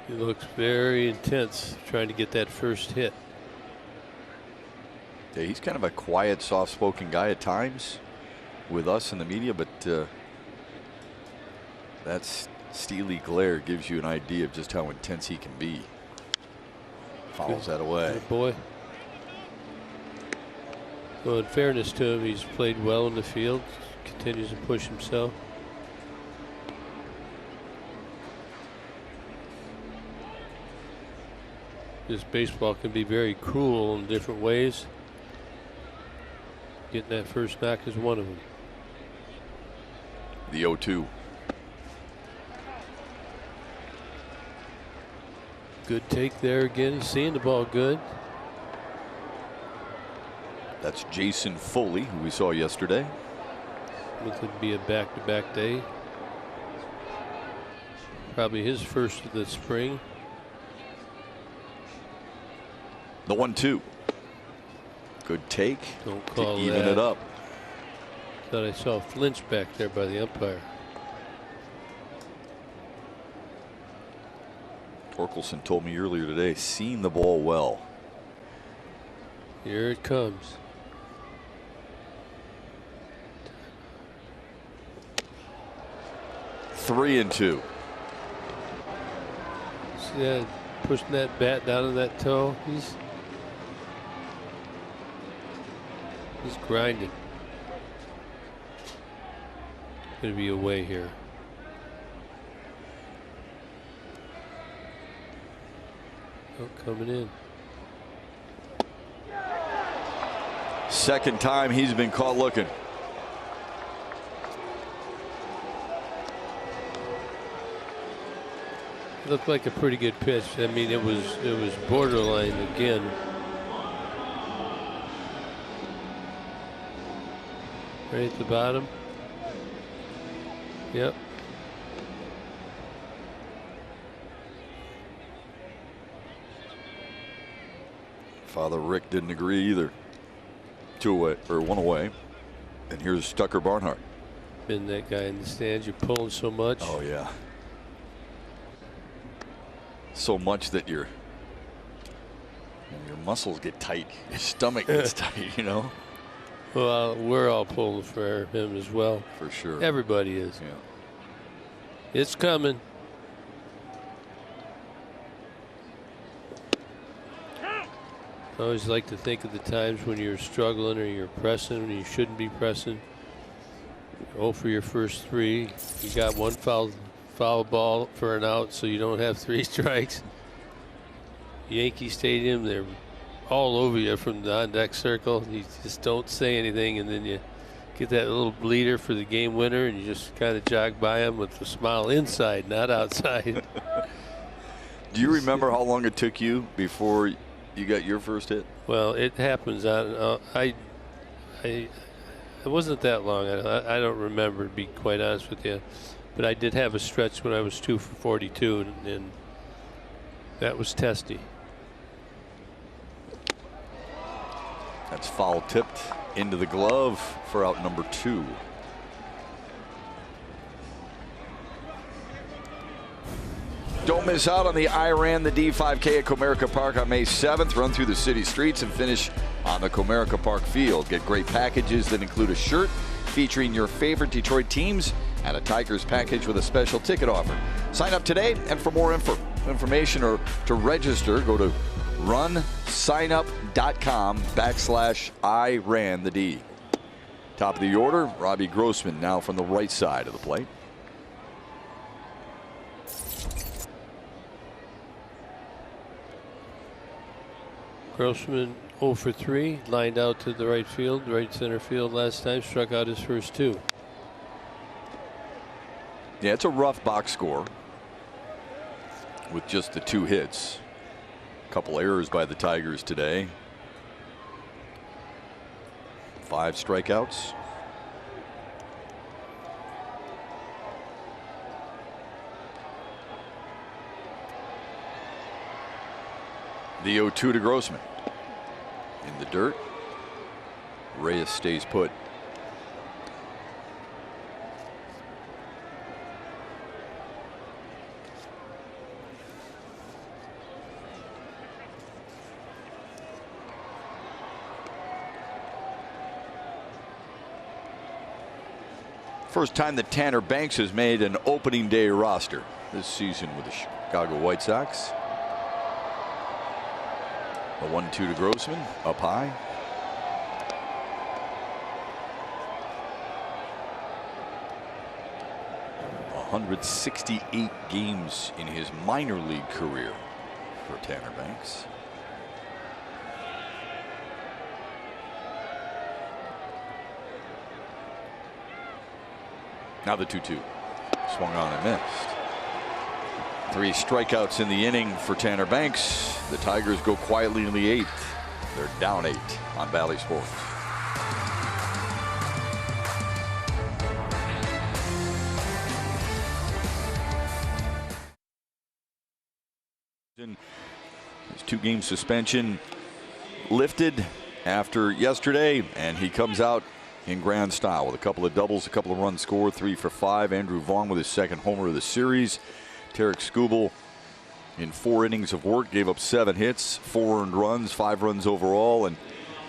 He looks very intense trying to get that first hit. Yeah, he's kind of a quiet, soft-spoken guy at times with us in the media, but that steely glare gives you an idea of just how intense he can be. Fouls that away. Good boy. Well, in fairness to him, he's played well in the field, continues to push himself. This baseball can be very cruel in different ways. Getting that first knock is one of them. The 0-2. Good take there again. He's seeing the ball good. That's Jason Foley, who we saw yesterday. It could be a back-to-back day. Probably his first of the spring. The 1-2. Good take. Don't call to even that. it up. Thought I saw a flinch back there by the umpire. Torkelson told me earlier today, seeing the ball well. Here it comes. Three and 2. See that, pushing that bat down on that toe. He's grinding. Gonna be away here. Oh, coming in. Second time he's been caught looking. Looked like a pretty good pitch. I mean, it was borderline again. Right at the bottom. Yep. Father Rick didn't agree either. 2 away, or 1 away. And here's Tucker Barnhart. Been that guy in the stands. You're pulling so much. Oh yeah. So much that your muscles get tight, your stomach gets tight, you know. Well, we're all pulling for him as well. For sure. Everybody is. Yeah. It's coming. I always like to think of the times when you're struggling or you're pressing when you shouldn't be pressing. Oh, for your first 3. You got 1 foul ball for an out, so you don't have 3 strikes. Yankee Stadium, they're all over you from the on-deck circle. You just don't say anything, and then you get that little bleeder for the game winner, and you just kind of jog by them with a smile inside, not outside. Do you remember how long it took you before you got your first hit? Well, it happens on. It wasn't that long. I don't remember, to be quite honest with you. But I did have a stretch when I was 2 for 42, and that was testy. That's foul tipped into the glove for out number 2. Don't miss out on the I Ran the D 5K at Comerica Park on May 7th. Run through the city streets and finish on the Comerica Park field. Get great packages that include a shirt featuring your favorite Detroit teams and a Tigers package with a special ticket offer. Sign up today, and for more information or to register, go to runsignup.com/I Ran the D. Top of the order, Robbie Grossman now from the right side of the plate. Grossman 0 for 3, lined out to the right field, right center field last time, struck out his first 2. Yeah, it's a rough box score with just the 2 hits. A couple errors by the Tigers today. 5 strikeouts. The 0-2 to Grossman. In the dirt. Reyes stays put. First time that Tanner Banks has made an opening day roster this season with the Chicago White Sox. The 1-2 to Grossman, up high. $168 games in his minor league career for Tanner Banks. Now the 2-2. Swung on and missed. 3 strikeouts in the inning for Tanner Banks. The Tigers go quietly in the 8th. They're down 8 on Bally Sports. His 2-game suspension lifted after yesterday, and he comes out in grand style with a couple of doubles, a couple of runs scored, 3 for 5. Andrew Vaughn with his 2nd homer of the series. Tarek Skubal in 4 innings of work gave up 7 hits, 4 earned runs, 5 runs overall, and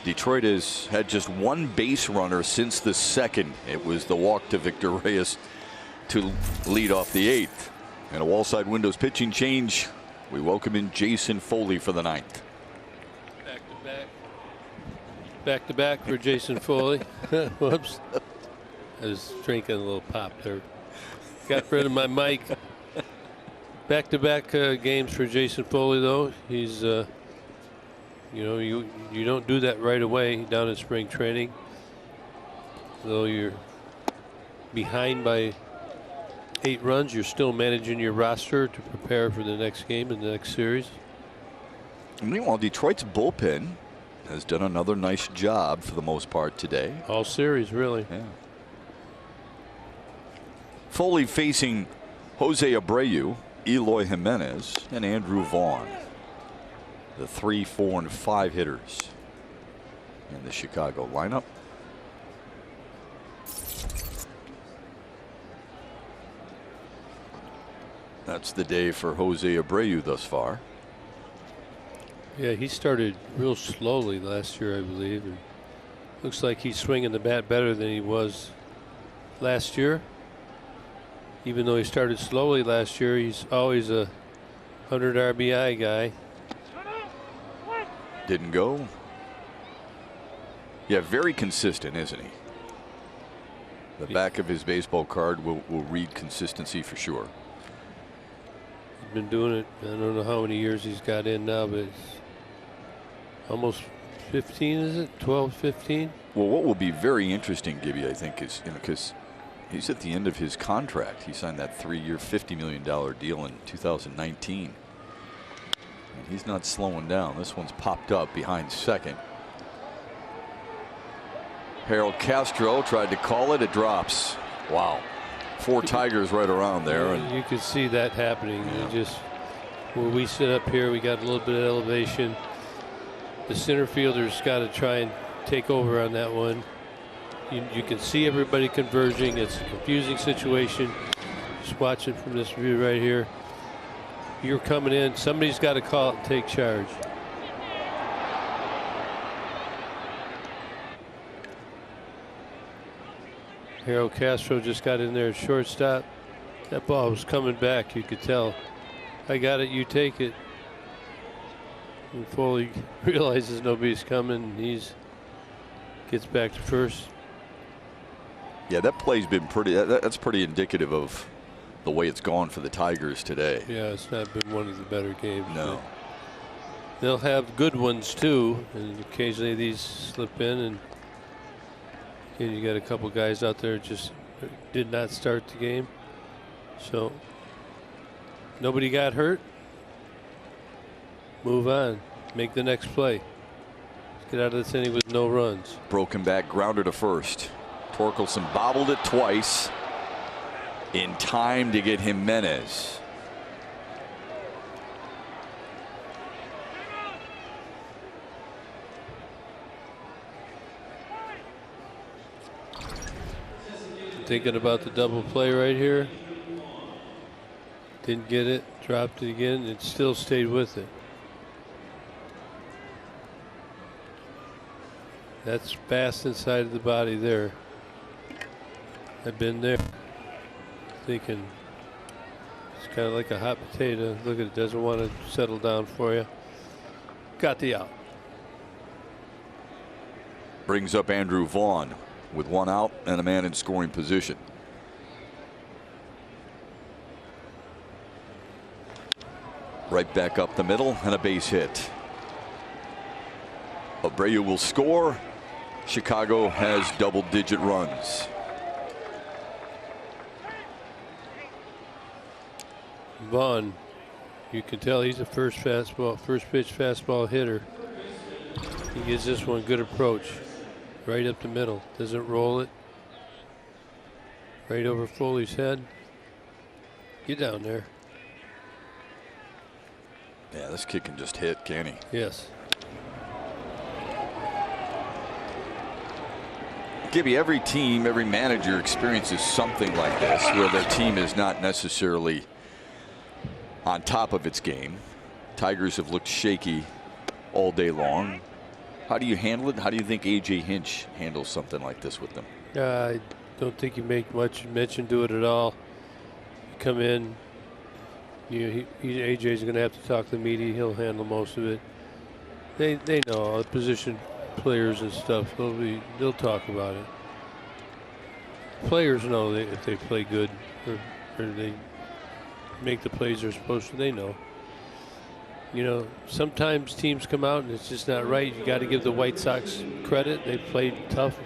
Detroit has had just 1 base runner since the 2nd. It was the walk to Victor Reyes to lead off the 8th. And a Wallside Windows pitching change. We welcome in Jason Foley for the 9th. Back to back for Jason Foley. Whoops. I was drinking a little pop there. Got rid of my mic. Back to back games for Jason Foley, though. He's, you know, you don't do that right away down in spring training. Though you're behind by 8 runs, you're still managing your roster to prepare for the next game in the next series. Meanwhile, Detroit's bullpen has done another nice job for the most part today. All series, really. Yeah. Foley facing Jose Abreu, Eloy Jimenez, and Andrew Vaughn. The 3, 4, and 5 hitters in the Chicago lineup. That's the day for Jose Abreu thus far. Yeah, he started real slowly last year, I believe. And looks like he's swinging the bat better than he was last year. Even though he started slowly last year, he's always a 100 RBI guy. Didn't go. Yeah, very consistent, isn't he? The back of his baseball card will read consistency for sure. He's been doing it, I don't know how many years he's got in now, but it's almost 15, is it? 12, 15? Well, what will be very interesting, Gibby, I think, is, you know, because he's at the end of his contract. He signed that 3-year, $50 million deal in 2019. And he's not slowing down. This one's popped up behind second. Harold Castro tried to call it. It drops. Wow. 4 Tigers right around there. And you could see that happening. Yeah. You just, where we sit up here, we got a little bit of elevation. The center fielder's got to try and take over on that one. You can see everybody converging. It's a confusing situation. Just watching from this view right here. You're coming in. Somebody's got to call it and take charge. Harold Castro just got in there at shortstop. That ball was coming back. You could tell. I got it. You take it. And Foley realizes nobody's coming. He's gets back to first. Yeah, that play's been pretty. That's pretty indicative of the way it's gone for the Tigers today. Yeah, it's not been one of the better games. No. They'll have good ones too, and occasionally these slip in, and you got a couple guys out there just did not start the game. So nobody got hurt. Move on. Make the next play. Let's get out of this inning with no runs. Broken back, grounder to first. Torkelson bobbled it twice in time to get Jimenez. thinking about the double play right here. Didn't get it, dropped it again, and still stayed with it. That's fast inside of the body there. I've been there thinking it's kind of like a hot potato. Look at it, doesn't want to settle down for you. Got the out. Brings up Andrew Vaughn with 1 out and a man in scoring position. Right back up the middle and a base hit. Abreu will score. Chicago has double-digit runs. Vaughn, you can tell he's a first pitch fastball hitter. He gives this one good approach. Right up the middle. Doesn't roll it. Right over Foley's head. Get down there. Yeah, this kid can just hit, can he? Yes. Gibby, every team, every manager experiences something like this where their team is not necessarily on top of its game. Tigers have looked shaky all day long. How do you handle it? How do you think A.J. Hinch handles something like this with them? I don't think you make much mention to it at all. You come in, A.J.'s going to have to talk to the media. He'll handle most of it. They know all the position players and stuff. They'll talk about it. Players know if they play good or they make the plays they're supposed to. They know. You know, sometimes teams come out and it's just not right. You got to give the White Sox credit. They played tough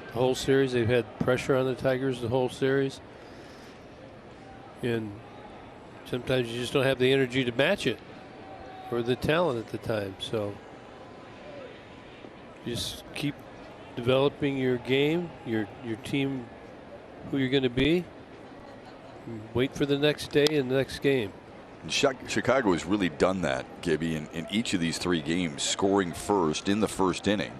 the whole series. They've had pressure on the Tigers the whole series. And sometimes you just don't have the energy to match it or the talent at the time. So just keep developing your game, your team, who you're going to be. Wait for the next day and the next game. Chicago has really done that, Gibby, in each of these 3 games, scoring first in the first inning.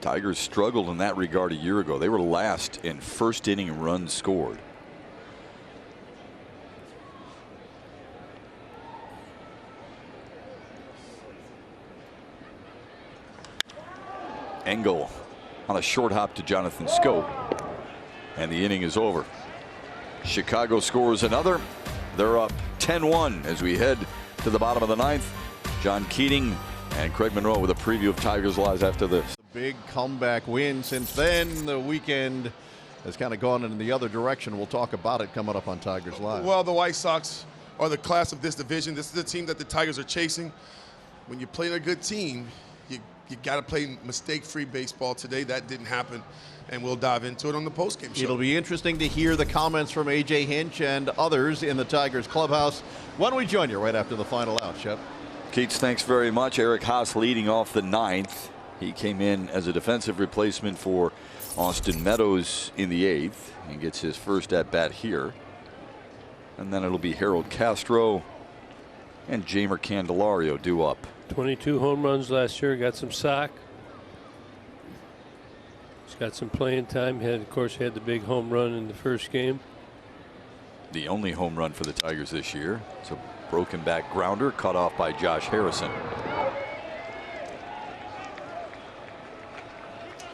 Tigers struggled in that regard a year ago. They were last in first inning runs scored. Engel on a short hop to Jonathan Schoop, and the inning is over. Chicago scores another. They're up 10-1 as we head to the bottom of the 9th. John Keating and Craig Monroe with a preview of Tigers Live after this. Big comeback win. Since then, the weekend has kind of gone in the other direction. We'll talk about it coming up on Tigers Live. Well, the White Sox are the class of this division. This is the team that the Tigers are chasing. When you play a good team, you got to play mistake-free baseball today. That didn't happen, and we'll dive into it on the postgame show. It'll be interesting to hear the comments from A.J. Hinch and others in the Tigers clubhouse when we join you right after the final out, Shep. Keats, thanks very much. Eric Haas leading off the 9th. He came in as a defensive replacement for Austin Meadows in the 8th and gets his first at-bat here. And then it'll be Harold Castro and Jeimer Candelario due up. 22 home runs last year, got some sock. He's got some playing time. Of course, had the big home run in the first game. The only home run for the Tigers this year. It's a broken back grounder cut off by Josh Harrison.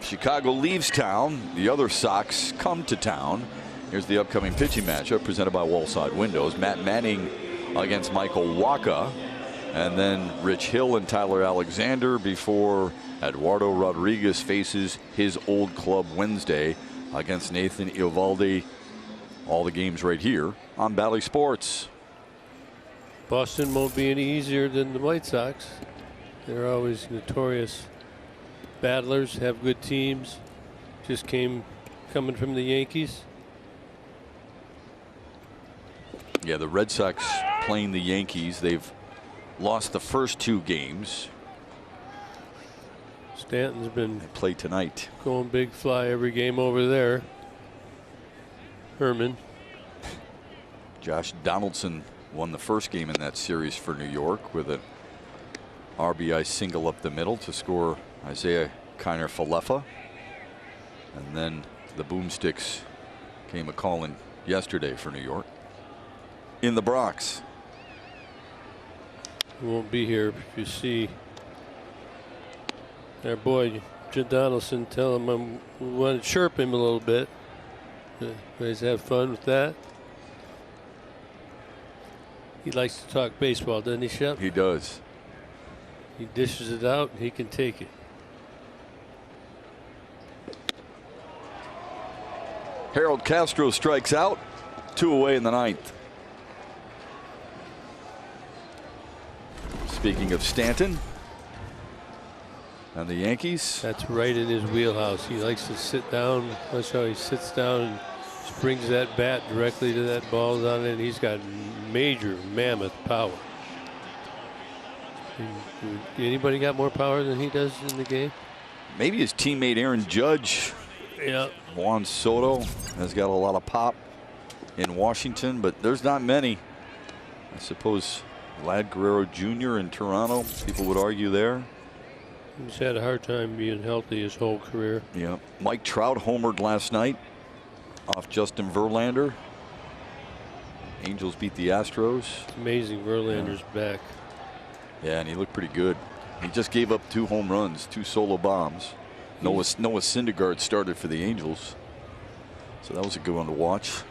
Chicago leaves town. The other Sox come to town. Here's the upcoming pitching matchup presented by Wallside Windows. Matt Manning against Michael Wacha. And then Rich Hill and Tyler Alexander before Eduardo Rodriguez faces his old club Wednesday against Nathan Eovaldi. All the games right here on Bally Sports. Boston won't be any easier than the White Sox. They're always notorious battlers, have good teams. Just coming from the Yankees. Yeah, the Red Sox playing the Yankees. They've lost the first 2 games. Stanton's been play tonight. Going big fly every game over there. Herman. Josh Donaldson won the first game in that series for New York with an RBI single up the middle to score Isaiah Kiner-Falefa. And then the Boomsticks came a-calling yesterday for New York. In the Bronx. He won't be here. If you see our boy Jim Donaldson, tell him we want to chirp him a little bit. Guys have fun with that. He likes to talk baseball, doesn't he, Shep? He does. He dishes it out and he can take it. Harold Castro strikes out. 2 away in the 9th. Speaking of Stanton and the Yankees. That's right in his wheelhouse. He likes to sit down. That's how he sits down and springs that bat directly to that ball on it. He's got major mammoth power. Anybody got more power than he does in the game? Maybe his teammate Aaron Judge. Yeah. Juan Soto has got a lot of pop in Washington, but there's not many. I suppose Vlad Guerrero Jr. in Toronto, people would argue there. He's had a hard time being healthy his whole career. Yeah. Mike Trout homered last night off Justin Verlander. Angels beat the Astros. It's amazing Verlander's back. Yeah, and he looked pretty good. He just gave up 2 home runs, 2 solo bombs. Noah Syndergaard started for the Angels, so that was a good one to watch.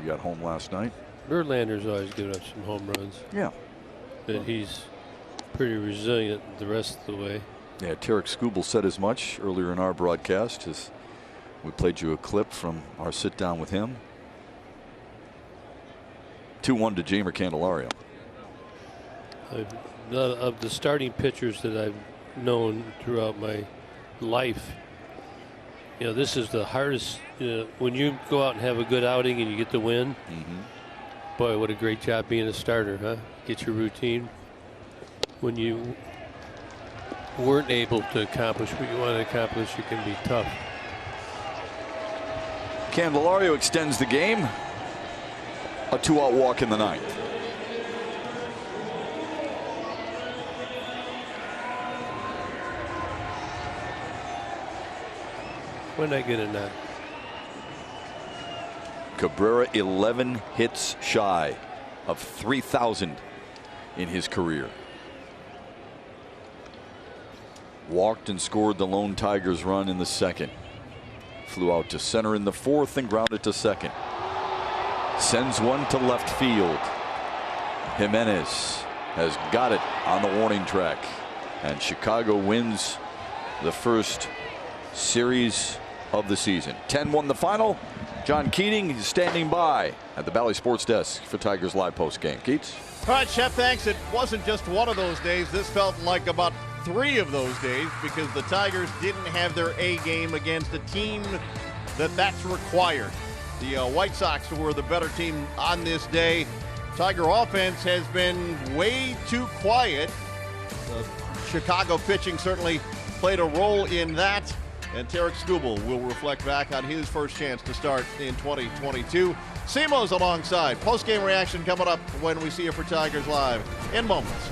He got home last night. Verlander's always given up some home runs. Yeah. But he's pretty resilient the rest of the way. Yeah, Tarek Skubal said as much earlier in our broadcast as we played you a clip from our sit down with him. 2-1 to Jeimer Candelario. Of the starting pitchers that I've known throughout my life, you know, this is the hardest. When you go out and have a good outing and you get the win, boy, what a great job being a starter, huh? Get your routine. When you weren't able to accomplish what you wanted to accomplish, it can be tough. Candelario extends the game. A 2-out walk in the 9th. When I get a nut. Cabrera 11 hits shy of 3,000 in his career. Walked and scored the lone Tigers run in the 2nd. Flew out to center in the 4th and grounded to 2nd. Sends one to left field. Jimenez has got it on the warning track, and Chicago wins the first series of the season. 10-1 the final. John Keating is standing by at the Bally Sports Desk for Tigers Live Post Game. Keats. All right, Chef, thanks. It wasn't just one of those days. This felt like about 3 of those days because the Tigers didn't have their A game against a team that's required. The White Sox were the better team on this day. Tiger offense has been way too quiet. Chicago pitching certainly played a role in that. And Tarek Skubal will reflect back on his first chance to start in 2022. Simo's alongside. Post-game reaction coming up when we see you for Tigers Live in moments.